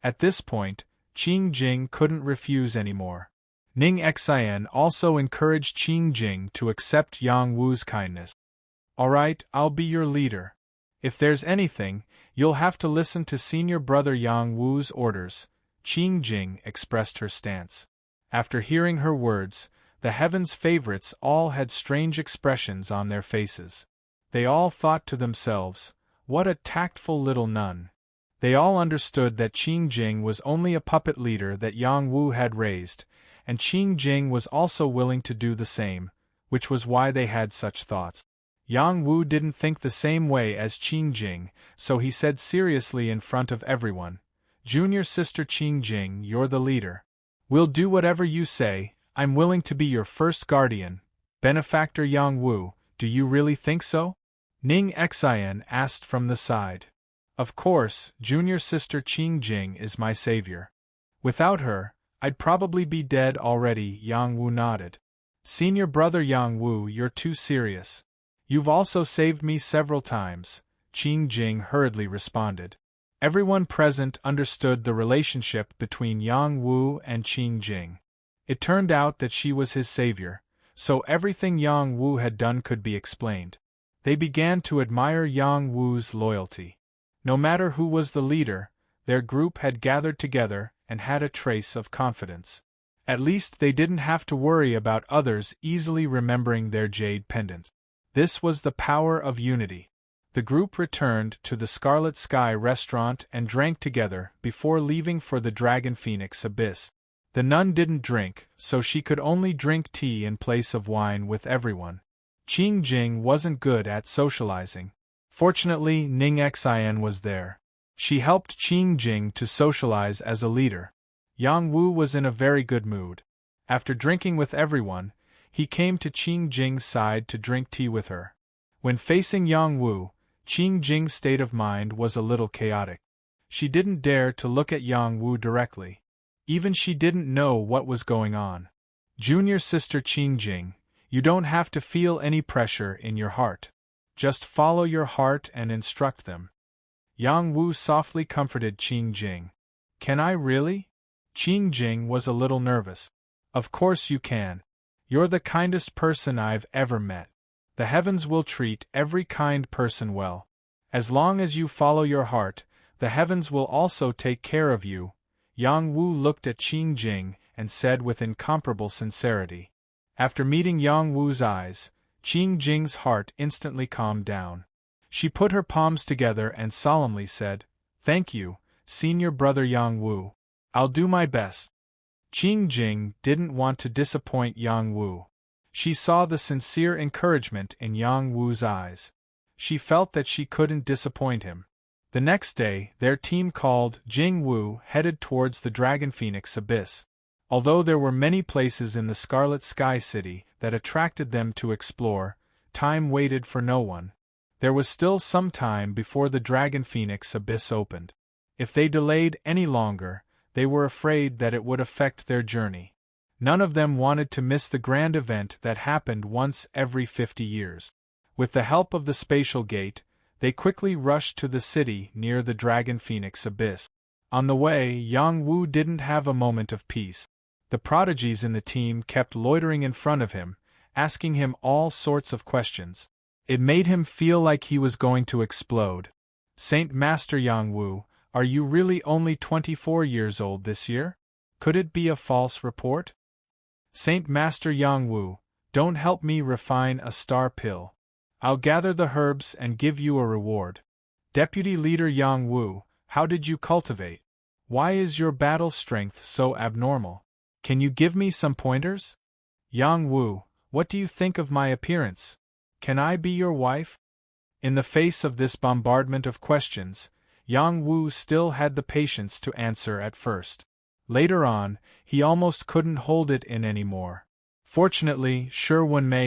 At this point, Qing Jing couldn't refuse anymore. Ning Xian also encouraged Qing Jing to accept Yang Wu's kindness. "Alright, I'll be your leader. If there's anything, you'll have to listen to senior brother Yang Wu's orders," Qing Jing expressed her stance. After hearing her words, the Heaven's favorites all had strange expressions on their faces. They all thought to themselves, "What a tactful little nun." They all understood that Qing Jing was only a puppet leader that Yang Wu had raised, and Qing Jing was also willing to do the same, which was why they had such thoughts. Yang Wu didn't think the same way as Qing Jing, so he said seriously in front of everyone, "Junior sister Qing Jing, you're the leader. We'll do whatever you say. I'm willing to be your first guardian." "Benefactor Yang Wu, do you really think so?" Ning Xian asked from the side. "Of course, junior sister Qing Jing is my savior. Without her, I'd probably be dead already," Yang Wu nodded. "Senior brother Yang Wu, you're too serious. You've also saved me several times," Qing Jing hurriedly responded. Everyone present understood the relationship between Yang Wu and Qing Jing. It turned out that she was his savior, so everything Yang Wu had done could be explained. They began to admire Yang Wu's loyalty. No matter who was the leader, their group had gathered together and had a trace of confidence. At least they didn't have to worry about others easily remembering their jade pendant. This was the power of unity. The group returned to the Scarlet Sky restaurant and drank together before leaving for the Dragon Phoenix Abyss. The nun didn't drink, so she could only drink tea in place of wine with everyone. Qing Jing wasn't good at socializing. Fortunately, Ning Xian was there. She helped Qing Jing to socialize as a leader. Yang Wu was in a very good mood. After drinking with everyone, he came to Qing Jing's side to drink tea with her. When facing Yang Wu, Qing Jing's state of mind was a little chaotic. She didn't dare to look at Yang Wu directly. Even she didn't know what was going on. "Junior sister Qing Jing, you don't have to feel any pressure in your heart. Just follow your heart and instruct them." Yang Wu softly comforted Qing Jing. "Can I really?" Qing Jing was a little nervous. "Of course you can. You're the kindest person I've ever met. The heavens will treat every kind person well. As long as you follow your heart, the heavens will also take care of you." Yang Wu looked at Qing Jing and said with incomparable sincerity. After meeting Yang Wu's eyes, Qing Jing's heart instantly calmed down. She put her palms together and solemnly said, "Thank you, senior brother Yang Wu. I'll do my best." Qing Jing didn't want to disappoint Yang Wu. She saw the sincere encouragement in Yang Wu's eyes. She felt that she couldn't disappoint him. The next day, their team called Jing Wu headed towards the Dragon Phoenix Abyss. Although there were many places in the Scarlet Sky City that attracted them to explore, time waited for no one. There was still some time before the Dragon Phoenix Abyss opened. If they delayed any longer, they were afraid that it would affect their journey. None of them wanted to miss the grand event that happened once every 50 years. With the help of the spatial gate, they quickly rushed to the city near the Dragon Phoenix Abyss. On the way, Yang Wu didn't have a moment of peace. The prodigies in the team kept loitering in front of him, asking him all sorts of questions. It made him feel like he was going to explode. Saint Master Yang Wu, are you really only 24 years old this year? Could it be a false report? Saint Master Yang Wu, don't help me refine a star pill. I'll gather the herbs and give you a reward. Deputy Leader Yang Wu, how did you cultivate? Why is your battle strength so abnormal? Can you give me some pointers? Yang Wu, what do you think of my appearance? Can I be your wife? In the face of this bombardment of questions, Yang Wu still had the patience to answer at first. Later on, he almost couldn't hold it in anymore. Fortunately, Shi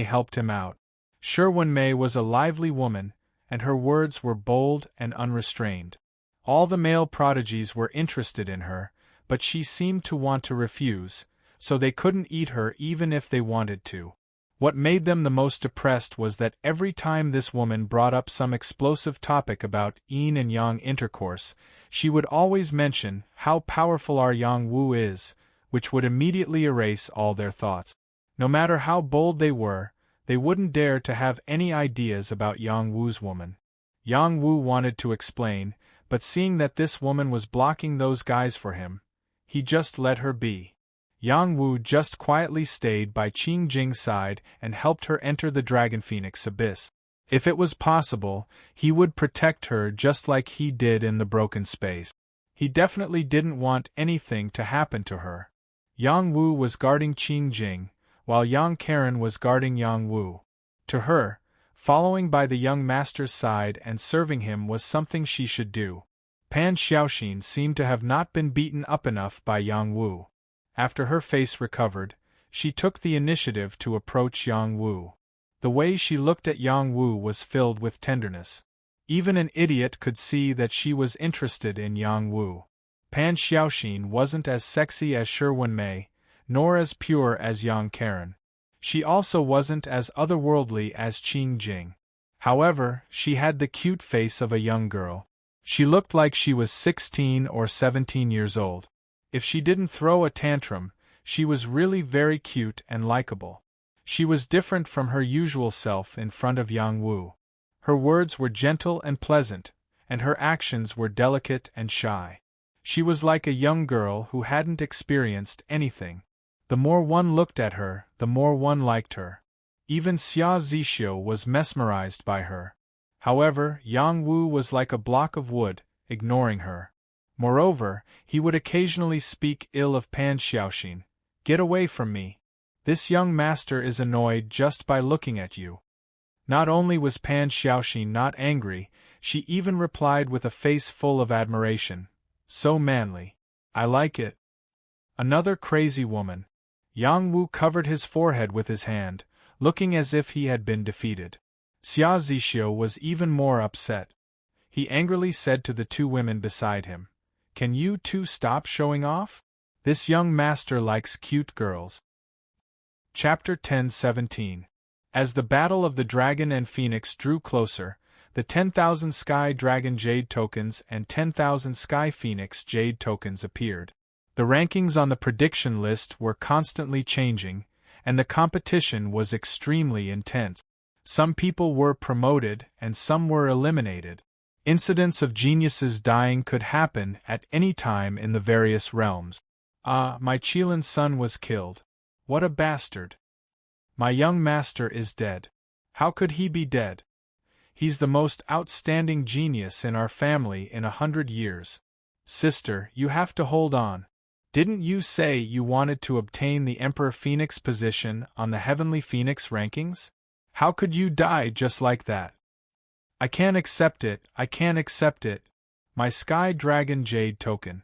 helped him out. Shi was a lively woman, and her words were bold and unrestrained. All the male prodigies were interested in her, but she seemed to want to refuse, so they couldn't eat her even if they wanted to. What made them the most depressed was that every time this woman brought up some explosive topic about yin and yang intercourse, she would always mention how powerful our Yang Wu is, which would immediately erase all their thoughts. No matter how bold they were, they wouldn't dare to have any ideas about Yang Wu's woman. Yang Wu wanted to explain, but seeing that this woman was blocking those guys for him, he just let her be. Yang Wu just quietly stayed by Qing Jing's side and helped her enter the Dragon Phoenix Abyss. If it was possible, he would protect her just like he did in the Broken Space. He definitely didn't want anything to happen to her. Yang Wu was guarding Qing Jing, while Yang Karen was guarding Yang Wu. To her, following by the young master's side and serving him was something she should do. Pan Xiaoxin seemed to have not been beaten up enough by Yang Wu. After her face recovered, she took the initiative to approach Yang Wu. The way she looked at Yang Wu was filled with tenderness. Even an idiot could see that she was interested in Yang Wu. Pan Xiaoxin wasn't as sexy as Shi Wenmei, nor as pure as Yang Karen. She also wasn't as otherworldly as Qing Jing. However, she had the cute face of a young girl. She looked like she was 16 or 17 years old. If she didn't throw a tantrum, she was really very cute and likable. She was different from her usual self in front of Yang Wu. Her words were gentle and pleasant, and her actions were delicate and shy. She was like a young girl who hadn't experienced anything. The more one looked at her, the more one liked her. Even Xia Zixio was mesmerized by her. However, Yang Wu was like a block of wood, ignoring her. Moreover, he would occasionally speak ill of Pan Xiaoxin. Get away from me. This young master is annoyed just by looking at you. Not only was Pan Xiaoxin not angry, she even replied with a face full of admiration. So manly. I like it. Another crazy woman. Yang Wu covered his forehead with his hand, looking as if he had been defeated. Xia Zixio was even more upset. He angrily said to the two women beside him, "Can you two stop showing off? This young master likes cute girls." Chapter 10:17. As the battle of the dragon and phoenix drew closer, the 10,000 Sky Dragon Jade tokens and 10,000 Sky Phoenix Jade tokens appeared. The rankings on the prediction list were constantly changing, and the competition was extremely intense. Some people were promoted and some were eliminated. Incidents of geniuses dying could happen at any time in the various realms. Ah, my Qilin's son was killed. What a bastard. My young master is dead. How could he be dead? He's the most outstanding genius in our family in 100 years. Sister, you have to hold on. Didn't you say you wanted to obtain the Emperor Phoenix position on the Heavenly Phoenix rankings? How could you die just like that? I can't accept it, I can't accept it. My Sky Dragon Jade Token.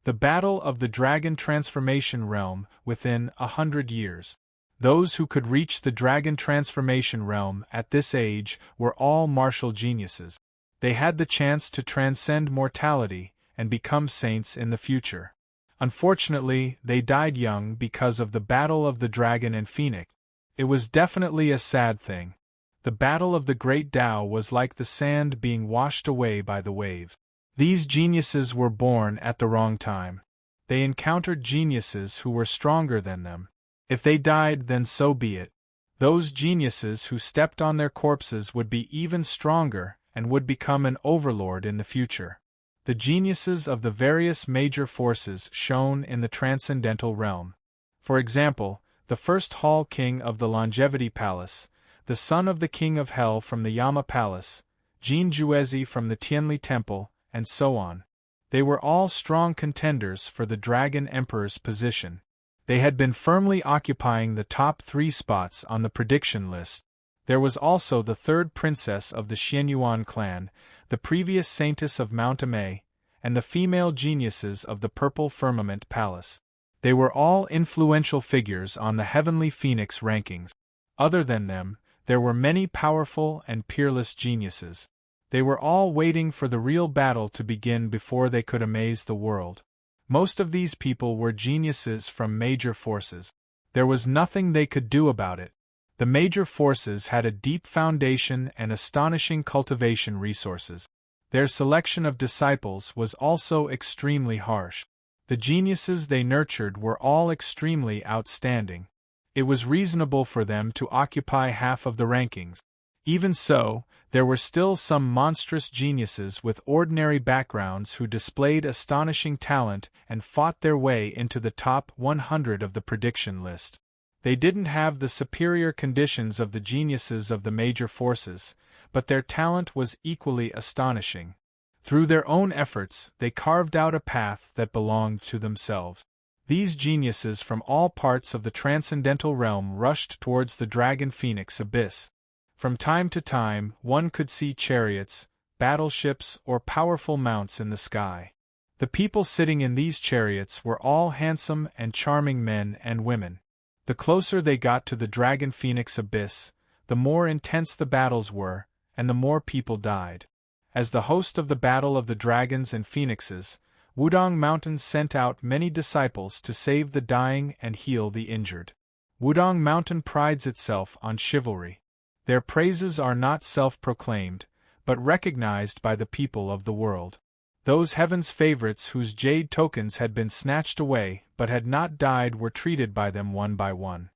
The Battle of the Dragon Transformation Realm within 100 years. Those who could reach the Dragon Transformation Realm at this age were all martial geniuses. They had the chance to transcend mortality and become saints in the future. Unfortunately, they died young because of the Battle of the Dragon and Phoenix. It was definitely a sad thing. The Battle of the Great Tao was like the sand being washed away by the wave. These geniuses were born at the wrong time. They encountered geniuses who were stronger than them. If they died, then so be it. Those geniuses who stepped on their corpses would be even stronger and would become an overlord in the future. The geniuses of the various major forces shown in the transcendental realm. For example, the first Hall King of the Longevity Palace, the son of the King of Hell from the Yama Palace, Jin Juezi from the Tianli Temple, and so on. They were all strong contenders for the Dragon Emperor's position. They had been firmly occupying the top 3 spots on the prediction list. There was also the third princess of the Xianyuan clan, the previous saintess of Mount Amei, and the female geniuses of the Purple Firmament Palace. They were all influential figures on the Heavenly Phoenix rankings. Other than them, there were many powerful and peerless geniuses. They were all waiting for the real battle to begin before they could amaze the world. Most of these people were geniuses from major forces. There was nothing they could do about it. The major forces had a deep foundation and astonishing cultivation resources. Their selection of disciples was also extremely harsh. The geniuses they nurtured were all extremely outstanding. It was reasonable for them to occupy half of the rankings. Even so, there were still some monstrous geniuses with ordinary backgrounds who displayed astonishing talent and fought their way into the top 100 of the prediction list. They didn't have the superior conditions of the geniuses of the major forces, but their talent was equally astonishing. Through their own efforts, they carved out a path that belonged to themselves. These geniuses from all parts of the transcendental realm rushed towards the Dragon Phoenix abyss. From time to time, one could see chariots, battleships, or powerful mounts in the sky. The people sitting in these chariots were all handsome and charming men and women. The closer they got to the Dragon Phoenix abyss, the more intense the battles were, and the more people died. As the host of the Battle of the Dragons and Phoenixes, Wudong Mountain sent out many disciples to save the dying and heal the injured. Wudong Mountain prides itself on chivalry. Their praises are not self-proclaimed, but recognized by the people of the world. Those heaven's favorites whose jade tokens had been snatched away but had not died were treated by them one by one.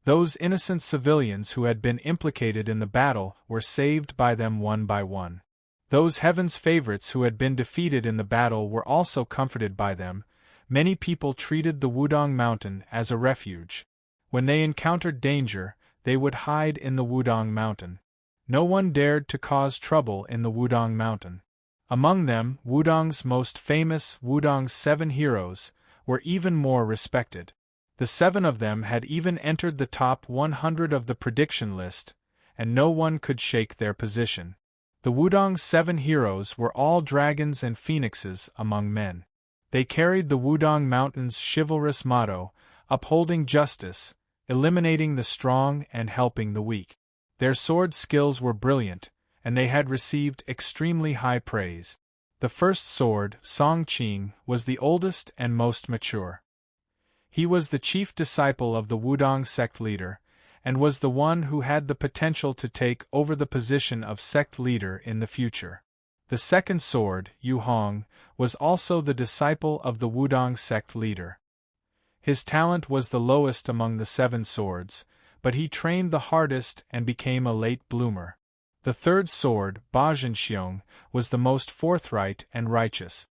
Those innocent civilians who had been implicated in the battle were saved by them one by one. Those heaven's favorites who had been defeated in the battle were also comforted by them. Many people treated the Wudong Mountain as a refuge. When they encountered danger, they would hide in the Wudong Mountain. No one dared to cause trouble in the Wudong Mountain. Among them, Wudong's most famous Wudong's 7 heroes were even more respected. The 7 of them had even entered the top 100 of the prediction list, and no one could shake their position. The Wudong's 7 heroes were all dragons and phoenixes among men. They carried the Wudong Mountain's chivalrous motto, upholding justice, eliminating the strong and helping the weak. Their sword skills were brilliant, and they had received extremely high praise. The first sword, Song Qing, was the oldest and most mature. He was the chief disciple of the Wudong sect leader, and was the one who had the potential to take over the position of sect leader in the future. The second sword, Yu Hong, was also the disciple of the Wudong sect leader. His talent was the lowest among the 7 swords, but he trained the hardest and became a late bloomer. The third sword, Ba Zhenxiong, was the most forthright and righteous.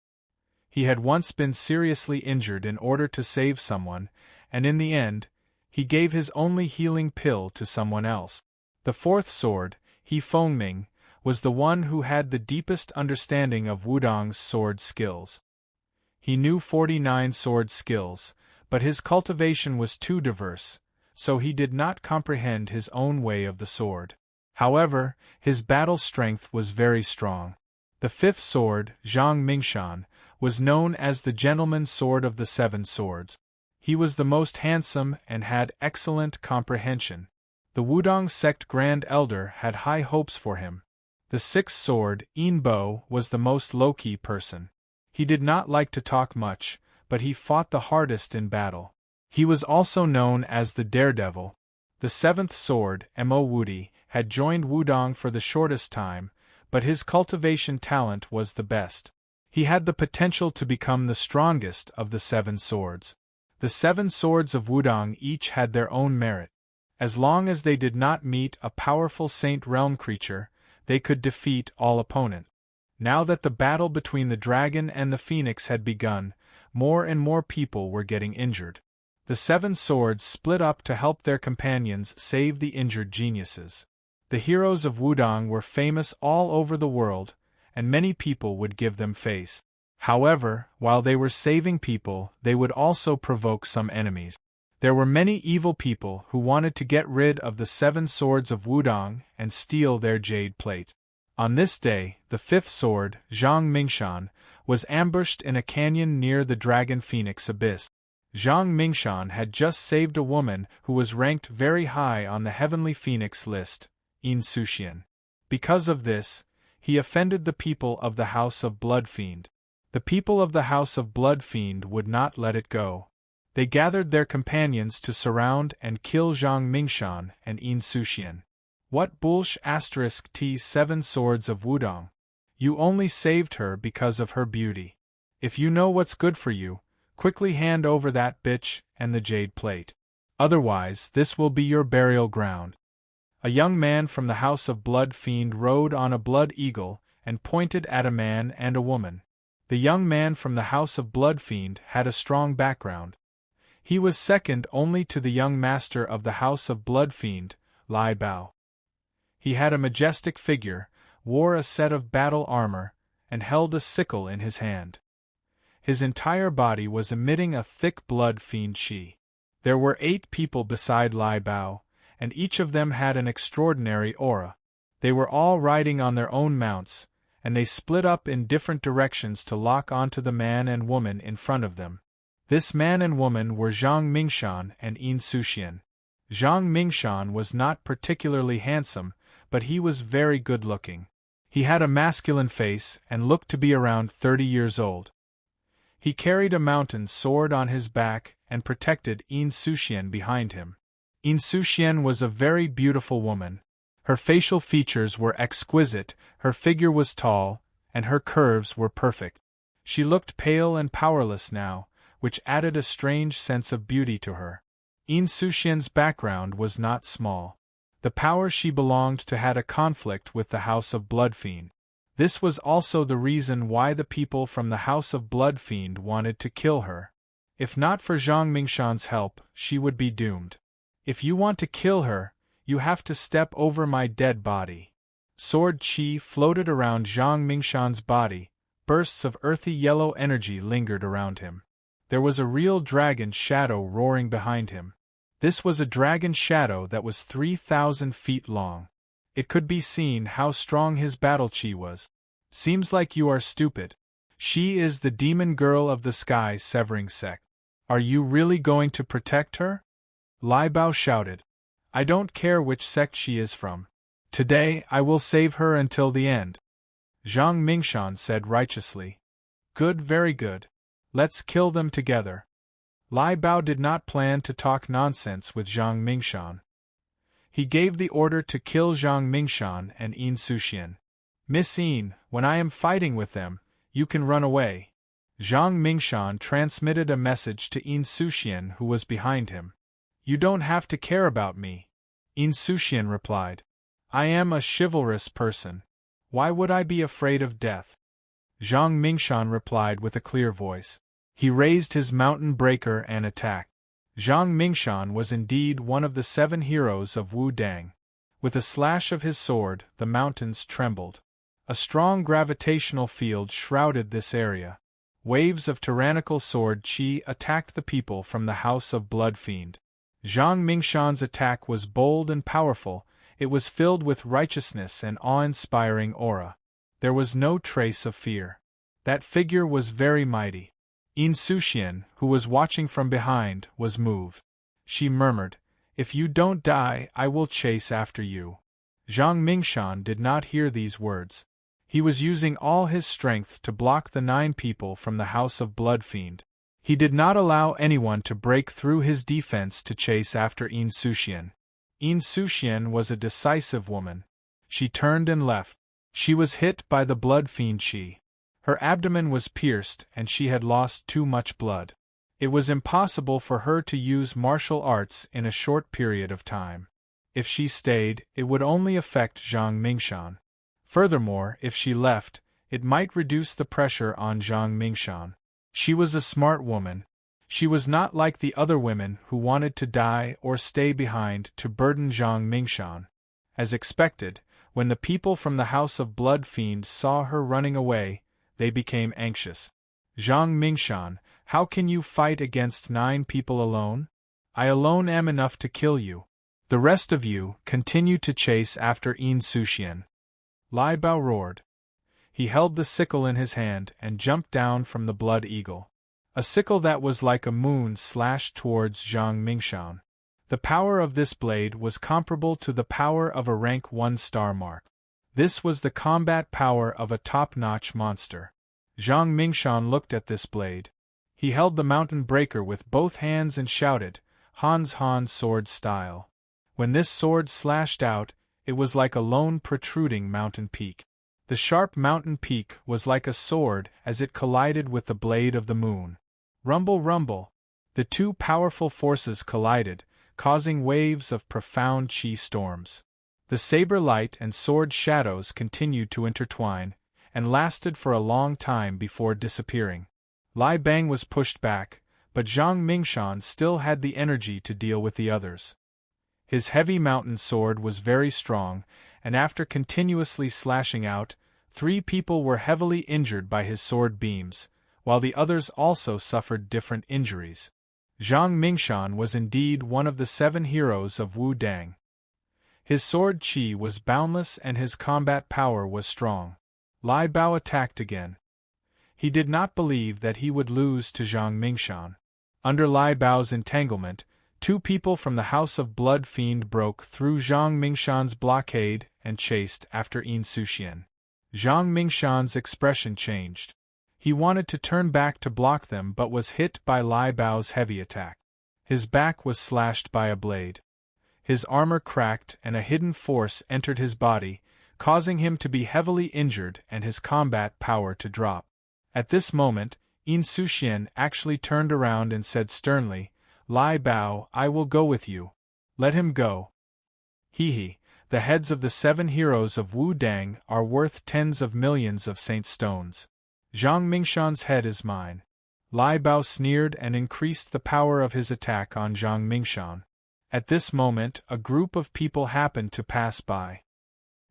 He had once been seriously injured in order to save someone, and in the end, he gave his only healing pill to someone else. The fourth sword, He Fengming, was the one who had the deepest understanding of Wudong's sword skills. He knew 49 sword skills, but his cultivation was too diverse, so he did not comprehend his own way of the sword. However, his battle strength was very strong. The fifth sword, Zhang Mingshan, was known as the Gentleman's Sword of the Seven Swords. He was the most handsome and had excellent comprehension. The Wudong sect Grand Elder had high hopes for him. The sixth sword, Enbo, was the most low-key person. He did not like to talk much, but he fought the hardest in battle. He was also known as the Daredevil. The seventh sword, Mo Wudi, had joined Wudong for the shortest time, but his cultivation talent was the best. He had the potential to become the strongest of the seven swords. The seven swords of Wudong each had their own merit. As long as they did not meet a powerful Saint Realm creature, they could defeat all opponents. Now that the battle between the dragon and the phoenix had begun, more and more people were getting injured. The seven swords split up to help their companions save the injured geniuses. The heroes of Wudong were famous all over the world, and many people would give them face. However, while they were saving people, they would also provoke some enemies. There were many evil people who wanted to get rid of the seven swords of Wudong and steal their jade plate. On this day, the fifth sword, Zhang Mingshan, was ambushed in a canyon near the Dragon Phoenix Abyss. Zhang Mingshan had just saved a woman who was ranked very high on the Heavenly Phoenix list, Yin Suxian. Because of this, he offended the people of the House of Bloodfiend. The people of the House of Bloodfiend would not let it go. They gathered their companions to surround and kill Zhang Mingshan and Yin Suxian. What bullsh *T 7 swords of Wudong. You only saved her because of her beauty. If you know what's good for you, quickly hand over that bitch and the jade plate. Otherwise, this will be your burial ground. A young man from the House of Bloodfiend rode on a blood eagle and pointed at a man and a woman. The young man from the House of Bloodfiend had a strong background. He was second only to the young master of the House of Bloodfiend, Lai Bao. He had a majestic figure, wore a set of battle armor, and held a sickle in his hand. His entire body was emitting a thick blood fiend qi. There were 8 people beside Lai Bao, and each of them had an extraordinary aura. They were all riding on their own mounts, and they split up in different directions to lock onto the man and woman in front of them. This man and woman were Zhang Mingshan and Yin Suxian. Zhang Mingshan was not particularly handsome, but he was very good-looking. He had a masculine face and looked to be around 30 years old. He carried a mountain sword on his back and protected Yin Suxian behind him. Yin Suxian was a very beautiful woman. Her facial features were exquisite, her figure was tall, and her curves were perfect. She looked pale and powerless now, which added a strange sense of beauty to her. Yin Suxian's background was not small. The power she belonged to had a conflict with the House of Bloodfiend. This was also the reason why the people from the House of Bloodfiend wanted to kill her. If not for Zhang Mingshan's help, she would be doomed. If you want to kill her, you have to step over my dead body. Sword qi floated around Zhang Mingshan's body, bursts of earthy yellow energy lingered around him. There was a real dragon shadow roaring behind him. This was a dragon shadow that was 3,000 feet long. It could be seen how strong his battle qi was. Seems like you are stupid. She is the demon girl of the sky severing sect. Are you really going to protect her? Lai Bao shouted. I don't care which sect she is from. Today I will save her until the end. Zhang Mingshan said righteously. Good, very good. Let's kill them together. Lai Bao did not plan to talk nonsense with Zhang Mingshan. He gave the order to kill Zhang Mingshan and Yin Suxian. Miss Yin, when I am fighting with them, you can run away. Zhang Mingshan transmitted a message to Yin Suxian who was behind him. You don't have to care about me. Yin Suxian replied. I am a chivalrous person. Why would I be afraid of death? Zhang Mingshan replied with a clear voice. He raised his mountain breaker and attacked. Zhang Mingshan was indeed one of the 7 heroes of Wu Dang. With a slash of his sword, the mountains trembled. A strong gravitational field shrouded this area. Waves of tyrannical sword qi attacked the people from the House of Bloodfiend. Zhang Mingshan's attack was bold and powerful, it was filled with righteousness and awe-inspiring aura. There was no trace of fear. That figure was very mighty. Insoucian, who was watching from behind, was moved. She murmured, "If you don't die, I will chase after you." Zhang Mingshan did not hear these words. He was using all his strength to block the 9 people from the House of Bloodfiend. He did not allow anyone to break through his defense to chase after Insoucian. Insoucian was a decisive woman. She turned and left. She was hit by the blood fiend Shi. Her abdomen was pierced and she had lost too much blood. It was impossible for her to use martial arts in a short period of time. If she stayed, it would only affect Zhang Mingshan. Furthermore, if she left, it might reduce the pressure on Zhang Mingshan. She was a smart woman. She was not like the other women who wanted to die or stay behind to burden Zhang Mingshan. As expected, when the people from the House of Blood Fiend saw her running away, they became anxious. "Zhang Mingshan, how can you fight against 9 people alone? I alone am enough to kill you. The rest of you continue to chase after Insoucian." Lai Bao roared. He held the sickle in his hand and jumped down from the blood eagle. A sickle that was like a moon slashed towards Zhang Mingshan. The power of this blade was comparable to the power of a rank 1 star mark. This was the combat power of a top-notch monster. Zhang Mingshan looked at this blade. He held the mountain breaker with both hands and shouted, "Han's sword style." When this sword slashed out, it was like a lone protruding mountain peak. The sharp mountain peak was like a sword as it collided with the blade of the moon. Rumble, rumble! The 2 powerful forces collided, causing waves of profound chi storms. The saber light and sword shadows continued to intertwine, and lasted for a long time before disappearing. Lai Bang was pushed back, but Zhang Mingshan still had the energy to deal with the others. His heavy mountain sword was very strong, and after continuously slashing out, 3 people were heavily injured by his sword beams, while the others also suffered different injuries. Zhang Mingshan was indeed one of the 7 heroes of Wu Dang. His sword chi was boundless and his combat power was strong. Lai Bao attacked again. He did not believe that he would lose to Zhang Mingshan. Under Lai Bao's entanglement, 2 people from the House of Blood Fiend broke through Zhang Mingshan's blockade and chased after Insoucian. Zhang Mingshan's expression changed. He wanted to turn back to block them but was hit by Lai Bao's heavy attack. His back was slashed by a blade. His armor cracked and a hidden force entered his body, causing him to be heavily injured and his combat power to drop. At this moment, Insoucian actually turned around and said sternly, "Lai Bao, I will go with you. Let him go." He, the heads of the 7 heroes of Wu Dang are worth tens of millions of saint stones. Zhang Mingshan's head is mine. Lai Bao sneered and increased the power of his attack on Zhang Mingshan. At this moment, a group of people happened to pass by.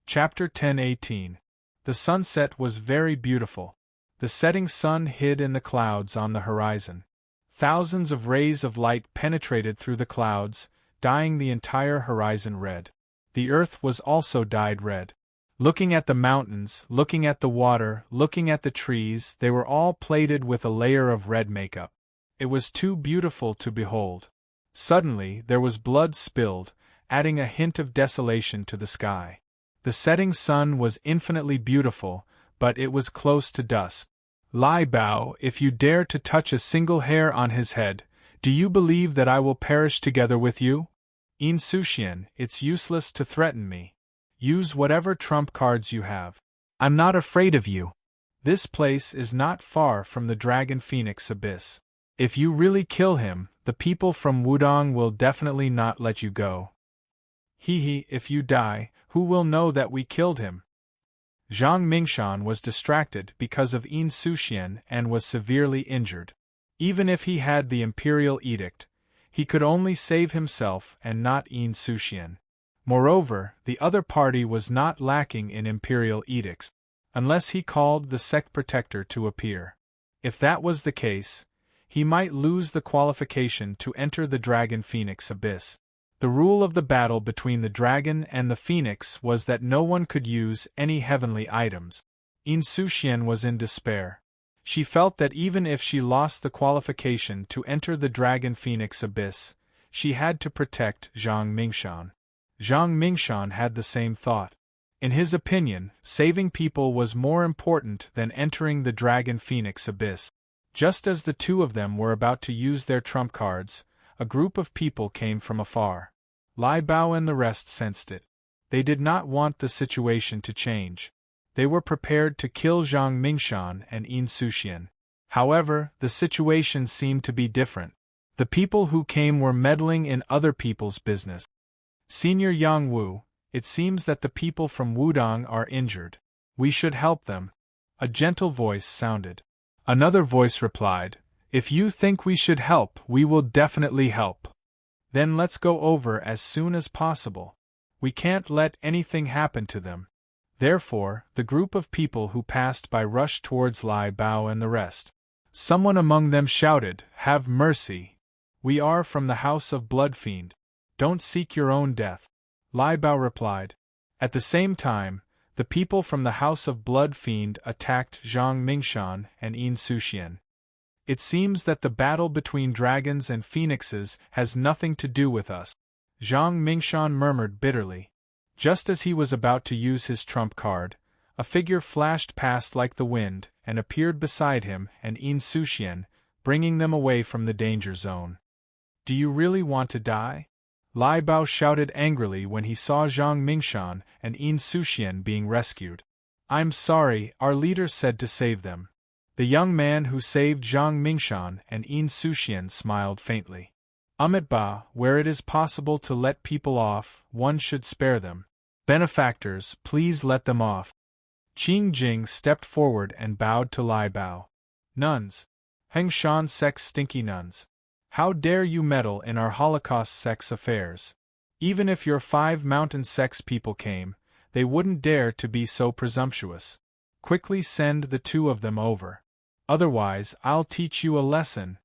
Chapter 10:18. The sunset was very beautiful. The setting sun hid in the clouds on the horizon. Thousands of rays of light penetrated through the clouds, dyeing the entire horizon red. The earth was also dyed red. Looking at the mountains, looking at the water, looking at the trees, they were all plated with a layer of red makeup. It was too beautiful to behold. Suddenly, there was blood spilled, adding a hint of desolation to the sky. The setting sun was infinitely beautiful, but it was close to dusk. Lai Bao, if you dare to touch a single hair on his head, do you believe that I will perish together with you? Insoucian, it's useless to threaten me. Use whatever trump cards you have. I'm not afraid of you. This place is not far from the Dragon Phoenix Abyss. If you really kill him, the people from Wudong will definitely not let you go. If you die, who will know that we killed him? Zhang Mingshan was distracted because of Insoucian and was severely injured. Even if he had the Imperial Edict, he could only save himself and not Insoucian. Moreover, the other party was not lacking in Imperial Edicts, unless he called the Sect Protector to appear. If that was the case, he might lose the qualification to enter the Dragon Phoenix Abyss. The rule of the battle between the dragon and the phoenix was that no one could use any heavenly items. Insoucian was in despair. She felt that even if she lost the qualification to enter the Dragon Phoenix Abyss, she had to protect Zhang Mingshan. Zhang Mingshan had the same thought. In his opinion, saving people was more important than entering the Dragon Phoenix Abyss. Just as the two of them were about to use their trump cards, a group of people came from afar. Lai Bao and the rest sensed it. They did not want the situation to change. They were prepared to kill Zhang Mingshan and Insoucian. However, the situation seemed to be different. The people who came were meddling in other people's business. Senior Yang Wu, it seems that the people from Wudong are injured. We should help them. A gentle voice sounded. Another voice replied, "If you think we should help, we will definitely help. Then let's go over as soon as possible. We can't let anything happen to them." Therefore, the group of people who passed by rushed towards Lai Bao and the rest. Someone among them shouted, "Have mercy! We are from the House of Bloodfiend. Don't seek your own death." Lai Bao replied. At the same time, the people from the House of Bloodfiend attacked Zhang Mingshan and Insoucian. "It seems that the battle between dragons and phoenixes has nothing to do with us," Zhang Mingshan murmured bitterly. Just as he was about to use his trump card, a figure flashed past like the wind and appeared beside him and Insoucian, bringing them away from the danger zone. "Do you really want to die?" Lai Bao shouted angrily when he saw Zhang Mingshan and Insoucian being rescued. "I'm sorry," our leader said to save them. The young man who saved Zhang Mingshan and Insoucian smiled faintly. "Ba, where it is possible to let people off, one should spare them. Benefactors, please let them off." Qing Jing stepped forward and bowed to Lai Bao. "Nuns. Heng Shan sex stinky nuns. How dare you meddle in our Holocaust sex affairs? Even if your 5 mountain sex people came, they wouldn't dare to be so presumptuous. Quickly send the 2 of them over. Otherwise, I'll teach you a lesson."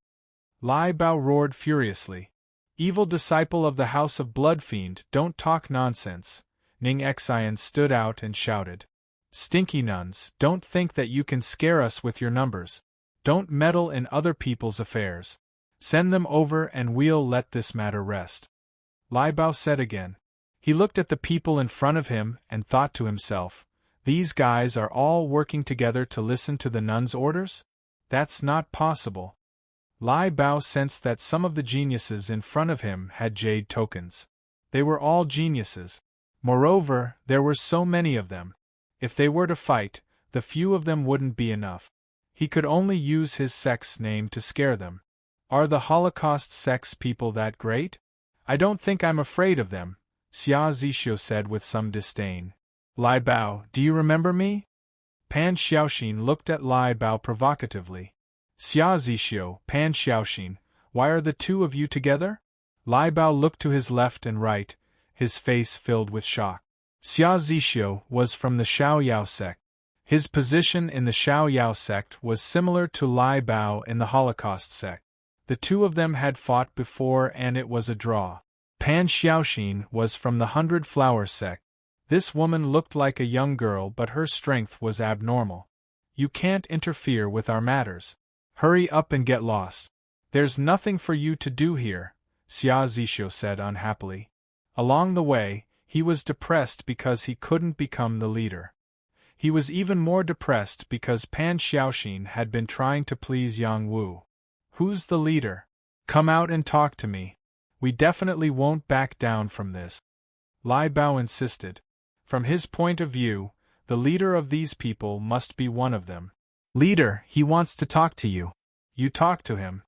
Lai Bao roared furiously. "Evil disciple of the House of Bloodfiend, don't talk nonsense." Ning Xian stood out and shouted. "Stinky nuns, don't think that you can scare us with your numbers. Don't meddle in other people's affairs. Send them over and we'll let this matter rest." Lai Bao said again. He looked at the people in front of him and thought to himself, "These guys are all working together to listen to the nuns' orders? That's not possible." Lai Bao sensed that some of the geniuses in front of him had jade tokens. They were all geniuses. Moreover, there were so many of them. If they were to fight, the few of them wouldn't be enough. He could only use his sex name to scare them. Are the Holocaust sex people that great? I don't think I'm afraid of them, Xia Zixio said with some disdain. Lai Bao, do you remember me? Pan Xiaoxin looked at Lai Bao provocatively. Xia Zixio, Pan Xiaoxin, why are the 2 of you together? Lai Bao looked to his left and right, his face filled with shock. Xia Zixio was from the Xiaoyao sect. His position in the Xiaoyao sect was similar to Lai Bao in the Holocaust sect. The 2 of them had fought before and it was a draw. Pan Xiaoxin was from the 100 Flower sect. This woman looked like a young girl but her strength was abnormal. You can't interfere with our matters. Hurry up and get lost. There's nothing for you to do here, Xia Zixio said unhappily. Along the way, he was depressed because he couldn't become the leader. He was even more depressed because Pan Xiaoxin had been trying to please Yang Wu. Who's the leader? Come out and talk to me. We definitely won't back down from this. Lai Bao insisted. From his point of view, the leader of these people must be one of them. Leader, he wants to talk to you. You talk to him.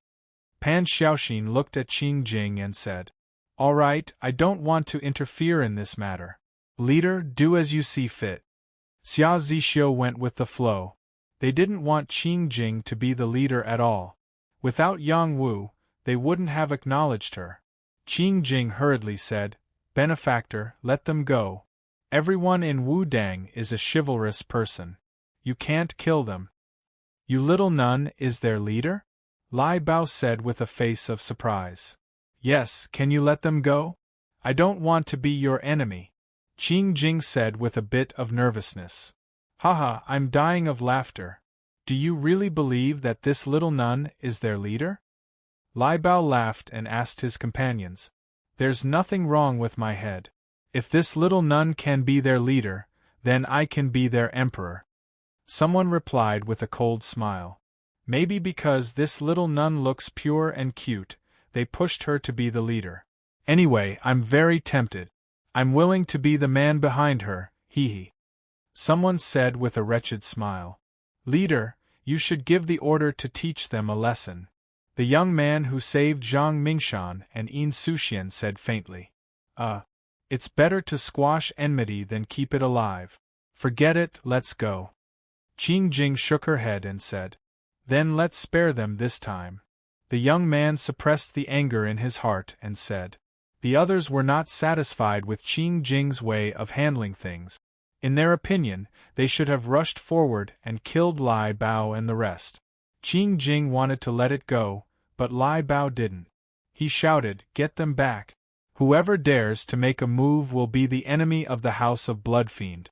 Pan Xiaoxin looked at Qing Jing and said, All right, I don't want to interfere in this matter. Leader, do as you see fit. Xia Zixio went with the flow. They didn't want Qing Jing to be the leader at all. Without Yang Wu, they wouldn't have acknowledged her. Qing Jing hurriedly said, Benefactor, let them go. Everyone in Wudang is a chivalrous person. You can't kill them. You little nun is their leader? Lai Bao said with a face of surprise. Yes, can you let them go? I don't want to be your enemy. Qing Jing said with a bit of nervousness. Haha, I'm dying of laughter. Do you really believe that this little nun is their leader? Lai Bao laughed and asked his companions. There's nothing wrong with my head. If this little nun can be their leader, then I can be their emperor. Someone replied with a cold smile. Maybe because this little nun looks pure and cute, they pushed her to be the leader. Anyway, I'm very tempted. I'm willing to be the man behind her, hee hee. Someone said with a wretched smile. Leader, you should give the order to teach them a lesson. The young man who saved Zhang Mingshan and Yin Suxian said faintly. It's better to squash enmity than keep it alive. Forget it, let's go. Qing Jing shook her head and said. Then let's spare them this time. The young man suppressed the anger in his heart and said. The others were not satisfied with Qing Jing's way of handling things. In their opinion, they should have rushed forward and killed Lai Bao and the rest. Qing Jing wanted to let it go, but Lai Bao didn't. He shouted, Get them back! Whoever dares to make a move will be the enemy of the House of Bloodfiend.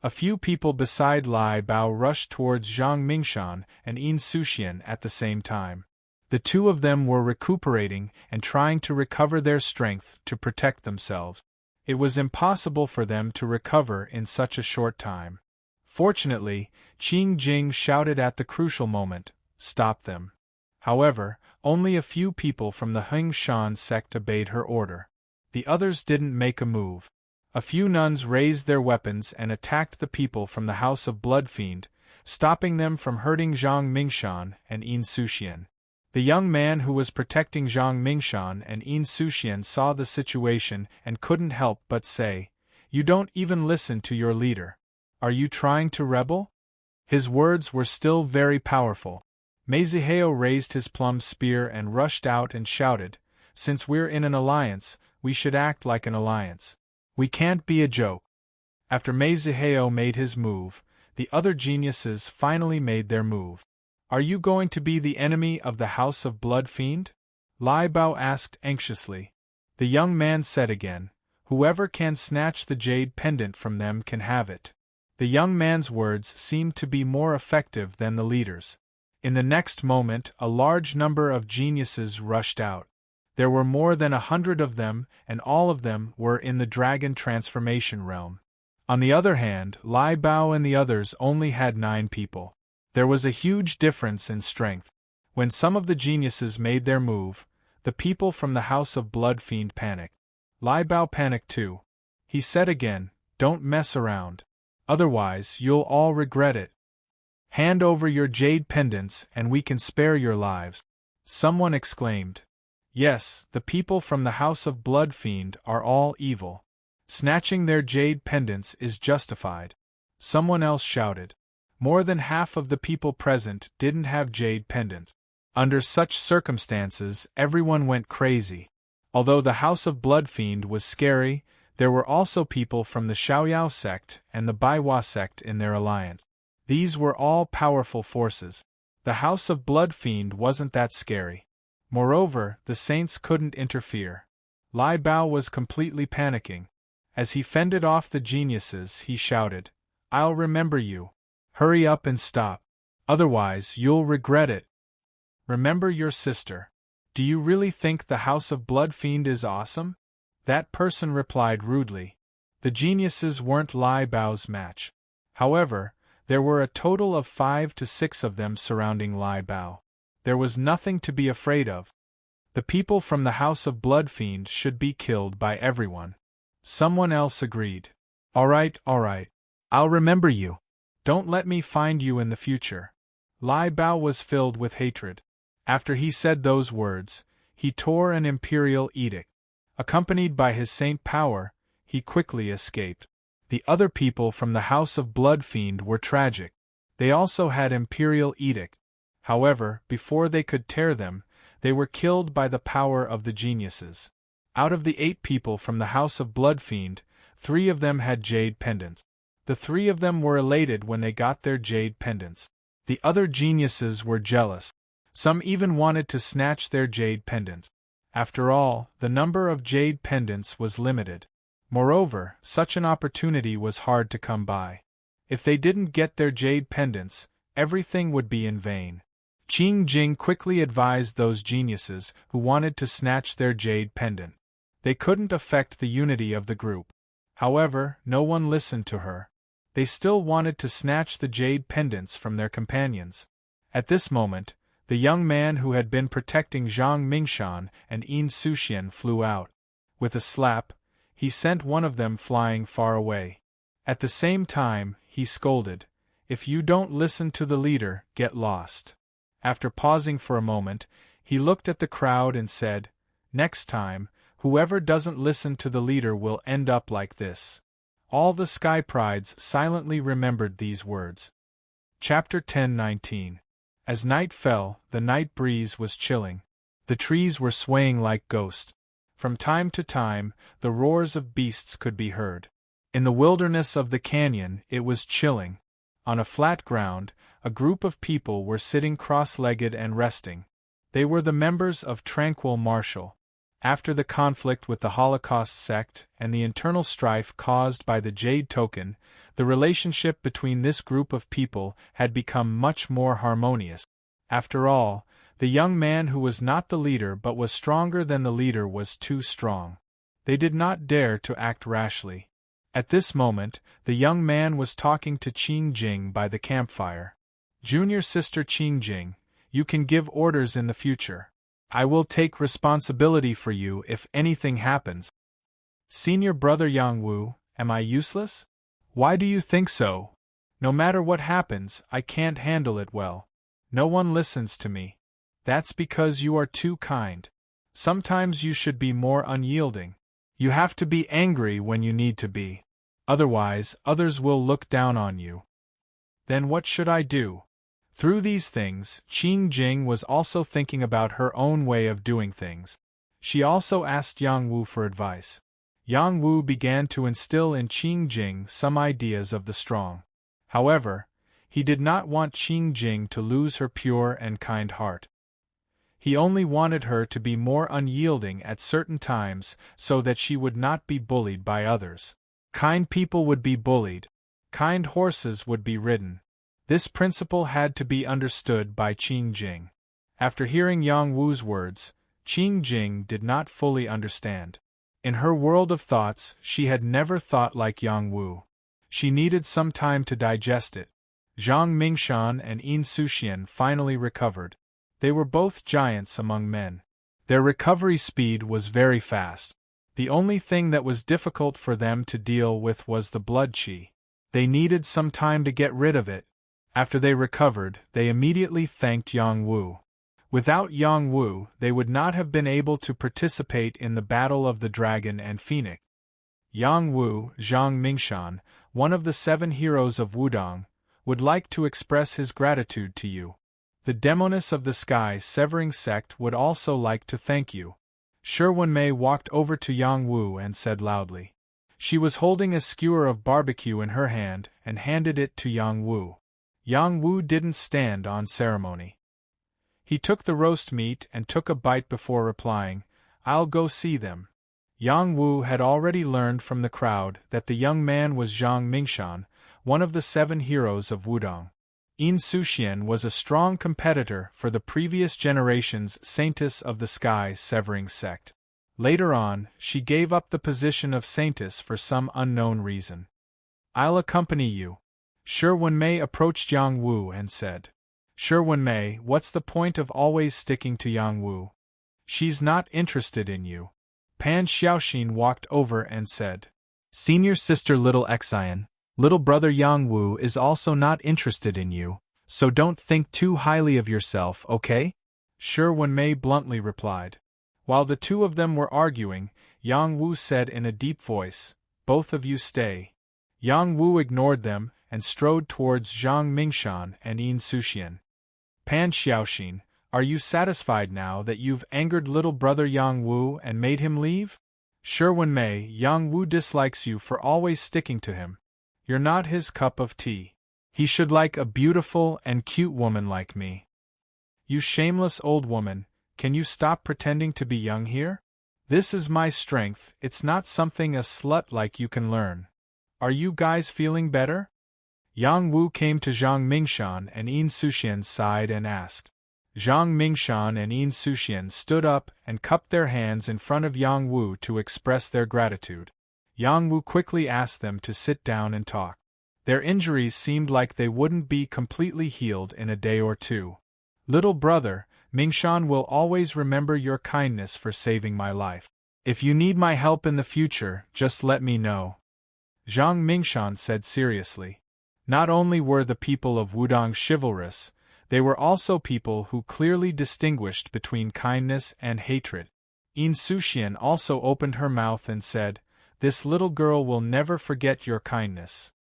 A few people beside Lai Bao rushed towards Zhang Mingshan and Yin Suxian at the same time. The two of them were recuperating and trying to recover their strength to protect themselves. It was impossible for them to recover in such a short time. Fortunately, Qing Jing shouted at the crucial moment, Stop them. However, only a few people from the Heng Shan sect obeyed her order. The others didn't make a move. A few nuns raised their weapons and attacked the people from the House of Bloodfiend, stopping them from hurting Zhang Mingshan and Yin Suxian. The young man who was protecting Zhang Mingshan and Yin Suxian saw the situation and couldn't help but say, You don't even listen to your leader. Are you trying to rebel? His words were still very powerful. Meiziheo raised his plum spear and rushed out and shouted, Since we're in an alliance, we should act like an alliance. We can't be a joke. After Meiziheo made his move, the other geniuses finally made their move. Are you going to be the enemy of the House of Bloodfiend? Lai Bao asked anxiously. The young man said again, Whoever can snatch the jade pendant from them can have it. The young man's words seemed to be more effective than the leader's. In the next moment, a large number of geniuses rushed out. There were more than 100 of them, and all of them were in the dragon transformation realm. On the other hand, Lai Bao and the others only had 9 people. There was a huge difference in strength. When some of the geniuses made their move, the people from the House of Bloodfiend panicked. Lai Bao panicked too. He said again, Don't mess around. Otherwise, you'll all regret it. Hand over your jade pendants and we can spare your lives. Someone exclaimed. Yes, the people from the House of Bloodfiend are all evil. Snatching their jade pendants is justified. Someone else shouted. More than half of the people present didn't have jade pendants. Under such circumstances, everyone went crazy. Although the House of Bloodfiend was scary, there were also people from the Xiaoyao sect and the Baiwa sect in their alliance. These were all powerful forces. The House of Bloodfiend wasn't that scary. Moreover, the saints couldn't interfere. Lai Bao was completely panicking. As he fended off the geniuses, he shouted, I'll remember you. Hurry up and stop. Otherwise, you'll regret it. Remember your sister. Do you really think the House of Bloodfiend is awesome? That person replied rudely. The geniuses weren't Lai Bao's match. However, there were a total of 5 to 6 of them surrounding Lai Bao. There was nothing to be afraid of. The people from the House of Bloodfiend should be killed by everyone. Someone else agreed. All right, I'll remember you. Don't let me find you in the future. Lai Bao was filled with hatred. After he said those words, he tore an imperial edict. Accompanied by his saint power, he quickly escaped. The other people from the House of Bloodfiend were tragic. They also had imperial edict. However, before they could tear them, they were killed by the power of the geniuses. Out of the 8 people from the House of Bloodfiend, 3 of them had jade pendants. The 3 of them were elated when they got their jade pendants. The other geniuses were jealous. Some even wanted to snatch their jade pendants. After all, the number of jade pendants was limited. Moreover, such an opportunity was hard to come by. If they didn't get their jade pendants, everything would be in vain. Qing Jing quickly advised those geniuses who wanted to snatch their jade pendant. They couldn't affect the unity of the group. However, no one listened to her. They still wanted to snatch the jade pendants from their companions. At this moment, the young man who had been protecting Zhang Mingshan and Yin Suxian flew out. With a slap, he sent one of them flying far away. At the same time, he scolded, "If you don't listen to the leader, get lost." After pausing for a moment, he looked at the crowd and said, "Next time, whoever doesn't listen to the leader will end up like this." All the Sky Prides silently remembered these words. Chapter 10-19. As night fell, the night breeze was chilling. The trees were swaying like ghosts. From time to time, the roars of beasts could be heard. In the wilderness of the canyon, it was chilling. On a flat ground, a group of people were sitting cross-legged and resting. They were the members of Tranquil Marshal. After the conflict with the Holocaust sect and the internal strife caused by the Jade Token, the relationship between this group of people had become much more harmonious. After all, the young man who was not the leader but was stronger than the leader was too strong. They did not dare to act rashly. At this moment, the young man was talking to Qing Jing by the campfire. "Junior sister Qing Jing, you can give orders in the future. I will take responsibility for you if anything happens. Senior brother Yang Wu, am I useless? Why do you think so? No matter what happens, I can't handle it well. No one listens to me. That's because you are too kind. Sometimes you should be more unyielding. You have to be angry when you need to be. Otherwise, others will look down on you. Then what should I do?" Through these things, Qing Jing was also thinking about her own way of doing things. She also asked Yang Wu for advice. Yang Wu began to instill in Qing Jing some ideas of the strong. However, he did not want Qing Jing to lose her pure and kind heart. He only wanted her to be more unyielding at certain times so that she would not be bullied by others. Kind people would be bullied. Kind horses would be ridden. This principle had to be understood by Qing Jing. After hearing Yang Wu's words, Qing Jing did not fully understand. In her world of thoughts, she had never thought like Yang Wu. She needed some time to digest it. Zhang Mingshan and Yin Suxian finally recovered. They were both giants among men. Their recovery speed was very fast. The only thing that was difficult for them to deal with was the blood qi. They needed some time to get rid of it. After they recovered, they immediately thanked Yang Wu. Without Yang Wu, they would not have been able to participate in the Battle of the Dragon and Phoenix. Yang Wu, Zhang Mingshan, one of the 7 heroes of Wudong, would like to express his gratitude to you. The Demoness of the Sky Severing Sect would also like to thank you. Shi Wenmei walked over to Yang Wu and said loudly. She was holding a skewer of barbecue in her hand and handed it to Yang Wu. Yang Wu didn't stand on ceremony. He took the roast meat and took a bite before replying, "I'll go see them." Yang Wu had already learned from the crowd that the young man was Zhang Mingshan, one of the 7 heroes of Wudong. Yin Suxian was a strong competitor for the previous generation's Saintess of the Sky Severing Sect. Later on, she gave up the position of Saintess for some unknown reason. "I'll accompany you." Shi Wenmei approached Yang Wu and said, "Shi Wenmei, what's the point of always sticking to Yang Wu? She's not interested in you." Pan Xiaoxin walked over and said, "Senior sister Little Xian, little brother Yang Wu is also not interested in you, so don't think too highly of yourself, okay?" Shi Wenmei bluntly replied. While the two of them were arguing, Yang Wu said in a deep voice, "Both of you stay." Yang Wu ignored them and strode towards Zhang Mingshan and Yin Suxian. "Pan Xiaoxin, are you satisfied now that you've angered little brother Yang Wu and made him leave? Shi Wenmei, Yang Wu dislikes you for always sticking to him. You're not his cup of tea. He should like a beautiful and cute woman like me." "You shameless old woman, can you stop pretending to be young here? This is my strength, it's not something a slut like you can learn. Are you guys feeling better?" Yang Wu came to Zhang Mingshan and Yin Suxian's side and asked. Zhang Mingshan and Yin Suxian stood up and cupped their hands in front of Yang Wu to express their gratitude. Yang Wu quickly asked them to sit down and talk. Their injuries seemed like they wouldn't be completely healed in a day or two. Little brother, Mingshan will always remember your kindness for saving my life. If you need my help in the future, just let me know. Zhang Mingshan said seriously. Not only were the people of Wudang chivalrous, they were also people who clearly distinguished between kindness and hatred. Yin Suxian also opened her mouth and said, "This little girl will never forget your kindness."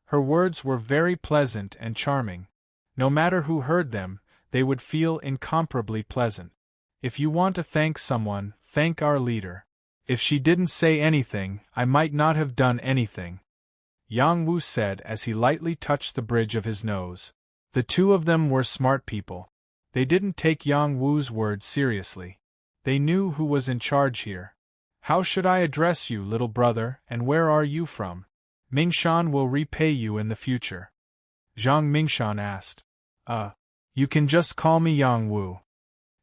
Her words were very pleasant and charming. No matter who heard them, they would feel incomparably pleasant. If you want to thank someone, thank our leader. If she didn't say anything, I might not have done anything, Yang Wu said as he lightly touched the bridge of his nose. The two of them were smart people. They didn't take Yang Wu's words seriously. They knew who was in charge here. How should I address you, little brother, and where are you from? Mingshan will repay you in the future. Zhang Mingshan asked. You can just call me Yang Wu.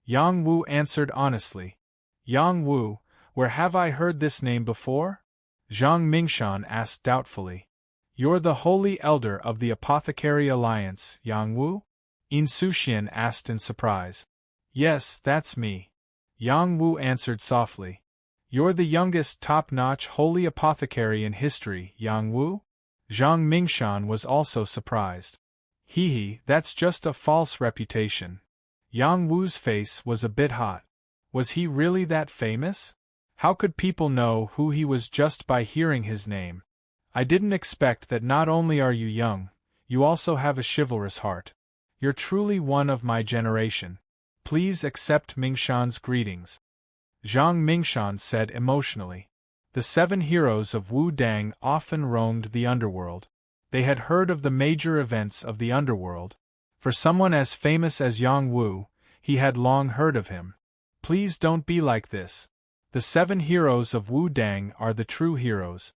Yang Wu answered honestly. Yang Wu, where have I heard this name before? Zhang Mingshan asked doubtfully. You're the holy elder of the Apothecary Alliance, Yang Wu? Yin Suxian asked in surprise. Yes, that's me. Yang Wu answered softly. You're the youngest top-notch holy apothecary in history, Yang Wu? Zhang Mingshan was also surprised. That's just a false reputation. Yang Wu's face was a bit hot. Was he really that famous? How could people know who he was just by hearing his name? I didn't expect that. Not only are you young, you also have a chivalrous heart. You're truly one of my generation. Please accept Mingshan's greetings. Zhang Mingshan said emotionally. The 7 heroes of Wu Dang often roamed the underworld. They had heard of the major events of the underworld. For someone as famous as Yang Wu, he had long heard of him. Please don't be like this. The 7 heroes of Wu Dang are the true heroes.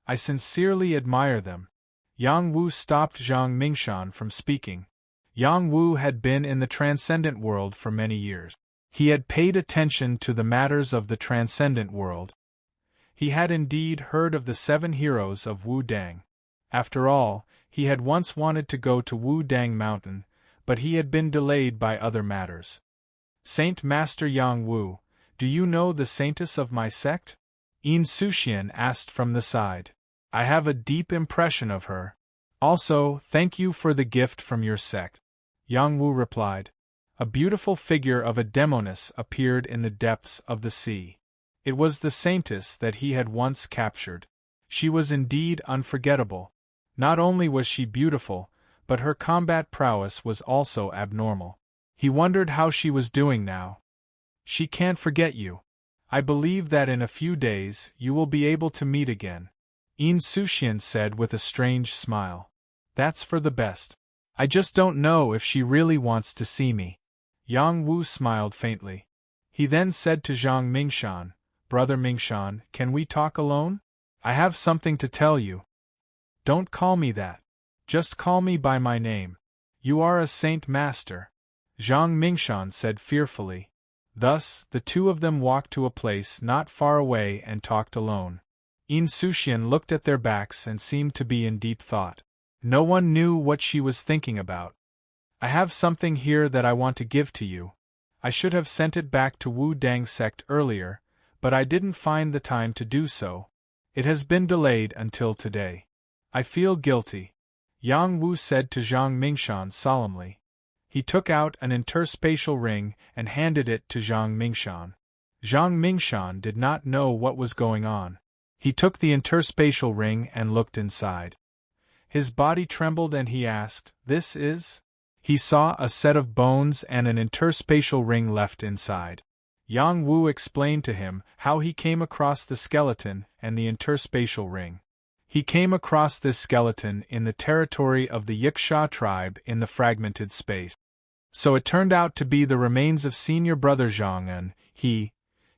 I sincerely admire them. Yang Wu stopped Zhang Mingshan from speaking. Yang Wu had been in the transcendent world for many years. He had paid attention to the matters of the transcendent world. He had indeed heard of the 7 heroes of Wu Dang. After all, he had once wanted to go to Wu Dang Mountain, but he had been delayed by other matters. Saint Master Yang Wu, do you know the saintess of my sect? Yin Suxian asked from the side. I have a deep impression of her. Also, thank you for the gift from your sect. Yang Wu replied. A beautiful figure of a demoness appeared in the depths of the sea. It was the saintess that he had once captured. She was indeed unforgettable. Not only was she beautiful, but her combat prowess was also abnormal. He wondered how she was doing now. She can't forget you. I believe that in a few days you will be able to meet again. Yin Suxian said with a strange smile. That's for the best. I just don't know if she really wants to see me. Yang Wu smiled faintly. He then said to Zhang Mingshan, Brother Mingshan, can we talk alone? I have something to tell you. Don't call me that. Just call me by my name. You are a saint master. Zhang Mingshan said fearfully. Thus, the two of them walked to a place not far away and talked alone. Yin Suxian looked at their backs and seemed to be in deep thought. No one knew what she was thinking about. I have something here that I want to give to you. I should have sent it back to Wu Dang sect earlier, but I didn't find the time to do so. It has been delayed until today. I feel guilty. Yang Wu said to Zhang Mingshan solemnly. He took out an interspatial ring and handed it to Zhang Mingshan. Zhang Mingshan did not know what was going on. He took the interspatial ring and looked inside. His body trembled and he asked, This is? He saw a set of bones and an interspatial ring left inside. Yang Wu explained to him how he came across the skeleton and the interspatial ring. He came across this skeleton in the territory of the Yiksha tribe in the fragmented space. So it turned out to be the remains of senior brother Zhang, and he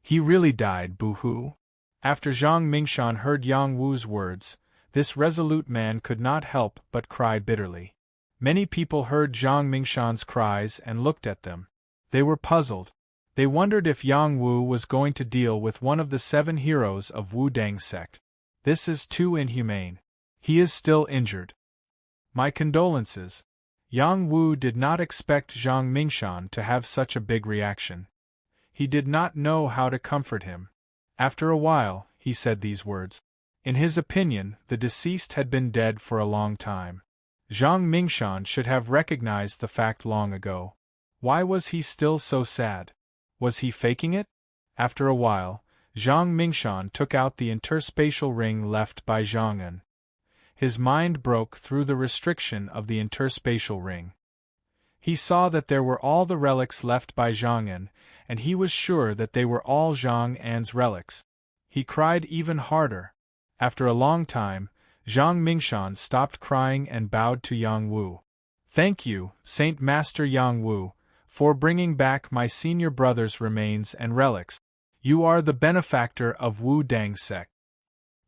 really died, boo-hoo. After Zhang Mingshan heard Yang Wu's words, This resolute man could not help but cry bitterly. Many people heard Zhang Mingshan's cries and looked at them. They were puzzled. They wondered if Yang Wu was going to deal with one of the 7 heroes of Wu Dang sect. This is too inhumane. He is still injured. My condolences. Yang Wu did not expect Zhang Mingshan to have such a big reaction. He did not know how to comfort him. After a while, he said these words. In his opinion, the deceased had been dead for a long time. Zhang Mingshan should have recognized the fact long ago. Why was he still so sad? Was he faking it? After a while, Zhang Mingshan took out the interspatial ring left by Zhang En. His mind broke through the restriction of the interspatial ring. He saw that there were all the relics left by Zhang En, and he was sure that they were all Zhang An's relics. He cried even harder. After a long time, Zhang Mingshan stopped crying and bowed to Yang Wu. Thank you, Saint Master Yang Wu, for bringing back my senior brother's remains and relics. You are the benefactor of Wu Dang sect.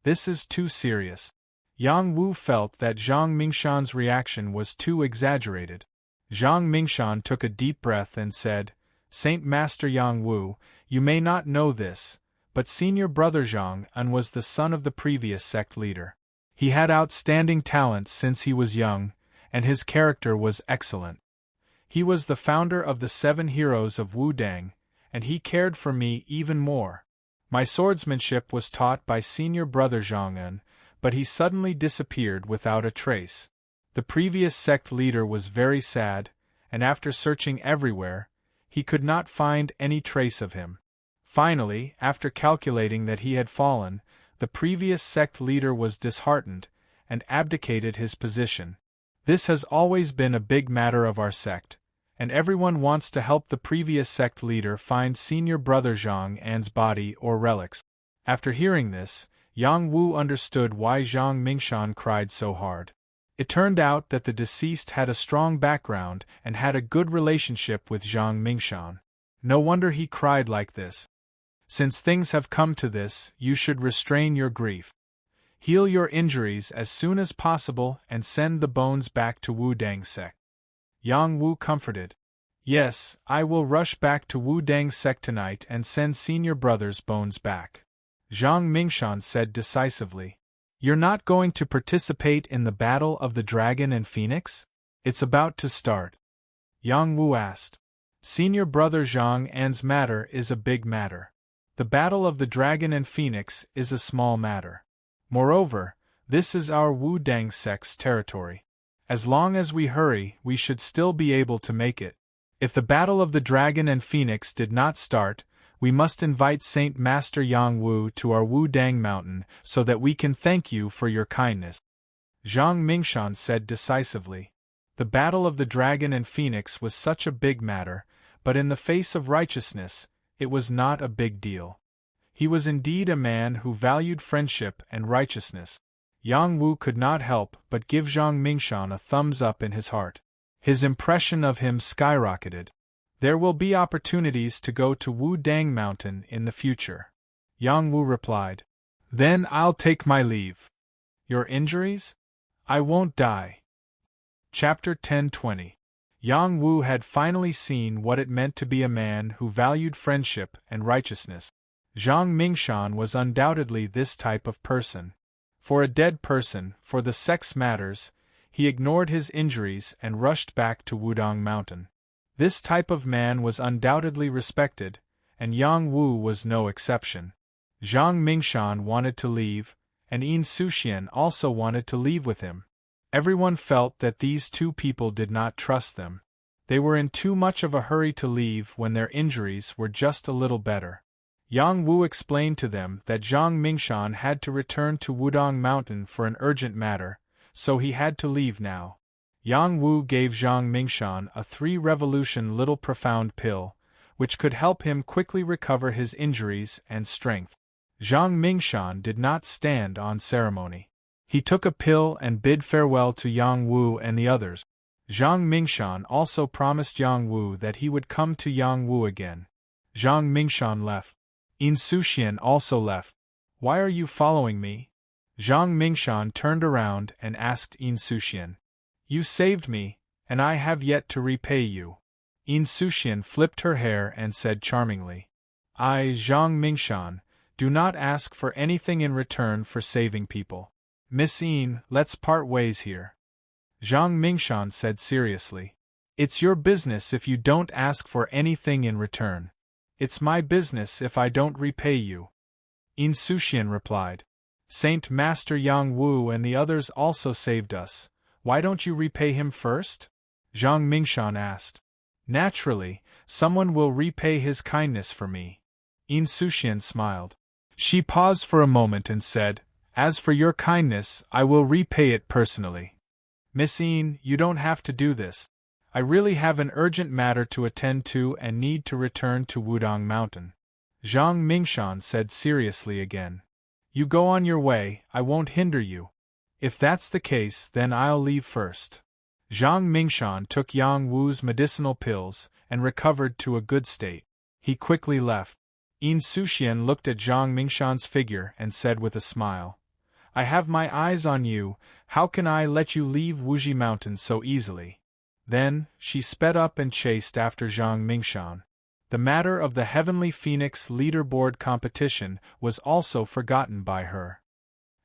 This is too serious. Yang Wu felt that Zhang Mingshan's reaction was too exaggerated. Zhang Mingshan took a deep breath and said, Saint Master Yang Wu, you may not know this, but senior brother Zhang En was the son of the previous sect leader. He had outstanding talent since he was young, and his character was excellent. He was the founder of the 7 heroes of Wu Dang, and he cared for me even more. My swordsmanship was taught by senior brother Zhang En, but he suddenly disappeared without a trace. The previous sect leader was very sad, and after searching everywhere, he could not find any trace of him. Finally, after calculating that he had fallen, the previous sect leader was disheartened, and abdicated his position. This has always been a big matter of our sect, and everyone wants to help the previous sect leader find senior brother Zhang An's body or relics. After hearing this, Yang Wu understood why Zhang Mingshan cried so hard. It turned out that the deceased had a strong background and had a good relationship with Zhang Mingshan. No wonder he cried like this. Since things have come to this, you should restrain your grief. Heal your injuries as soon as possible and send the bones back to Wu Dang sect. Yang Wu comforted. Yes, I will rush back to Wu Dang sect tonight and send senior brother's bones back. Zhang Mingshan said decisively. You're not going to participate in the battle of the dragon and phoenix? It's about to start. Yang Wu asked. Senior brother Zhang An's matter is a big matter. The battle of the dragon and phoenix is a small matter. Moreover, this is our Wu Dang sect's territory. As long as we hurry, we should still be able to make it. If the battle of the dragon and phoenix did not start, we must invite Saint Master Yang Wu to our Wu Dang mountain so that we can thank you for your kindness. Zhang Mingshan said decisively. The battle of the dragon and phoenix was such a big matter, but in the face of righteousness, it was not a big deal. He was indeed a man who valued friendship and righteousness. Yang Wu could not help but give Zhang Mingshan a thumbs up in his heart. His impression of him skyrocketed. There will be opportunities to go to Wu Dang Mountain in the future. Yang Wu replied. Then I'll take my leave. Your injuries? I won't die. Chapter 10:20. Yang Wu had finally seen what it meant to be a man who valued friendship and righteousness. Zhang Mingshan was undoubtedly this type of person. For a dead person, for the sex matters, he ignored his injuries and rushed back to Wudang Mountain. This type of man was undoubtedly respected, and Yang Wu was no exception. Zhang Mingshan wanted to leave, and Yin Suxian also wanted to leave with him. Everyone felt that these two people did not trust them. They were in too much of a hurry to leave when their injuries were just a little better. Yang Wu explained to them that Zhang Mingshan had to return to Wudang Mountain for an urgent matter, so he had to leave now. Yang Wu gave Zhang Mingshan a 3-revolution little profound pill, which could help him quickly recover his injuries and strength. Zhang Mingshan did not stand on ceremony. He took a pill and bid farewell to Yang Wu and the others. Zhang Mingshan also promised Yang Wu that he would come to Yang Wu again. Zhang Mingshan left. Yin Suxian also left. Why are you following me? Zhang Mingshan turned around and asked Insoucian. You saved me, and I have yet to repay you. Insoucian flipped her hair and said charmingly. I, Zhang Mingshan, do not ask for anything in return for saving people. Miss In, let's part ways here. Zhang Mingshan said seriously. It's your business if you don't ask for anything in return. It's my business if I don't repay you. Insoucian replied. Saint Master Yang Wu and the others also saved us. Why don't you repay him first? Zhang Mingshan asked. Naturally, someone will repay his kindness for me. Insoucian smiled. She paused for a moment and said, As for your kindness, I will repay it personally. Miss In, you don't have to do this. I really have an urgent matter to attend to and need to return to Wudong Mountain. Zhang Mingshan said seriously again. You go on your way, I won't hinder you. If that's the case, then I'll leave first. Zhang Mingshan took Yang Wu's medicinal pills and recovered to a good state. He quickly left. Insoucian looked at Zhang Mingshan's figure and said with a smile, I have my eyes on you, how can I let you leave Wuji Mountain so easily? Then, she sped up and chased after Zhang Mingshan. The matter of the Heavenly Phoenix leaderboard competition was also forgotten by her.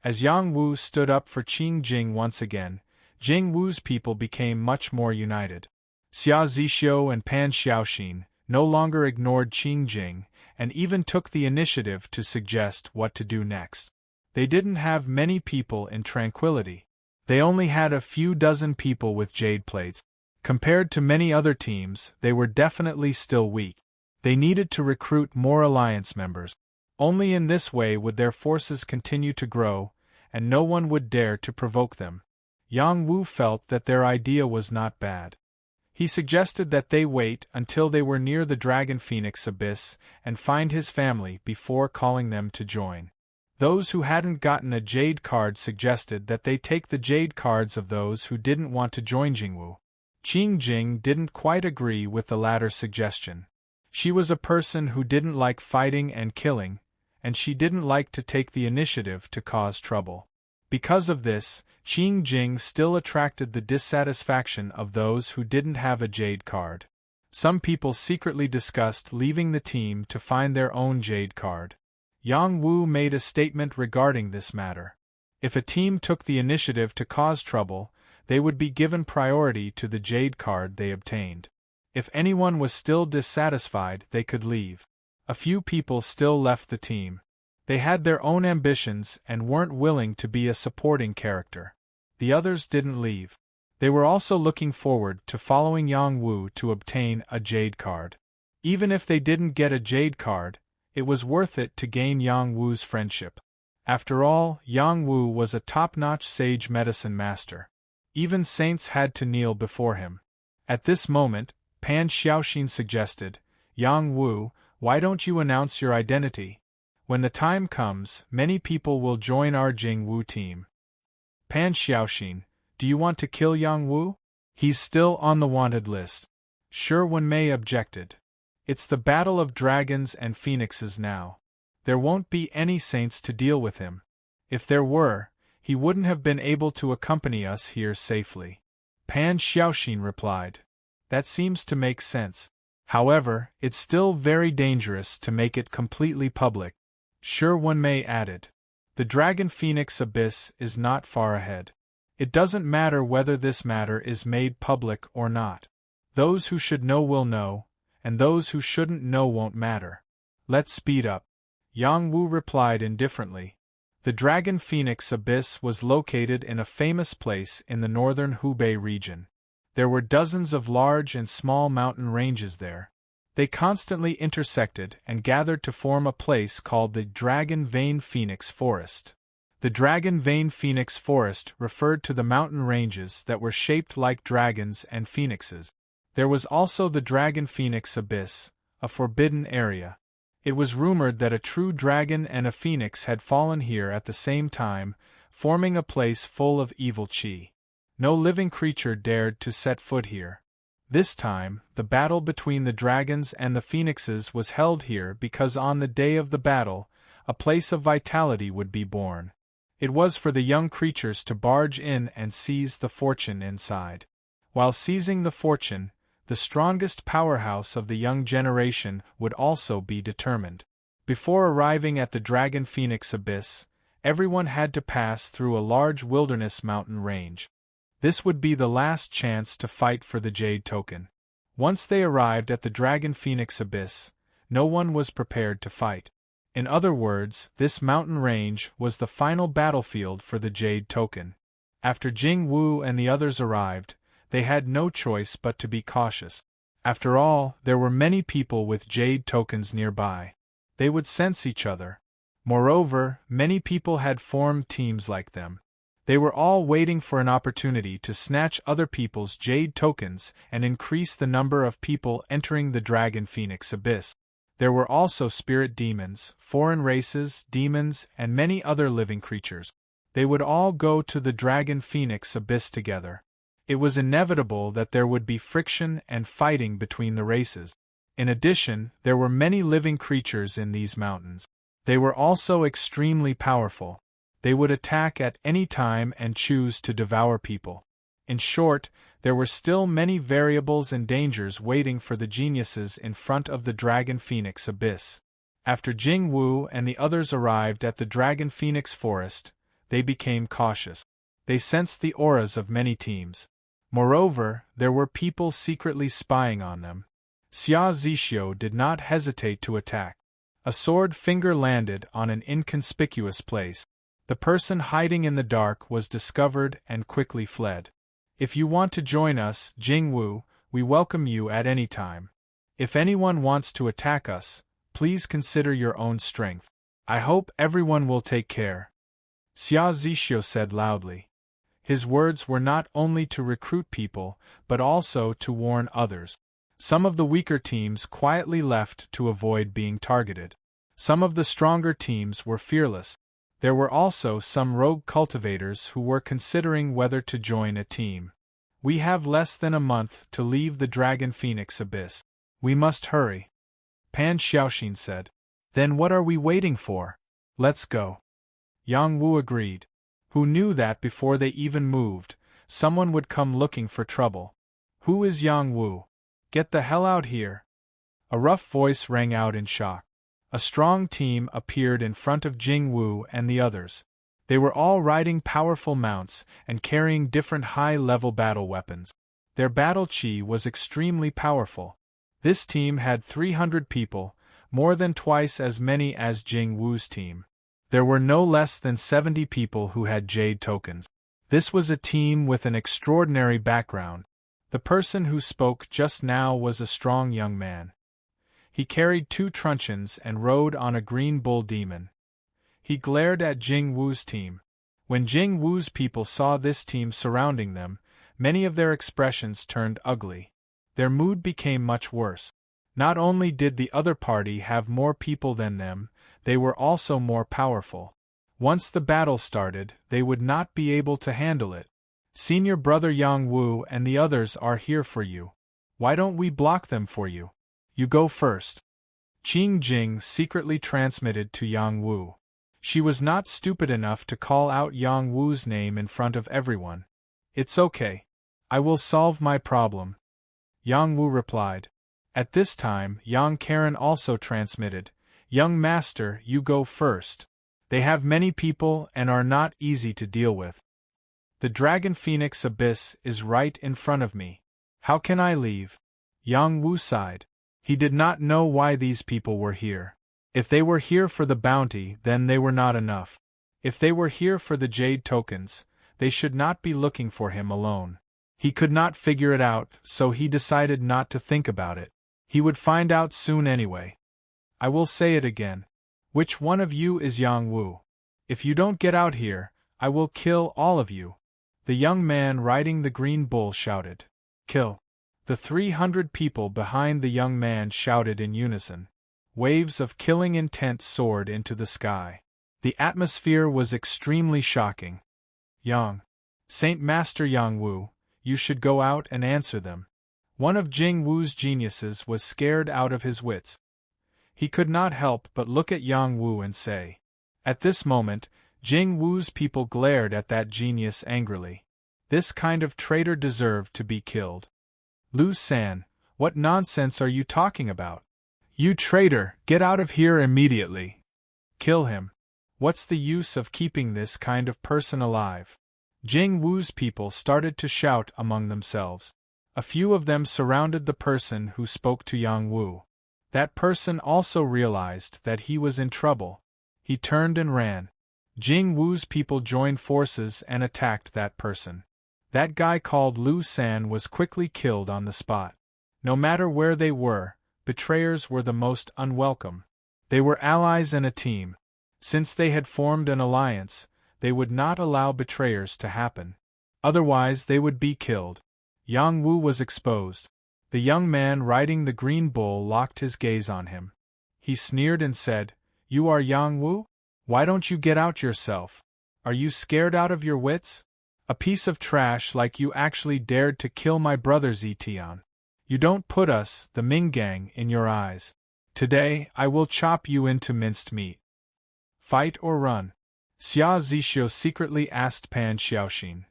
As Yang Wu stood up for Qing Jing once again, Jing Wu's people became much more united. Xia Zixio and Pan Xiaoxin no longer ignored Qing Jing, and even took the initiative to suggest what to do next. They didn't have many people in Tranquility. They only had a few dozen people with jade plates. Compared to many other teams, they were definitely still weak. They needed to recruit more alliance members. Only in this way would their forces continue to grow, and no one would dare to provoke them. Yang Wu felt that their idea was not bad. He suggested that they wait until they were near the Dragon Phoenix Abyss and find his family before calling them to join. Those who hadn't gotten a jade card suggested that they take the jade cards of those who didn't want to join Jingwu. Qing Jing didn't quite agree with the latter suggestion. She was a person who didn't like fighting and killing, and she didn't like to take the initiative to cause trouble. Because of this, Qing Jing still attracted the dissatisfaction of those who didn't have a jade card. Some people secretly discussed leaving the team to find their own jade card. Yang Wu made a statement regarding this matter. If a team took the initiative to cause trouble, they would be given priority to the jade card they obtained. If anyone was still dissatisfied, they could leave. A few people still left the team. They had their own ambitions and weren't willing to be a supporting character. The others didn't leave. They were also looking forward to following Yang Wu to obtain a jade card. Even if they didn't get a jade card, it was worth it to gain Yang Wu's friendship. After all, Yang Wu was a top-notch sage medicine master. Even saints had to kneel before him. At this moment, Pan Xiaoxin suggested, Yang Wu, why don't you announce your identity? When the time comes, many people will join our Jing Wu team. Pan Xiaoxin, do you want to kill Yang Wu? He's still on the wanted list. Shi Wenmei objected. It's the battle of dragons and phoenixes now. There won't be any saints to deal with him. If there were, he wouldn't have been able to accompany us here safely. Pan Xiaoxin replied. That seems to make sense. However, it's still very dangerous to make it completely public. Shi Wenmei added. The Dragon Phoenix Abyss is not far ahead. It doesn't matter whether this matter is made public or not. Those who should know will know, and those who shouldn't know won't matter. Let's speed up. Yang Wu replied indifferently. The Dragon Phoenix Abyss was located in a famous place in the northern Hubei region. There were dozens of large and small mountain ranges there. They constantly intersected and gathered to form a place called the Dragon Vein Phoenix Forest. The Dragon Vein Phoenix Forest referred to the mountain ranges that were shaped like dragons and phoenixes. There was also the Dragon Phoenix Abyss, a forbidden area. It was rumored that a true dragon and a phoenix had fallen here at the same time, forming a place full of evil qi. No living creature dared to set foot here. This time, the battle between the dragons and the phoenixes was held here because on the day of the battle, a place of vitality would be born. It was for the young creatures to barge in and seize the fortune inside. While seizing the fortune, the strongest powerhouse of the young generation would also be determined. Before arriving at the Dragon Phoenix Abyss, everyone had to pass through a large wilderness mountain range. This would be the last chance to fight for the Jade Token. Once they arrived at the Dragon Phoenix Abyss, no one was prepared to fight. In other words, this mountain range was the final battlefield for the Jade Token. After Jing Wu and the others arrived, they had no choice but to be cautious. After all, there were many people with Jade Tokens nearby. They would sense each other. Moreover, many people had formed teams like them. They were all waiting for an opportunity to snatch other people's Jade Tokens and increase the number of people entering the Dragon Phoenix Abyss. There were also spirit demons, foreign races, demons, and many other living creatures. They would all go to the Dragon Phoenix Abyss together. It was inevitable that there would be friction and fighting between the races. In addition, there were many living creatures in these mountains. They were also extremely powerful. They would attack at any time and choose to devour people. In short, there were still many variables and dangers waiting for the geniuses in front of the Dragon Phoenix Abyss. After Jing Wu and the others arrived at the Dragon Phoenix Forest, they became cautious. They sensed the auras of many teams. Moreover, there were people secretly spying on them. Xia Zixio did not hesitate to attack. A sword finger landed on an inconspicuous place. The person hiding in the dark was discovered and quickly fled. If you want to join us, Jing Wu, we welcome you at any time. If anyone wants to attack us, please consider your own strength. I hope everyone will take care. Xia Zixio said loudly. His words were not only to recruit people, but also to warn others. Some of the weaker teams quietly left to avoid being targeted. Some of the stronger teams were fearless. There were also some rogue cultivators who were considering whether to join a team. We have less than a month to leave the Dragon Phoenix Abyss. We must hurry. Pan Xiaoxin said. Then what are we waiting for? Let's go. Yang Wu agreed. Who knew that before they even moved, someone would come looking for trouble? Who is Yang Wu? Get the hell out here. A rough voice rang out in shock. A strong team appeared in front of Jing Wu and the others. They were all riding powerful mounts and carrying different high-level battle weapons. Their battle chi was extremely powerful. This team had 300 people, more than twice as many as Jing Wu's team. There were no less than 70 people who had Jade Tokens. This was a team with an extraordinary background. The person who spoke just now was a strong young man. He carried 2 truncheons and rode on a green bull demon. He glared at Jing Wu's team. When Jing Wu's people saw this team surrounding them, many of their expressions turned ugly. Their mood became much worse. Not only did the other party have more people than them, they were also more powerful. Once the battle started, they would not be able to handle it. Senior brother Yang Wu and the others are here for you. Why don't we block them for you? You go first. Qing Jing secretly transmitted to Yang Wu. She was not stupid enough to call out Yang Wu's name in front of everyone. It's okay. I will solve my problem. Yang Wu replied. At this time, Yang Karen also transmitted. Young master, you go first. They have many people and are not easy to deal with. The Dragon Phoenix Abyss is right in front of me. How can I leave? Yang Wu sighed. He did not know why these people were here. If they were here for the bounty, then they were not enough. If they were here for the Jade Tokens, they should not be looking for him alone. He could not figure it out, so he decided not to think about it. He would find out soon anyway. I will say it again. Which one of you is Yang Wu? If you don't get out here, I will kill all of you. The young man riding the green bull shouted. Kill. The 300 people behind the young man shouted in unison. Waves of killing intent soared into the sky. The atmosphere was extremely shocking. Yang. Saint Master Yang Wu, you should go out and answer them. One of Jing Wu's geniuses was scared out of his wits. He could not help but look at Yang Wu and say. At this moment, Jing Wu's people glared at that genius angrily. This kind of traitor deserved to be killed. Lu San, what nonsense are you talking about? You traitor, get out of here immediately. Kill him. What's the use of keeping this kind of person alive? Jing Wu's people started to shout among themselves. A few of them surrounded the person who spoke to Yang Wu. That person also realized that he was in trouble. He turned and ran. Jing Wu's people joined forces and attacked that person. That guy called Lu San was quickly killed on the spot. No matter where they were, betrayers were the most unwelcome. They were allies and a team. Since they had formed an alliance, they would not allow betrayers to happen. Otherwise they would be killed. Yang Wu was exposed. The young man riding the green bull locked his gaze on him. He sneered and said, "You are Yang Wu? Why don't you get out yourself? Are you scared out of your wits? A piece of trash like you actually dared to kill my brother Zetian. You don't put us, the Ming gang, in your eyes. Today, I will chop you into minced meat." Fight or run? Xia Zixio secretly asked Pan Xiaoxin.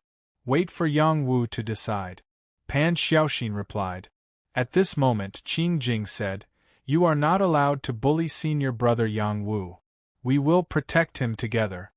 Wait for Yang Wu to decide. Pan Xiaoxin replied. At this moment Qing Jing said, "You are not allowed to bully senior brother Yang Wu. We will protect him together."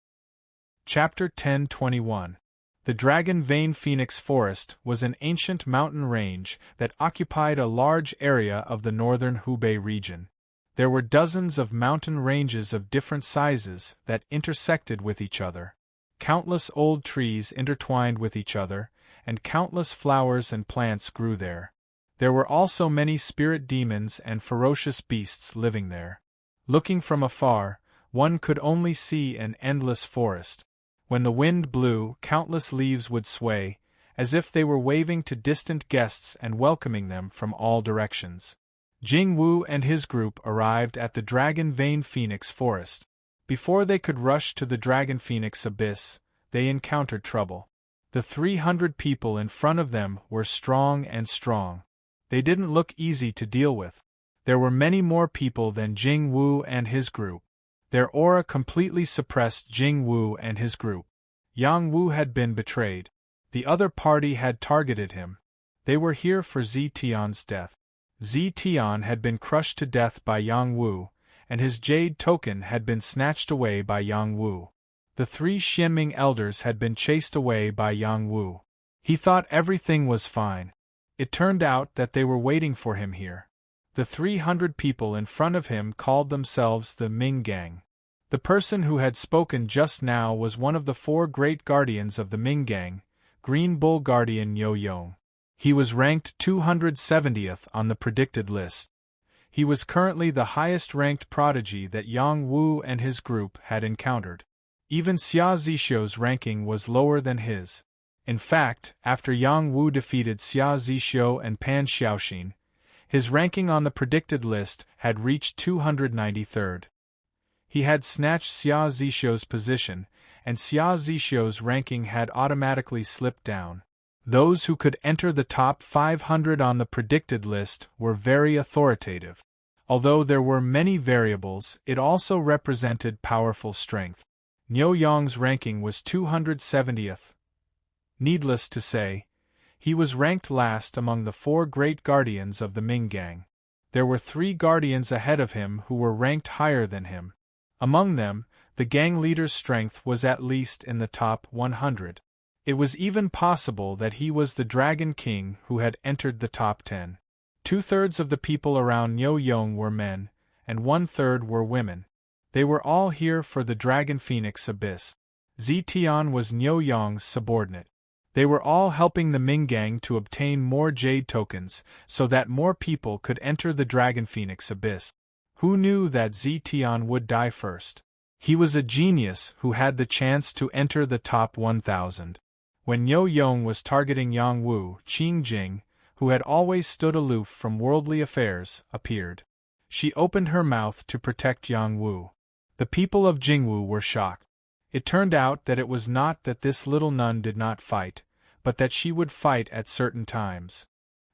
Chapter 10:21. The Dragon Vein Phoenix Forest was an ancient mountain range that occupied a large area of the northern Hubei region. There were dozens of mountain ranges of different sizes that intersected with each other. Countless old trees intertwined with each other, and countless flowers and plants grew there. There were also many spirit demons and ferocious beasts living there. Looking from afar, one could only see an endless forest. When the wind blew, countless leaves would sway, as if they were waving to distant guests and welcoming them from all directions. Jing Wu and his group arrived at the Dragon Vein Phoenix Forest. Before they could rush to the Dragon Phoenix Abyss, they encountered trouble. The 300 people in front of them were strong and strong. They didn't look easy to deal with. There were many more people than Jing Wu and his group. Their aura completely suppressed Jing Wu and his group. Yang Wu had been betrayed. The other party had targeted him. They were here for Zetian's death. Zetian had been crushed to death by Yang Wu, and his jade token had been snatched away by Yang Wu. The 3 Xianming elders had been chased away by Yang Wu. He thought everything was fine. It turned out that they were waiting for him here. The 300 people in front of him called themselves the Ming Gang. The person who had spoken just now was one of the 4 great guardians of the Ming Gang, Green Bull Guardian Yo Yong. He was ranked 270th on the predicted list. He was currently the highest-ranked prodigy that Yang Wu and his group had encountered. Even Xia Zixio's ranking was lower than his. In fact, after Yang Wu defeated Xia Zixio and Pan Xiaoxin, his ranking on the predicted list had reached 293rd. He had snatched Xia Zixio's position, and Xia Zixio's ranking had automatically slipped down. Those who could enter the top 500 on the predicted list were very authoritative. Although there were many variables, it also represented powerful strength. Niu Yong's ranking was 270th. Needless to say, he was ranked last among the 4 great guardians of the Ming Gang. There were 3 guardians ahead of him who were ranked higher than him. Among them, the gang leader's strength was at least in the top 100. It was even possible that he was the Dragon King who had entered the top 10. 2/3 of the people around Niu Yong were men, and 1/3 were women. They were all here for the Dragon Phoenix Abyss. Zetian was Niu Yong's subordinate. They were all helping the Ming Gang to obtain more jade tokens, so that more people could enter the Dragon Phoenix Abyss. Who knew that Zetian would die first? He was a genius who had the chance to enter the top 1,000. When Niu Yong was targeting Yang Wu, Qing Jing, who had always stood aloof from worldly affairs, appeared. She opened her mouth to protect Yang Wu. The people of Jingwu were shocked. It turned out that it was not that this little nun did not fight, but that she would fight at certain times.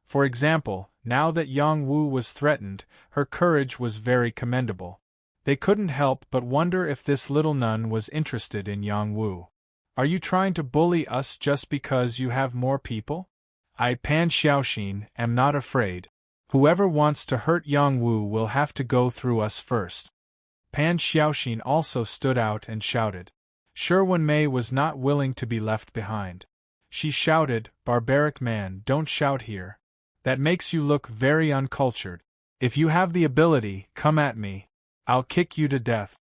For example, now that Yang Wu was threatened, her courage was very commendable. They couldn't help but wonder if this little nun was interested in Yang Wu. Are you trying to bully us just because you have more people? I, Pan Xiaoxin, am not afraid. Whoever wants to hurt Yang Wu will have to go through us first. Pan Xiaoxin also stood out and shouted. Sure, Wenmei was not willing to be left behind. She shouted, Barbaric man, don't shout here. That makes you look very uncultured. If you have the ability, come at me. I'll kick you to death.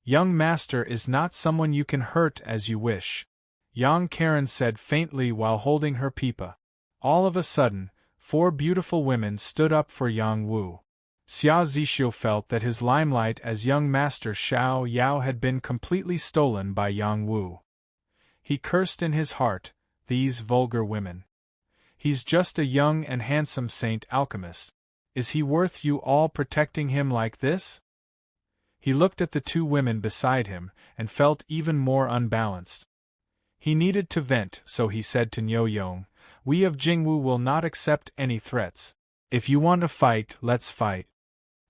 Young master is not someone you can hurt as you wish, Yang Karen said faintly while holding her pipa. All of a sudden, 4 beautiful women stood up for Yang Wu. Xia Zixio felt that his limelight as young master Xiao Yao had been completely stolen by Yang Wu. He cursed in his heart, these vulgar women. He's just a young and handsome saint alchemist. Is he worth you all protecting him like this? He looked at the 2 women beside him, and felt even more unbalanced. He needed to vent, so he said to Niu Yong, We of Jingwu will not accept any threats. If you want to fight, let's fight.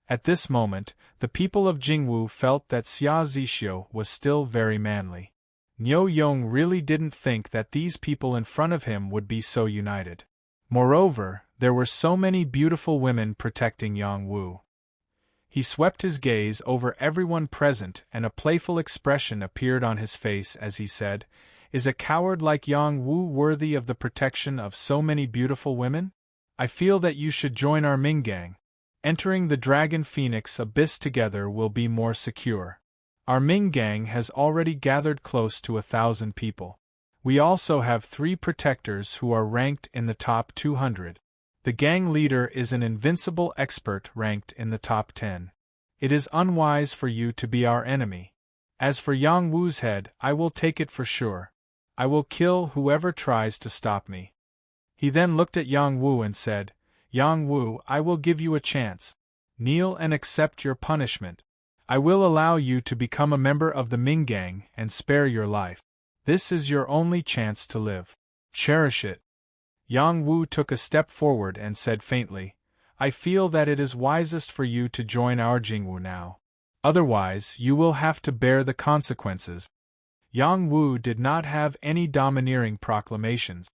At this moment, the people of Jingwu felt that Xia Zixio was still very manly. Niu Yong really didn't think that these people in front of him would be so united. Moreover, there were so many beautiful women protecting Yang Wu. He swept his gaze over everyone present and a playful expression appeared on his face as he said, Is a coward like Yang Wu worthy of the protection of so many beautiful women? I feel that you should join our Ming gang. Entering the Dragon Phoenix Abyss together will be more secure. Our Ming gang has already gathered close to 1,000 people. We also have 3 protectors who are ranked in the top 200. The gang leader is an invincible expert ranked in the top 10. It is unwise for you to be our enemy. As for Yang Wu's head, I will take it for sure. I will kill whoever tries to stop me. He then looked at Yang Wu and said, Yang Wu, I will give you a chance. Kneel and accept your punishment. I will allow you to become a member of the Ming gang and spare your life. This is your only chance to live. Cherish it. Yang Wu took a step forward and said faintly, I feel that it is wisest for you to join our Jingwu now. Otherwise, you will have to bear the consequences. Yang Wu did not have any domineering proclamations.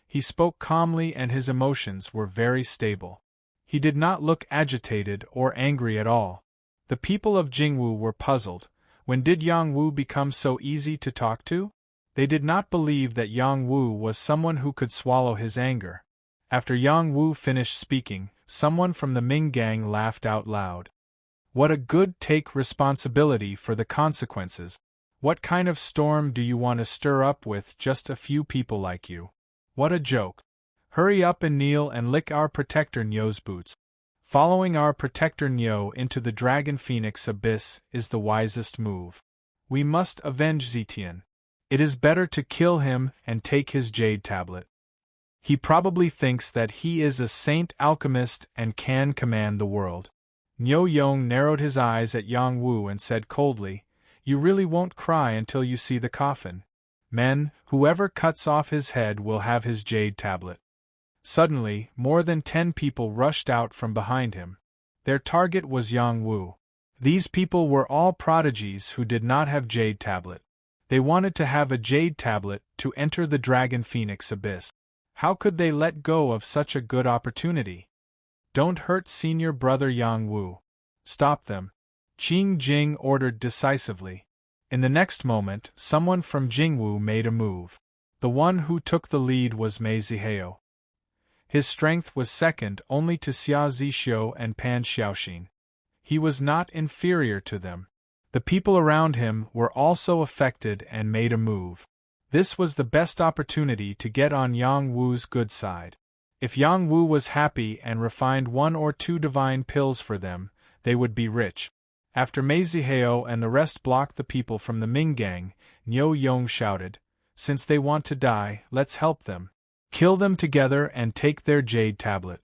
He spoke calmly and his emotions were very stable. He did not look agitated or angry at all. The people of Jingwu were puzzled. When did Yang Wu become so easy to talk to? They did not believe that Yang Wu was someone who could swallow his anger. After Yang Wu finished speaking, someone from the Ming gang laughed out loud. What a good take responsibility for the consequences. What kind of storm do you want to stir up with just a few people like you? What a joke. Hurry up and kneel and lick our protector Nyo's boots. Following our protector Nyo into the Dragon Phoenix Abyss is the wisest move. We must avenge Zetian. It is better to kill him and take his jade tablet. He probably thinks that he is a saint alchemist and can command the world. Niu Yong narrowed his eyes at Yang Wu and said coldly, You really won't cry until you see the coffin. Men, whoever cuts off his head will have his jade tablet. Suddenly, more than 10 people rushed out from behind him. Their target was Yang Wu. These people were all prodigies who did not have jade tablet. They wanted to have a jade tablet to enter the Dragon Phoenix Abyss. How could they let go of such a good opportunity? Don't hurt senior brother Yang Wu. Stop them. Qing Jing ordered decisively. In the next moment, someone from Jingwu made a move. The one who took the lead was Mei Zihao. His strength was second only to Xia Zixio and Pan Xiaoxin. He was not inferior to them. The people around him were also affected and made a move. This was the best opportunity to get on Yang Wu's good side. If Yang Wu was happy and refined 1 or 2 divine pills for them, they would be rich. After Mei Zihao and the rest blocked the people from the Ming gang, Niu Yong shouted, Since they want to die, let's help them. Kill them together and take their jade tablet.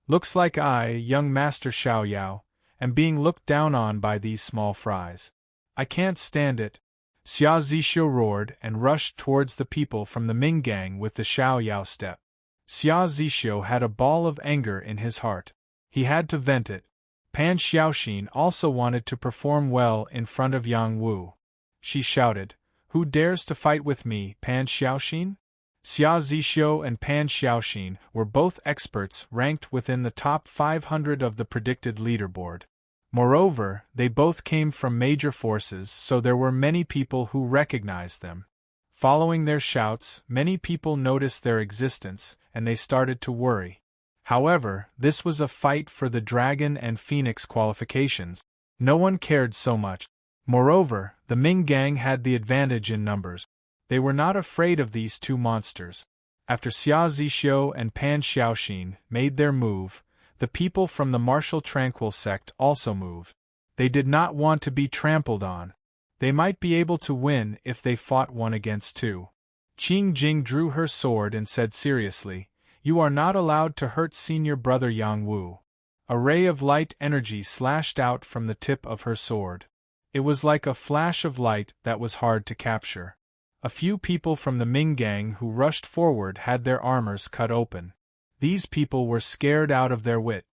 Looks like I, young master Xiao Yao, am being looked down on by these small fries. I can't stand it. Xia Zixio roared and rushed towards the people from the Ming gang with the Xiao Yao step. Xia Zixio had a ball of anger in his heart. He had to vent it. Pan Xiaoxin also wanted to perform well in front of Yang Wu. She shouted, "Who dares to fight with me, Pan Xiaoxin?" Xia Zixio and Pan Xiaoxin were both experts ranked within the top 500 of the predicted leaderboard. Moreover, they both came from major forces, so there were many people who recognized them. Following their shouts, many people noticed their existence, and they started to worry. However, this was a fight for the Dragon and Phoenix qualifications. No one cared so much. Moreover, the Ming gang had the advantage in numbers. They were not afraid of these two monsters. After Xia Zixio and Pan Xiaoxin made their move, the people from the martial tranquil sect also moved. They did not want to be trampled on. They might be able to win if they fought 1 against 2. Qing Jing drew her sword and said seriously, "You are not allowed to hurt senior brother Yang Wu." A ray of light energy slashed out from the tip of her sword. It was like a flash of light that was hard to capture. A few people from the Ming gang who rushed forward had their armors cut open. These people were scared out of their wit.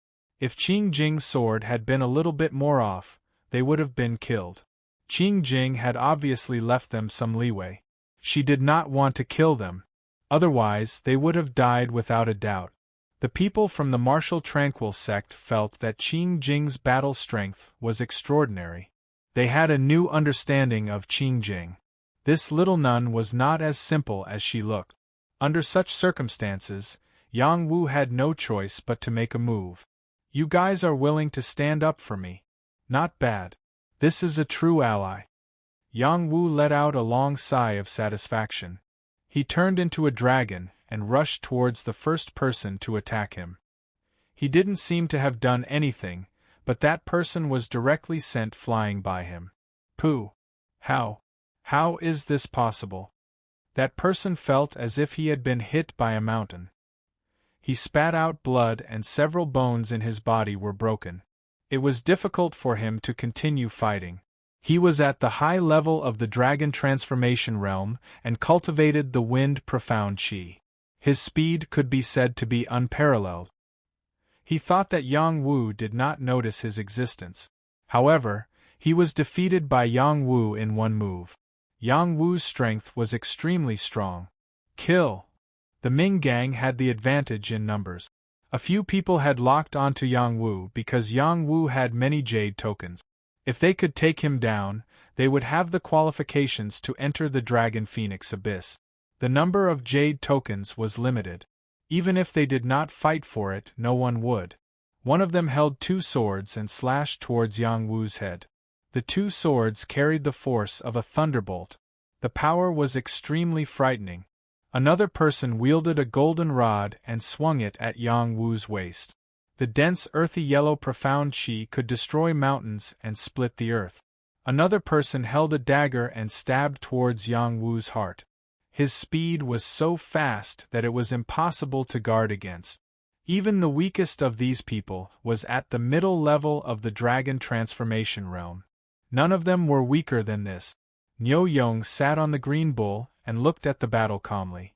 If Qing Jing's sword had been a little bit more off, they would have been killed. Qing Jing had obviously left them some leeway. She did not want to kill them. Otherwise, they would have died without a doubt. The people from the martial tranquil sect felt that Qing Jing's battle strength was extraordinary. They had a new understanding of Qing Jing. This little nun was not as simple as she looked. Under such circumstances, Yang Wu had no choice but to make a move. "You guys are willing to stand up for me. Not bad. This is a true ally." Yang Wu let out a long sigh of satisfaction. He turned into a dragon and rushed towards the first person to attack him. He didn't seem to have done anything, but that person was directly sent flying by him. Pooh! How is this possible? That person felt as if he had been hit by a mountain. He spat out blood and several bones in his body were broken. It was difficult for him to continue fighting. He was at the high level of the dragon transformation realm and cultivated the wind profound chi. His speed could be said to be unparalleled. He thought that Yang Wu did not notice his existence. However, he was defeated by Yang Wu in one move. Yang Wu's strength was extremely strong. Kill! The Ming gang had the advantage in numbers. A few people had locked onto Yang Wu because Yang Wu had many jade tokens. If they could take him down, they would have the qualifications to enter the Dragon Phoenix Abyss. The number of jade tokens was limited. Even if they did not fight for it, no one would. One of them held 2 swords and slashed towards Yang Wu's head. The 2 swords carried the force of a thunderbolt. The power was extremely frightening. Another person wielded a golden rod and swung it at Yang Wu's waist. The dense earthy yellow profound chi could destroy mountains and split the earth. Another person held a dagger and stabbed towards Yang Wu's heart. His speed was so fast that it was impossible to guard against. Even the weakest of these people was at the middle level of the dragon transformation realm. None of them were weaker than this. Niu Yong sat on the green bull and looked at the battle calmly.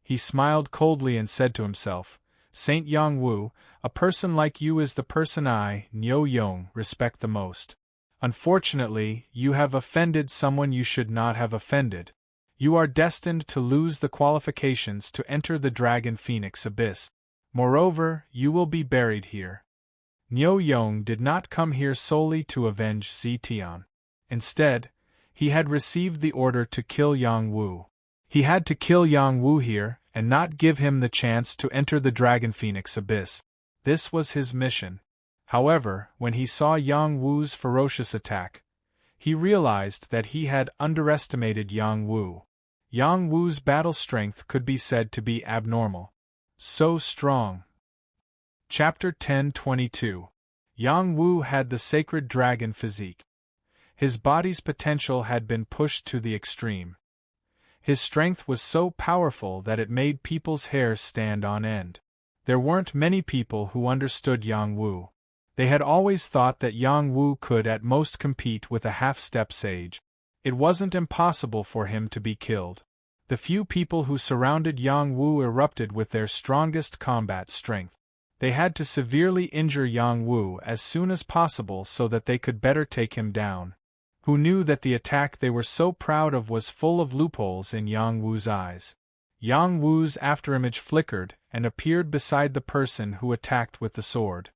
He smiled coldly and said to himself, "Saint Yang Wu, a person like you is the person I, Niu Yong, respect the most. Unfortunately, you have offended someone you should not have offended. You are destined to lose the qualifications to enter the Dragon Phoenix Abyss. Moreover, you will be buried here." Niu Yong did not come here solely to avenge Zetian. Instead, he had received the order to kill Yang Wu. He had to kill Yang Wu here, and not give him the chance to enter the Dragon Phoenix Abyss. This was his mission. However, when he saw Yang Wu's ferocious attack, he realized that he had underestimated Yang Wu. Yang Wu's battle strength could be said to be abnormal. So strong. Chapter 10:22. Yang Wu had the sacred dragon physique. His body's potential had been pushed to the extreme. His strength was so powerful that it made people's hair stand on end. There weren't many people who understood Yang Wu. They had always thought that Yang Wu could at most compete with a half-step sage. It wasn't impossible for him to be killed. The few people who surrounded Yang Wu erupted with their strongest combat strength. They had to severely injure Yang Wu as soon as possible so that they could better take him down. Who knew that the attack they were so proud of was full of loopholes in Yang Wu's eyes? Yang Wu's afterimage flickered and appeared beside the person who attacked with the sword.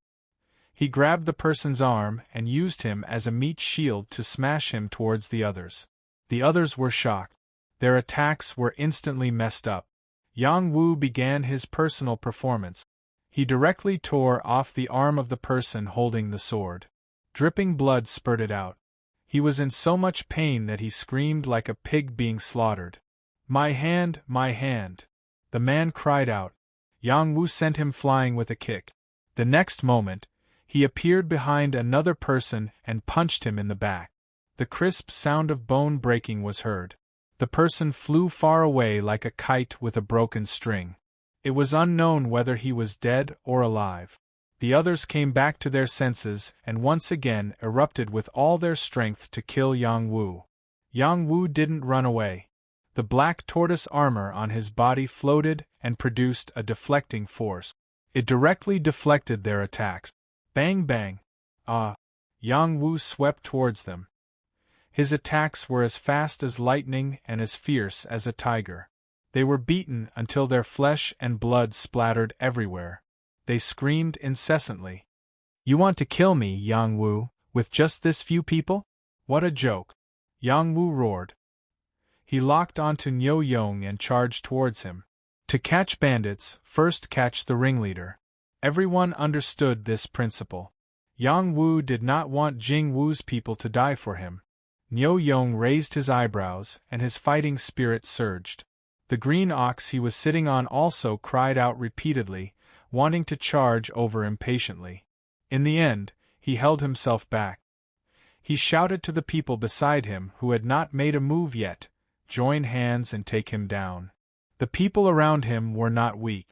He grabbed the person's arm and used him as a meat shield to smash him towards the others. The others were shocked. Their attacks were instantly messed up. Yang Wu began his personal performance. He directly tore off the arm of the person holding the sword. Dripping blood spurted out. He was in so much pain that he screamed like a pig being slaughtered. "My hand, my hand!" the man cried out. Yang Wu sent him flying with a kick. The next moment, he appeared behind another person and punched him in the back. The crisp sound of bone breaking was heard. The person flew far away like a kite with a broken string. It was unknown whether he was dead or alive. The others came back to their senses and once again erupted with all their strength to kill Yang Wu. Yang Wu didn't run away. The black tortoise armor on his body floated and produced a deflecting force. It directly deflected their attacks. Bang bang! Yang Wu swept towards them. His attacks were as fast as lightning and as fierce as a tiger. They were beaten until their flesh and blood splattered everywhere. They screamed incessantly. "You want to kill me, Yang Wu, with just this few people? What a joke!" Yang Wu roared. He locked onto Niu Yong and charged towards him. To catch bandits, first catch the ringleader. Everyone understood this principle. Yang Wu did not want Jing Wu's people to die for him. Niu Yong raised his eyebrows and his fighting spirit surged. The green ox he was sitting on also cried out repeatedly, wanting to charge over impatiently. In the end, he held himself back. He shouted to the people beside him who had not made a move yet, "Join hands and take him down." The people around him were not weak.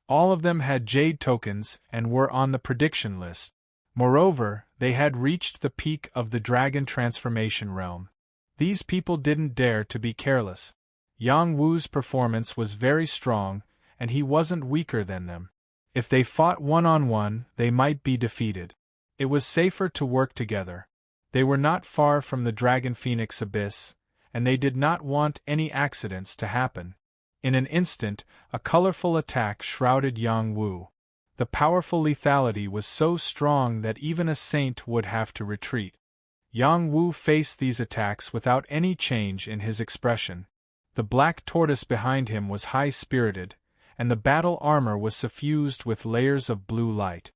All of them had jade tokens and were on the prediction list. Moreover, they had reached the peak of the dragon transformation realm. These people didn't dare to be careless. Yang Wu's performance was very strong, and he wasn't weaker than them. If they fought one-on-one, they might be defeated. It was safer to work together. They were not far from the Dragon Phoenix Abyss, and they did not want any accidents to happen. In an instant, a colorful attack shrouded Yang Wu. The powerful lethality was so strong that even a saint would have to retreat. Yang Wu faced these attacks without any change in his expression. The black tortoise behind him was high-spirited, and the battle armor was suffused with layers of blue light.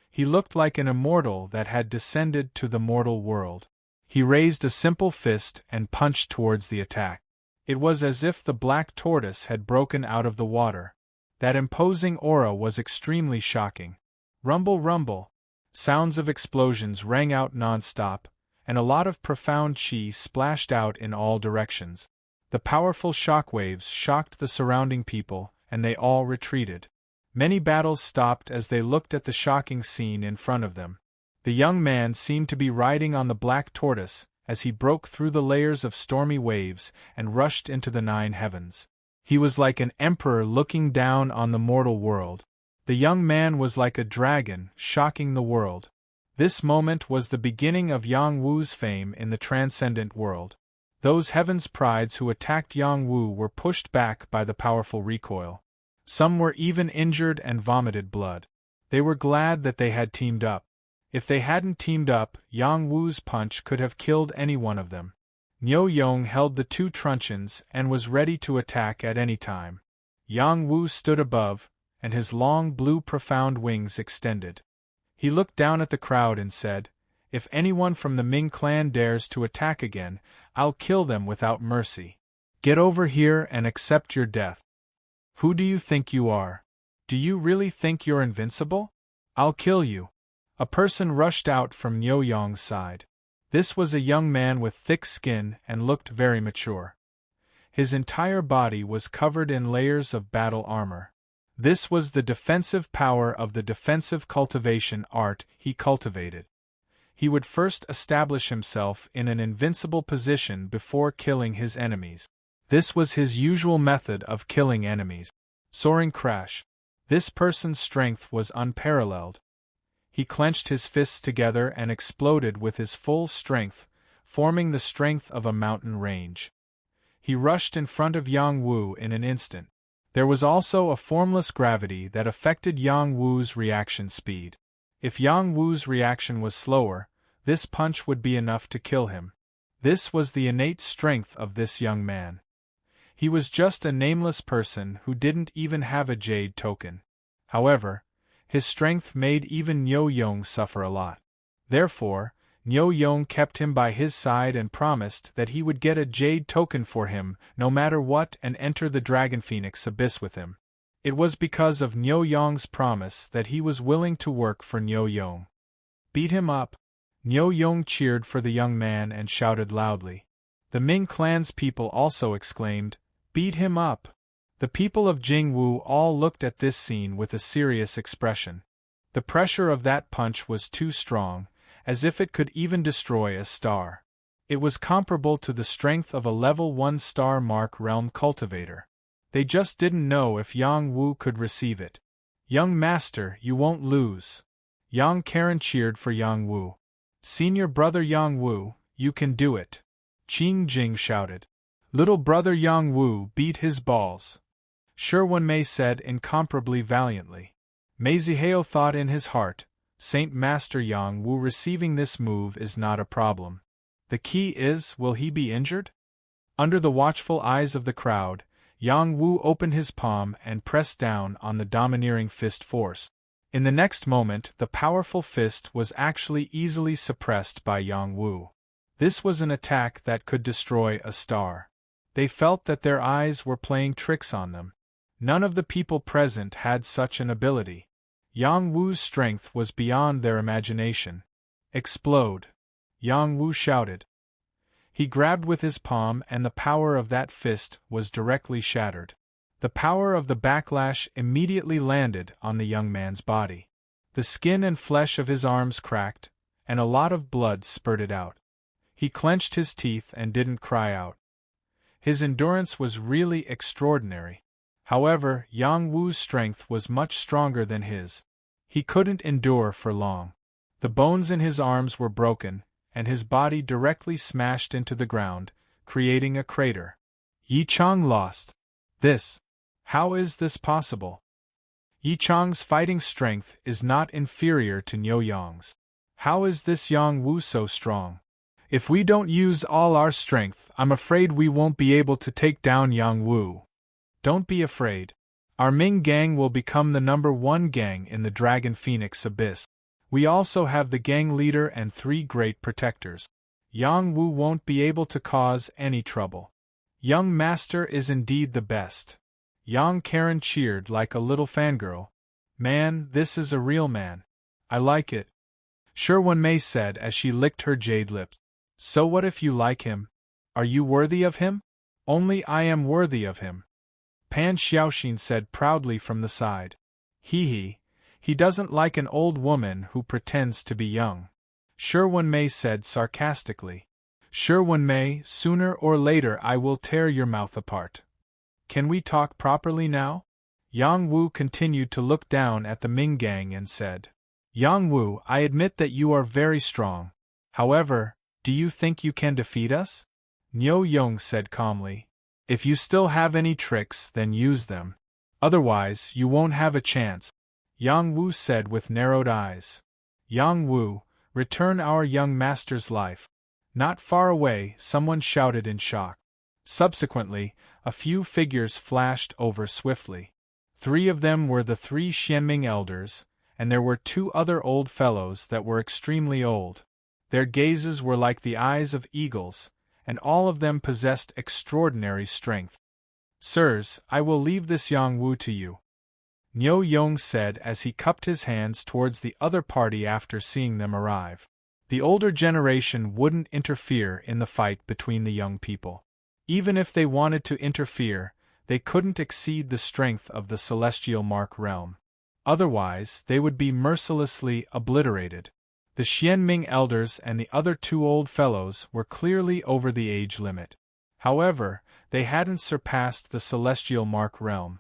He looked like an immortal that had descended to the mortal world. He raised a simple fist and punched towards the attack. It was as if the black tortoise had broken out of the water. That imposing aura was extremely shocking. Rumble, rumble! Sounds of explosions rang out non-stop, and a lot of profound chi splashed out in all directions. The powerful shockwaves shocked the surrounding people, and they all retreated. Many battles stopped as they looked at the shocking scene in front of them. The young man seemed to be riding on the black tortoise, as he broke through the layers of stormy waves and rushed into the 9 heavens. He was like an emperor looking down on the mortal world. The young man was like a dragon, shocking the world. This moment was the beginning of Yang Wu's fame in the transcendent world. Those heaven's prides who attacked Yang Wu were pushed back by the powerful recoil. Some were even injured and vomited blood. They were glad that they had teamed up. If they hadn't teamed up, Yang Wu's punch could have killed any one of them. Niu Yong held the 2 truncheons and was ready to attack at any time. Yang Wu stood above, and his long blue profound wings extended. He looked down at the crowd and said, "If anyone from the Ming clan dares to attack again, I'll kill them without mercy. Get over here and accept your death. Who do you think you are? Do you really think you're invincible? I'll kill you." A person rushed out from Niu Yong's side. This was a young man with thick skin and looked very mature. His entire body was covered in layers of battle armor. This was the defensive power of the defensive cultivation art he cultivated. He would first establish himself in an invincible position before killing his enemies. This was his usual method of killing enemies. Soaring crash. This person's strength was unparalleled. He clenched his fists together and exploded with his full strength, forming the strength of a mountain range. He rushed in front of Yang Wu in an instant. There was also a formless gravity that affected Yang Wu's reaction speed. If Yang Wu's reaction was slower, this punch would be enough to kill him. This was the innate strength of this young man. He was just a nameless person who didn't even have a jade token. However, his strength made even Niu Yong suffer a lot. Therefore, Niu Yong kept him by his side and promised that he would get a jade token for him no matter what and enter the Dragon Phoenix Abyss with him. It was because of Niu Yong's promise that he was willing to work for Niu Yong. Beat him up! Niu Yong cheered for the young man and shouted loudly. The Ming clan's people also exclaimed, "Beat him up!" The people of Jingwu all looked at this scene with a serious expression. The pressure of that punch was too strong, as if it could even destroy a star. It was comparable to the strength of a level 1 star mark realm cultivator. They just didn't know if Yang Wu could receive it. "Young master, you won't lose." Yang Karen cheered for Yang Wu. "Senior brother Yang Wu, you can do it." Qing Jing shouted. "Little brother Yang Wu beat his balls." Shi Wenmei said incomparably valiantly. Mei Zihao thought in his heart, Saint Master Yang Wu receiving this move is not a problem. The key is, will he be injured? Under the watchful eyes of the crowd, Yang Wu opened his palm and pressed down on the domineering fist force. In the next moment, the powerful fist was actually easily suppressed by Yang Wu. This was an attack that could destroy a star. They felt that their eyes were playing tricks on them. None of the people present had such an ability. Yang Wu's strength was beyond their imagination. "Explode!" Yang Wu shouted. He grabbed with his palm and the power of that fist was directly shattered. The power of the backlash immediately landed on the young man's body. The skin and flesh of his arms cracked, and a lot of blood spurted out. He clenched his teeth and didn't cry out. His endurance was really extraordinary. However, Yang Wu's strength was much stronger than his. He couldn't endure for long. The bones in his arms were broken, and his body directly smashed into the ground, creating a crater. Yi Chang lost. This. How is this possible? Yi Chang's fighting strength is not inferior to Niu Yong's. How is this Yang Wu so strong? If we don't use all our strength, I'm afraid we won't be able to take down Yang Wu. Don't be afraid. Our Ming gang will become the #1 gang in the Dragon Phoenix Abyss. We also have the gang leader and 3 great protectors. Yang Wu won't be able to cause any trouble. Young master is indeed the best. Yang Karen cheered like a little fangirl. Man, this is a real man. I like it. Shi Wenmei said as she licked her jade lips. So what if you like him? Are you worthy of him? Only I am worthy of him. Pan Xiaoxin said proudly from the side. He doesn't like an old woman who pretends to be young. Shi Wenmei said sarcastically. Shi Wenmei, sooner or later I will tear your mouth apart. Can we talk properly now? Yang Wu continued to look down at the Ming gang and said. Yang Wu, I admit that you are very strong. However, do you think you can defeat us? Niu Yong said calmly. If you still have any tricks, then use them. Otherwise, you won't have a chance. Yang Wu said with narrowed eyes. Yang Wu, return our young master's life. Not far away, someone shouted in shock. Subsequently, a few figures flashed over swiftly. 3 of them were the 3 Xianming elders, and there were 2 other old fellows that were extremely old. Their gazes were like the eyes of eagles, and all of them possessed extraordinary strength. Sirs, I will leave this Yang Wu to you, Niu Yong said as he cupped his hands towards the other party after seeing them arrive. The older generation wouldn't interfere in the fight between the young people. Even if they wanted to interfere, they couldn't exceed the strength of the Celestial Mark realm. Otherwise, they would be mercilessly obliterated. The Xianming elders and the other 2 old fellows were clearly over the age limit. However, they hadn't surpassed the Celestial Mark realm.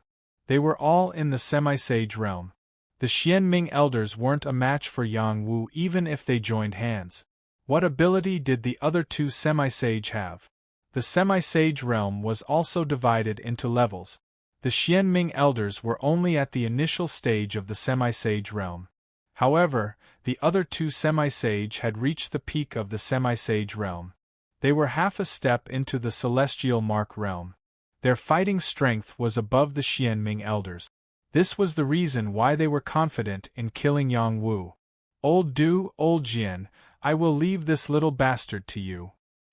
They were all in the semi-sage realm. The Xianming elders weren't a match for Yang Wu even if they joined hands. What ability did the other two semi-sage have? The semi-sage realm was also divided into levels. The Xianming elders were only at the initial stage of the semi-sage realm. However, the other two semi-sage had reached the peak of the semi-sage realm. They were half a step into the celestial mark realm. Their fighting strength was above the Xianming elders. This was the reason why they were confident in killing Yang Wu. Old Jian, I will leave this little bastard to you.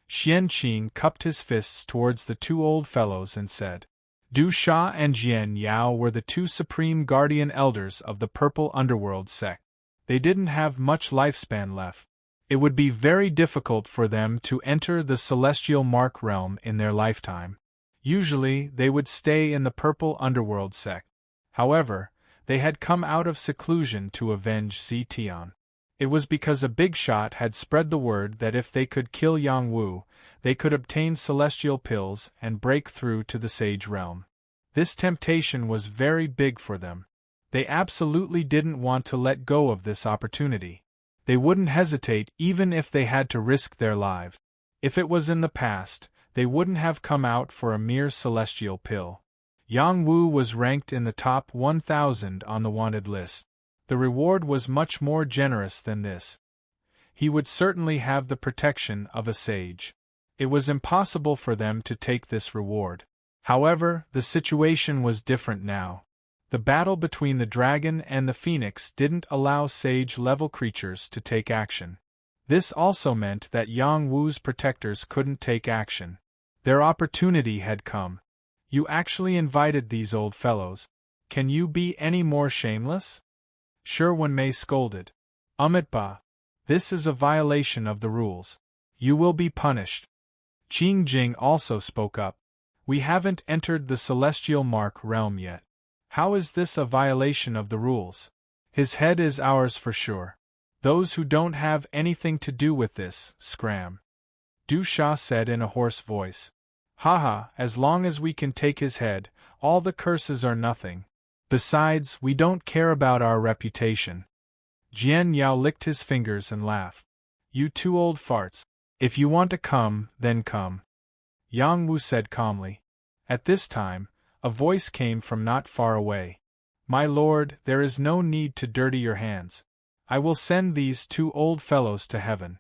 Xian Qing cupped his fists towards the two old fellows and said. Du Sha and Jian Yao were the two supreme guardian elders of the Purple Underworld sect. They didn't have much lifespan left. It would be very difficult for them to enter the celestial mark realm in their lifetime. Usually, they would stay in the Purple Underworld sect. However, they had come out of seclusion to avenge Zetian. It was because a big shot had spread the word that if they could kill Yang Wu, they could obtain celestial pills and break through to the sage realm. This temptation was very big for them. They absolutely didn't want to let go of this opportunity. They wouldn't hesitate even if they had to risk their lives. If it was in the past, they wouldn't have come out for a mere celestial pill. Yang Wu was ranked in the top 1,000 on the wanted list. The reward was much more generous than this. He would certainly have the protection of a sage. It was impossible for them to take this reward. However, the situation was different now. The battle between the dragon and the phoenix didn't allow sage-level creatures to take action. This also meant that Yang Wu's protectors couldn't take action. Their opportunity had come. You actually invited these old fellows. Can you be any more shameless? Shi Wenmei scolded. Ba. This is a violation of the rules. You will be punished. Qing Jing also spoke up. We haven't entered the celestial mark realm yet. How is this a violation of the rules? His head is ours for sure. Those who don't have anything to do with this, scram. Du Sha said in a hoarse voice. Haha, as long as we can take his head, all the curses are nothing. Besides, we don't care about our reputation. Jian Yao licked his fingers and laughed. You two old farts. If you want to come, then come. Yang Wu said calmly. At this time, a voice came from not far away. My lord, there is no need to dirty your hands. I will send these two old fellows to heaven.